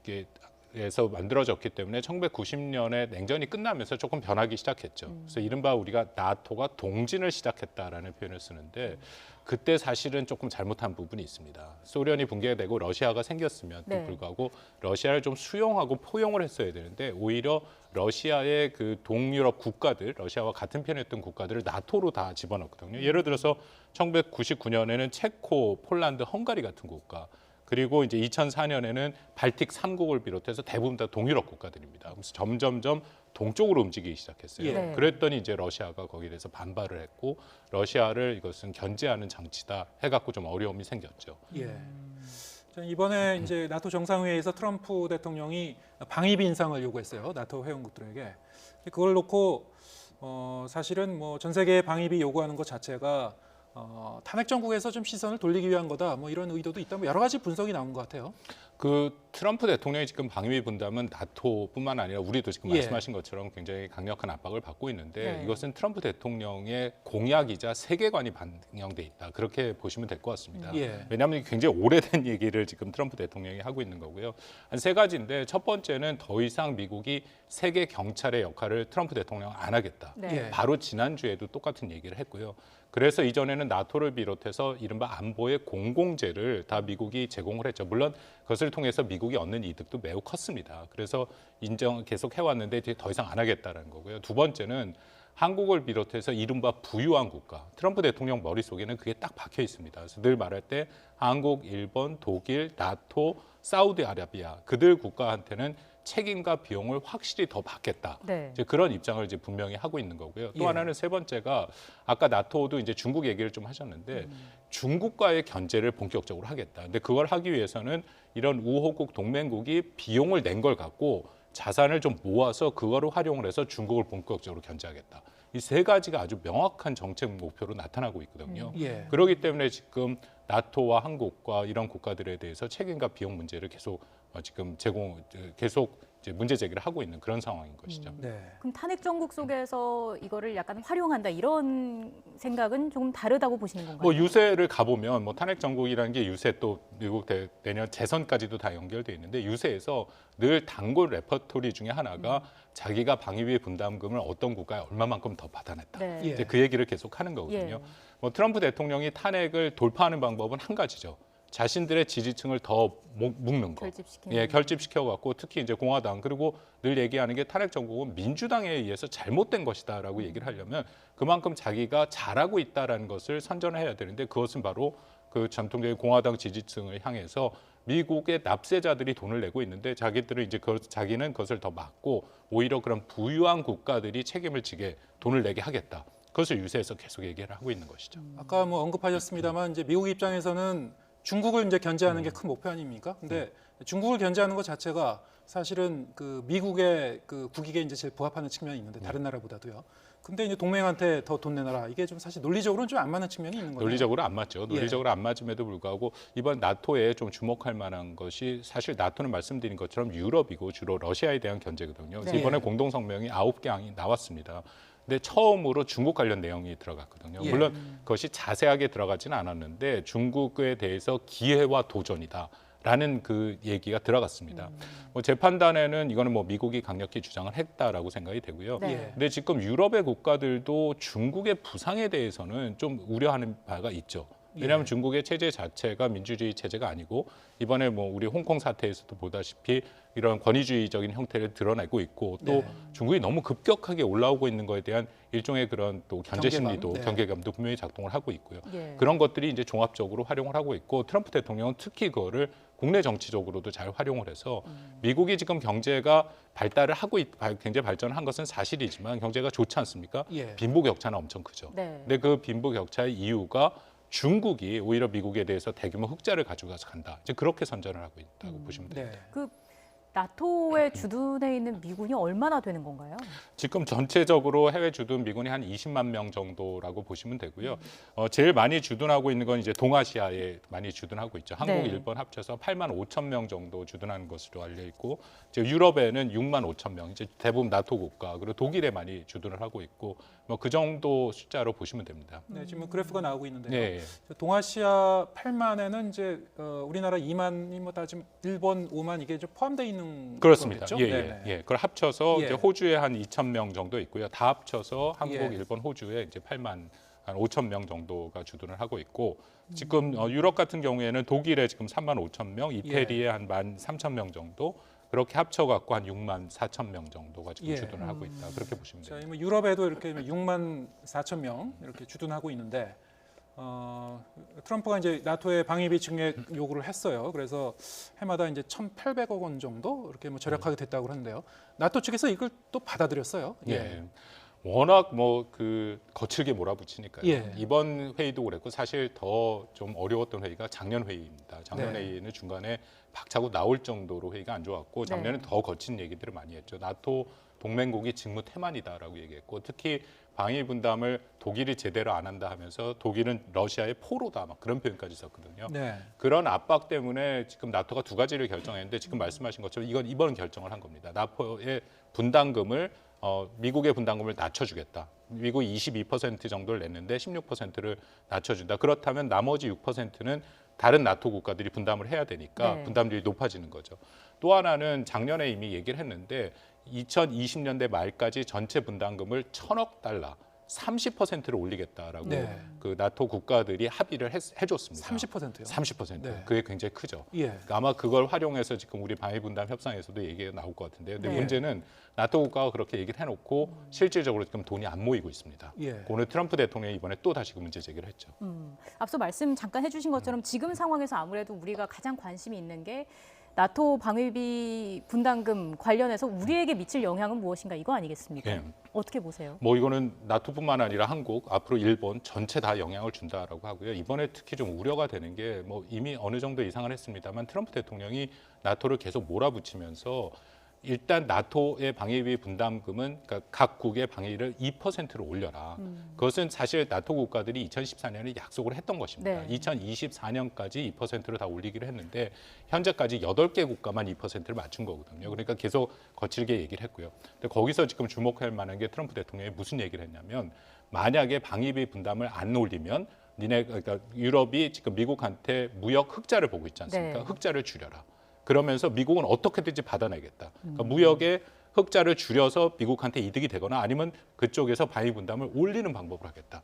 에서 만들어졌기 때문에 1990년에 냉전이 끝나면서 조금 변하기 시작했죠. 그래서 이른바 우리가 나토가 동진을 시작했다라는 표현을 쓰는데 그때 사실은 조금 잘못한 부분이 있습니다. 소련이 붕괴되고 러시아가 생겼음에도 불구하고 러시아를 좀 수용하고 포용을 했어야 되는데 오히려 러시아의 그 동유럽 국가들, 러시아와 같은 편이었던 국가들을 나토로 다 집어넣거든요. 예를 들어서 1999년에는 체코, 폴란드, 헝가리 같은 국가 그리고 이제 2004년에는 발틱 3국을 비롯해서 대부분 다 동유럽 국가들입니다. 그래서 점점점 동쪽으로 움직이기 시작했어요. 그랬더니 이제 러시아가 거기에 대해서 반발을 했고 러시아를 이것은 견제하는 장치다 해갖고 좀 어려움이 생겼죠. 이번에 이제 나토 정상회의에서 트럼프 대통령이 방위비 인상을 요구했어요. 나토 회원국들에게. 그걸 놓고 사실은 전 세계 방위비 요구하는 것 자체가 탄핵 정국에서 좀 시선을 돌리기 위한 거다. 이런 의도도 있다. 여러 가지 분석이 나온 것 같아요. 그 트럼프 대통령이 지금 방위비 분담은 나토뿐만 아니라 우리도 지금 말씀하신 것처럼 굉장히 강력한 압박을 받고 있는데 이것은 트럼프 대통령의 공약이자 세계관이 반영돼 있다. 그렇게 보시면 될 것 같습니다. 왜냐하면 굉장히 오래된 얘기를 지금 트럼프 대통령이 하고 있는 거고요. 한 3가지인데 첫 번째는 더 이상 미국이 세계 경찰의 역할을 트럼프 대통령은 안 하겠다. 바로 지난주에도 똑같은 얘기를 했고요. 그래서 이전에는 나토를 비롯해서 이른바 안보의 공공재를 다 미국이 제공을 했죠. 물론 그것을 통해서 미국이 얻는 이득도 매우 컸습니다. 그래서 인정 계속 해왔는데 더 이상 안 하겠다는 거고요. 두 번째는 한국을 비롯해서 이른바 부유한 국가. 트럼프 대통령 머릿속에는 그게 딱 박혀 있습니다. 그래서 늘 말할 때 한국, 일본, 독일, 나토, 사우디아라비아 그들 국가한테는 책임과 비용을 확실히 더 받겠다. 네. 이제 그런 입장을 이제 분명히 하고 있는 거고요. 또 하나는 세 번째가 아까 나토도 이제 중국 얘기를 좀 하셨는데 중국과의 견제를 본격적으로 하겠다. 근데 그걸 하기 위해서는 이런 우호국 동맹국이 비용을 낸 걸 갖고 자산을 좀 모아서 그거를 활용을 해서 중국을 본격적으로 견제하겠다. 이 세 가지가 아주 명확한 정책 목표로 나타나고 있거든요. 그렇기 때문에 지금 나토와 한국과 이런 국가들에 대해서 책임과 비용 문제를 계속 지금 계속 이제 문제 제기를 하고 있는 그런 상황인 것이죠. 그럼 탄핵 정국 속에서 이거를 약간 활용한다 이런 생각은 조금 다르다고 보시는 건가요? 뭐 유세를 가보면 뭐 탄핵 정국이라는 게 유세 또 미국 내년 재선까지도 다 연결돼 있는데 유세에서 늘 단골 레퍼토리 중에 하나가 자기가 방위비 분담금을 어떤 국가에 얼마만큼 더 받아냈다. 이제 그 얘기를 계속 하는 거거든요. 뭐 트럼프 대통령이 탄핵을 돌파하는 방법은 한 가지죠. 자신들의 지지층을 더 묶는 거, 결집시켜 갖고 특히 이제 공화당 그리고 늘 얘기하는 게 탄핵 정국은 민주당에 의해서 잘못된 것이다라고 얘기를 하려면 그만큼 자기가 잘하고 있다라는 것을 선전해야 되는데 그것은 바로 그 전통적인 공화당 지지층을 향해서 미국의 납세자들이 돈을 내고 있는데 자기들은 이제 자기는 그것을 더 막고 오히려 그런 부유한 국가들이 책임을 지게 돈을 내게 하겠다. 그것을 유세에서 계속 얘기를 하고 있는 것이죠. 아까 뭐 언급하셨습니다만 이제 미국 입장에서는 중국을 이제 견제하는 게 큰 목표 아닙니까? 근데 중국을 견제하는 것 자체가 사실은 그 미국의 그 국익에 이제 제일 부합하는 측면이 있는데 다른 나라보다도요. 근데 이제 동맹한테 더 돈 내놔라. 이게 좀 사실 논리적으로는 좀 안 맞는 측면이 있는 거예요. 논리적으로 안 맞죠. 논리적으로 안 맞음에도 불구하고 이번 나토에 좀 주목할 만한 것이 사실 나토는 말씀드린 것처럼 유럽이고 주로 러시아에 대한 견제거든요. 그래서 이번에 공동 성명이 9개항이 나왔습니다. 근데 처음으로 중국 관련 내용이 들어갔거든요. 물론 그것이 자세하게 들어가지는 않았는데 중국에 대해서 기회와 도전이다라는 그 얘기가 들어갔습니다. 뭐 제 판단에는 이거는 뭐 미국이 강력히 주장을 했다라고 생각이 되고요. 근데 지금 유럽의 국가들도 중국의 부상에 대해서는 좀 우려하는 바가 있죠. 왜냐하면 중국의 체제 자체가 민주주의 체제가 아니고 이번에 뭐 우리 홍콩 사태에서도 보다시피 이런 권위주의적인 형태를 드러내고 있고 또 중국이 너무 급격하게 올라오고 있는 거에 대한 일종의 그런 또 견제 심리도 경계감도 분명히 작동을 하고 있고요. 그런 것들이 이제 종합적으로 활용을 하고 있고 트럼프 대통령은 특히 그거를 국내 정치적으로도 잘 활용을 해서 미국이 지금 경제가 발달을 하고 굉장히 발전을 한 것은 사실이지만 경제가 좋지 않습니까? 빈부격차는 엄청 크죠. 근데 그 빈부격차의 이유가 중국이 오히려 미국에 대해서 대규모 흑자를 가져가서 간다. 이제 그렇게 선전을 하고 있다고 보시면 됩니다. 그 나토의 주둔에 있는 미군이 얼마나 되는 건가요? 지금 전체적으로 해외 주둔 미군이 한 20만 명 정도라고 보시면 되고요. 제일 많이 주둔하고 있는 건 이제 동아시아에 많이 주둔하고 있죠. 한국, 일본 합쳐서 8만 5천 명 정도 주둔하는 것으로 알려 있고, 이제 유럽에는 6만 5천 명, 이제 대부분 나토 국가 그리고 독일에 많이 주둔을 하고 있고, 뭐 그 정도 숫자로 보시면 됩니다. 네, 지금 그래프가 나오고 있는데요. 동아시아 8만에는 이제 우리나라 2만이 뭐 다 지금 일본 5만 이게 좀 포함되어 있는 그렇습니다. 거겠죠? 예. 그걸 합쳐서 이제 호주에 한 2천 명 정도 있고요. 다 합쳐서 한국, 일본, 호주에 이제 8만 한 5천 명 정도가 주둔을 하고 있고 지금 유럽 같은 경우에는 독일에 지금 3만 5천 명, 이태리에 한 1만 3천 명 정도. 그렇게 합쳐갖고 한 6만 4천 명 정도가 지금 주둔을 하고 있다. 그렇게 보시면 됩니다. 뭐 유럽에도 이렇게 6만 4천 명 이렇게 주둔하고 있는데 트럼프가 이제 나토의 방위비 증액 요구를 했어요. 그래서 해마다 이제 1,800억 원 정도 이렇게 뭐 절약하게 됐다고 하는데요. 나토 측에서 이걸 또 받아들였어요. 워낙 뭐 그 거칠게 몰아붙이니까요. 이번 회의도 그랬고 사실 더 좀 어려웠던 회의가 작년 회의입니다. 작년 회의는 중간에 박차고 나올 정도로 회의가 안 좋았고 작년에 더 거친 얘기들을 많이 했죠. 나토 동맹국이 직무 태만이다라고 얘기했고 특히 방위 분담을 독일이 제대로 안 한다 하면서 독일은 러시아의 포로다 막 그런 표현까지 썼거든요. 그런 압박 때문에 지금 나토가 두 가지를 결정했는데 지금 말씀하신 것처럼 이번 결정을 한 겁니다. 나토의 분담금을 미국의 분담금을 낮춰주겠다. 미국이 22% 정도를 냈는데 16%를 낮춰준다. 그렇다면 나머지 6%는 다른 나토 국가들이 분담을 해야 되니까 분담률이 높아지는 거죠. 또 하나는 작년에 이미 얘기를 했는데 2020년대 말까지 전체 분담금을 1,000억 달러 30%를 올리겠다라고 그 나토 국가들이 합의를 해줬습니다. 30%요? 30%. 그게 굉장히 크죠. 그러니까 아마 그걸 활용해서 지금 우리 방위 분담 협상에서도 얘기가 나올 것 같은데요. 근데 문제는 나토 국가가 그렇게 얘기를 해놓고 실질적으로 지금 돈이 안 모이고 있습니다. 오늘 트럼프 대통령이 이번에 또 다시 그 문제 제기를 했죠. 앞서 말씀 잠깐 해주신 것처럼 지금 상황에서 아무래도 우리가 가장 관심이 있는 게 나토 방위비 분담금 관련해서 우리에게 미칠 영향은 무엇인가 이거 아니겠습니까? 예. 어떻게 보세요? 뭐 이거는 나토뿐만 아니라 한국, 앞으로 일본 전체 다 영향을 준다라고 하고요. 이번에 특히 좀 우려가 되는 게 뭐 이미 어느 정도 예상을 했습니다만 트럼프 대통령이 나토를 계속 몰아붙이면서 일단 나토의 방위비 분담금은 그러니까 각국의 방위를 2%로 올려라. 그것은 사실 나토 국가들이 2014년에 약속을 했던 것입니다. 네. 2024년까지 2%로 다 올리기로 했는데 현재까지 8개 국가만 2%를 맞춘 거거든요. 그러니까 계속 거칠게 얘기를 했고요. 근데 거기서 지금 주목할 만한 게 트럼프 대통령이 무슨 얘기를 했냐면 만약에 방위비 분담을 안 올리면 그러니까 유럽이 지금 미국한테 무역 흑자를 보고 있지 않습니까? 네. 흑자를 줄여라. 그러면서 미국은 어떻게든지 받아내겠다. 그러니까 무역의 흑자를 줄여서 미국한테 이득이 되거나 아니면 그쪽에서 방위 분담을 올리는 방법을 하겠다.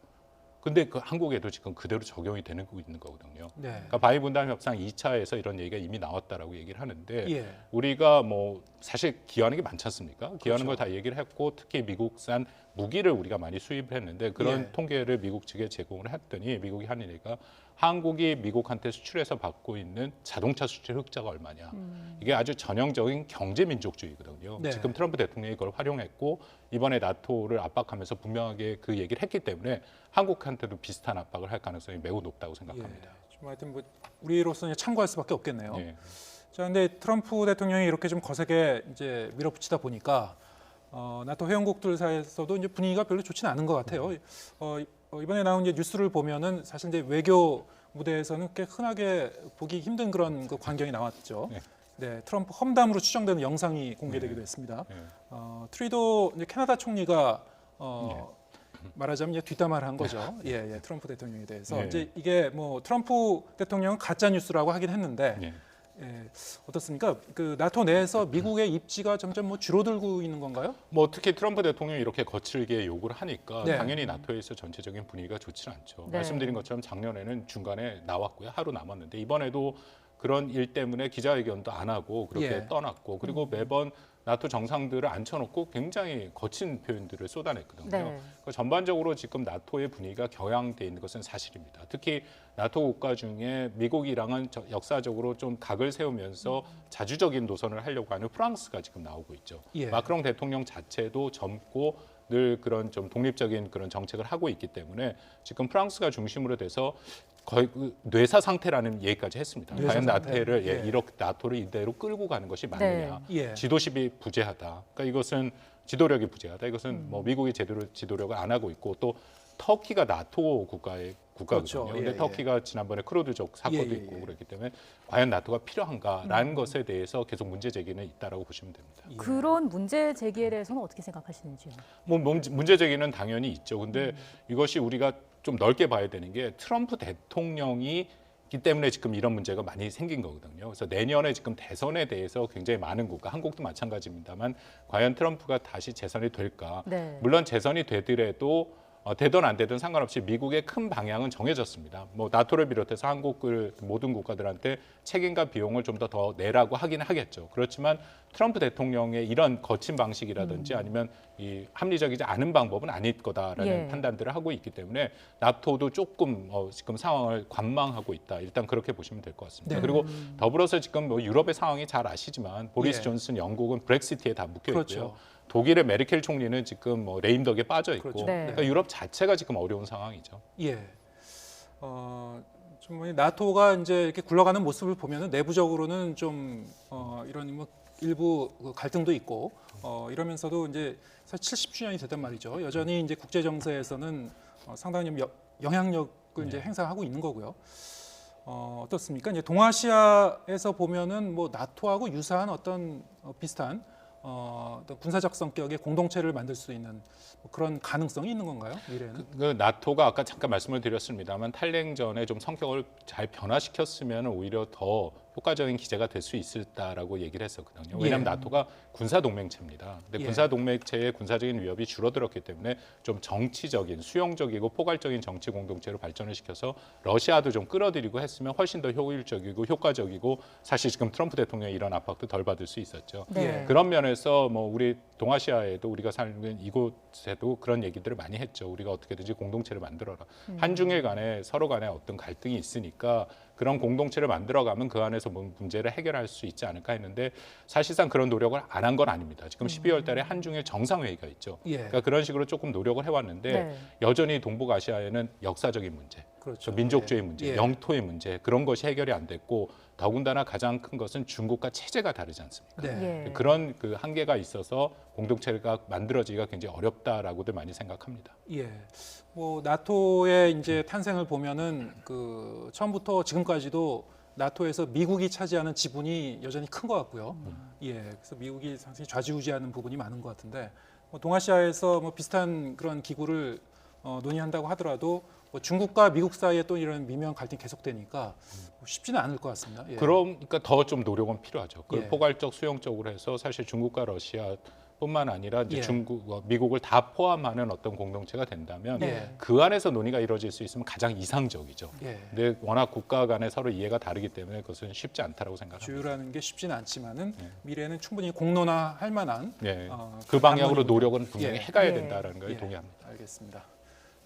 근데 그 한국에도 지금 그대로 적용이 되는 있는 거거든요. 네. 그러니까 방위 분담 협상 2차에서 이런 얘기가 이미 나왔다라고 얘기를 하는데 예. 우리가 뭐 사실 기여하는 게 많지 않습니까? 기여하는 그렇죠. 걸 다 얘기를 했고 특히 미국산 무기를 우리가 많이 수입을 했는데 그런 예. 통계를 미국 측에 제공을 했더니 미국이 하는 얘기가 한국이 미국한테 수출해서 받고 있는 자동차 수출 흑자가 얼마냐. 이게 아주 전형적인 경제 민족주의거든요. 네. 지금 트럼프 대통령이 그걸 활용했고 이번에 나토를 압박하면서 분명하게 그 얘기를 했기 때문에 한국한테도 비슷한 압박을 할 가능성이 매우 높다고 생각합니다. 좀 하여튼 뭐 우리로서는 참고할 수밖에 없겠네요. 예. 자, 근데 트럼프 대통령이 이렇게 좀 거세게 이제 밀어붙이다 보니까 나토 회원국들 사이에서도 이제 분위기가 별로 좋지는 않은 것 같아요. 이번에 나온 이제 뉴스를 보면은 사실 이제 외교 무대에서는 꽤 흔하게 보기 힘든 그런 그 광경이 나왔죠. 네, 트럼프 험담으로 추정되는 영상이 공개되기도 했습니다. 트루도 이제 캐나다 총리가 말하자면 이제 뒷담화를 한 거죠. 예, 트럼프 대통령에 대해서 이제 이게 뭐 트럼프 대통령은 가짜 뉴스라고 하긴 했는데. 예, 어떻습니까? 그 나토 내에서 미국의 입지가 점점 뭐 줄어들고 있는 건가요? 뭐 특히 트럼프 대통령이 이렇게 거칠게 요구를 하니까 네. 당연히 나토에서 전체적인 분위기가 좋지는 않죠. 네. 말씀드린 것처럼 작년에는 중간에 나왔고요. 하루 남았는데 이번에도 그런 일 때문에 기자회견도 안 하고 그렇게 예. 떠났고 그리고 매번 나토 정상들을 앉혀놓고 굉장히 거친 표현들을 쏟아냈거든요. 네. 그러니까 전반적으로 지금 나토의 분위기가 격양돼 있는 것은 사실입니다. 특히 나토 국가 중에 미국이랑은 역사적으로 좀 각을 세우면서 자주적인 노선을 하려고 하는 프랑스가 지금 나오고 있죠. 예. 마크롱 대통령 자체도 젊고 늘 그런 좀 독립적인 그런 정책을 하고 있기 때문에 지금 프랑스가 중심으로 돼서 거의 그 뇌사 상태라는 얘기까지 했습니다. 뇌사 과연 상태. 나토를 예. 이렇게 나토를 이대로 끌고 가는 것이 맞느냐? 네. 예. 지도십이 부재하다. 그러니까 이것은 지도력이 부재하다. 이것은 뭐 미국이 제대로 지도력을 안 하고 있고 또 터키가 나토 국가거든요. 그렇죠. 근데 예, 터키가 지난번에 크루드족 사건도 예, 있고 그렇기 때문에 과연 나토가 필요한가라는 것에 대해서 계속 문제 제기는 있다라고 보시면 됩니다. 그런 문제 제기에 대해서는 어떻게 생각하시는지요? 뭐 문제 제기는 당연히 있죠. 근데 이것이 우리가 좀 넓게 봐야 되는 게 트럼프 대통령이 기 때문에 지금 이런 문제가 많이 생긴 거거든요. 그래서 내년에 지금 대선에 대해서 굉장히 많은 국가, 한국도 마찬가지입니다만 과연 트럼프가 다시 재선이 될까? 네. 물론 재선이 되더라도 되든 안 되든 상관없이 미국의 큰 방향은 정해졌습니다. 뭐 나토를 비롯해서 한국을 모든 국가들한테 책임과 비용을 좀 더 내라고 하긴 하겠죠. 그렇지만 트럼프 대통령의 이런 거친 방식이라든지 아니면 이 합리적이지 않은 방법은 아닐 거다라는 예. 판단들을 하고 있기 때문에 나토도 조금 지금 상황을 관망하고 있다. 일단 그렇게 보시면 될 것 같습니다. 네. 그리고 더불어서 지금 뭐 유럽의 상황이 잘 아시지만 보리스 예. 존슨 영국은 브렉시트에 다 묶여 있고요. 그렇죠. 독일의 메르켈 총리는 지금 뭐 레임덕에 빠져 있고 그렇죠. 네. 그러니까 유럽 자체가 지금 어려운 상황이죠. 예. 좀 나토가 이제 이렇게 굴러가는 모습을 보면은 내부적으로는 좀 이런 뭐 일부 그 갈등도 있고 이러면서도 이제 사실 70주년이 됐단 말이죠. 여전히 이제 국제 정세에서는 상당히 좀 영향력을 이제 행사하고 있는 거고요. 어떻습니까? 이제 동아시아에서 보면은 뭐 나토하고 유사한 어떤 비슷한 어떤 군사적 성격의 공동체를 만들 수 있는 뭐 그런 가능성이 있는 건가요? 미래는? 그 나토가 아까 잠깐 말씀을 드렸습니다만 탈냉전에 좀 성격을 잘 변화시켰으면 오히려 더 효과적인 기제가 될 수 있었다라고 얘기를 했었거든요. 왜냐하면 예. 나토가 군사 동맹체입니다. 근데 예. 군사 동맹체의 군사적인 위협이 줄어들었기 때문에 좀 정치적인, 수용적이고 포괄적인 정치 공동체로 발전을 시켜서 러시아도 좀 끌어들이고 했으면 훨씬 더 효율적이고 효과적이고 사실 지금 트럼프 대통령의 이런 압박도 덜 받을 수 있었죠. 네. 그런 면에서 뭐 우리 동아시아에도 우리가 사는 이곳에도 그런 얘기들을 많이 했죠. 우리가 어떻게든지 공동체를 만들어라. 한중일 간에 서로 간에 어떤 갈등이 있으니까 그런 공동체를 만들어가면 그 안에서 문제를 해결할 수 있지 않을까 했는데 사실상 그런 노력을 안 한 건 아닙니다. 지금 12월 달에 한중일 정상회의가 있죠. 그러니까 그런 식으로 조금 노력을 해왔는데 여전히 동북아시아에는 역사적인 문제, 그렇죠. 민족주의 문제, 영토의 문제 그런 것이 해결이 안 됐고 더군다나 가장 큰 것은 중국과 체제가 다르지 않습니까? 그런 그 한계가 있어서 공동체가 만들어지기가 굉장히 어렵다라고들 많이 생각합니다. 예, 뭐 나토의 이제 탄생을 보면은 그 처음부터 지금까지도 나토에서 미국이 차지하는 지분이 여전히 큰 것 같고요. 예, 그래서 미국이 상당히 좌지우지하는 부분이 많은 것 같은데 뭐 동아시아에서 뭐 비슷한 그런 기구를 논의한다고 하더라도 뭐 중국과 미국 사이에 또 이런 미묘한 갈등이 계속되니까 쉽지는 않을 것 같습니다. 예. 그러니까 더 좀 노력은 필요하죠. 그 예. 포괄적 수용적으로 해서 사실 중국과 러시아뿐만 아니라 이제 미국을 다 포함하는 어떤 공동체가 된다면 그 안에서 논의가 이루어질 수 있으면 가장 이상적이죠. 근데 워낙 국가 간에 서로 이해가 다르기 때문에 그것은 쉽지 않다라고 생각합니다. 조율하는 게 쉽지는 않지만은 미래에는 충분히 공론화할 만한 그 방향으로 노력은 분명히 해가야 된다라는 걸 동의합니다. 알겠습니다.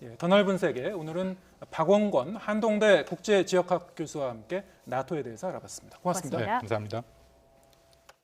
예, 더 넓은 세계 오늘은 박원권 한동대 국제지역학 교수와 함께 나토에 대해서 알아봤습니다. 고맙습니다. 네, 감사합니다.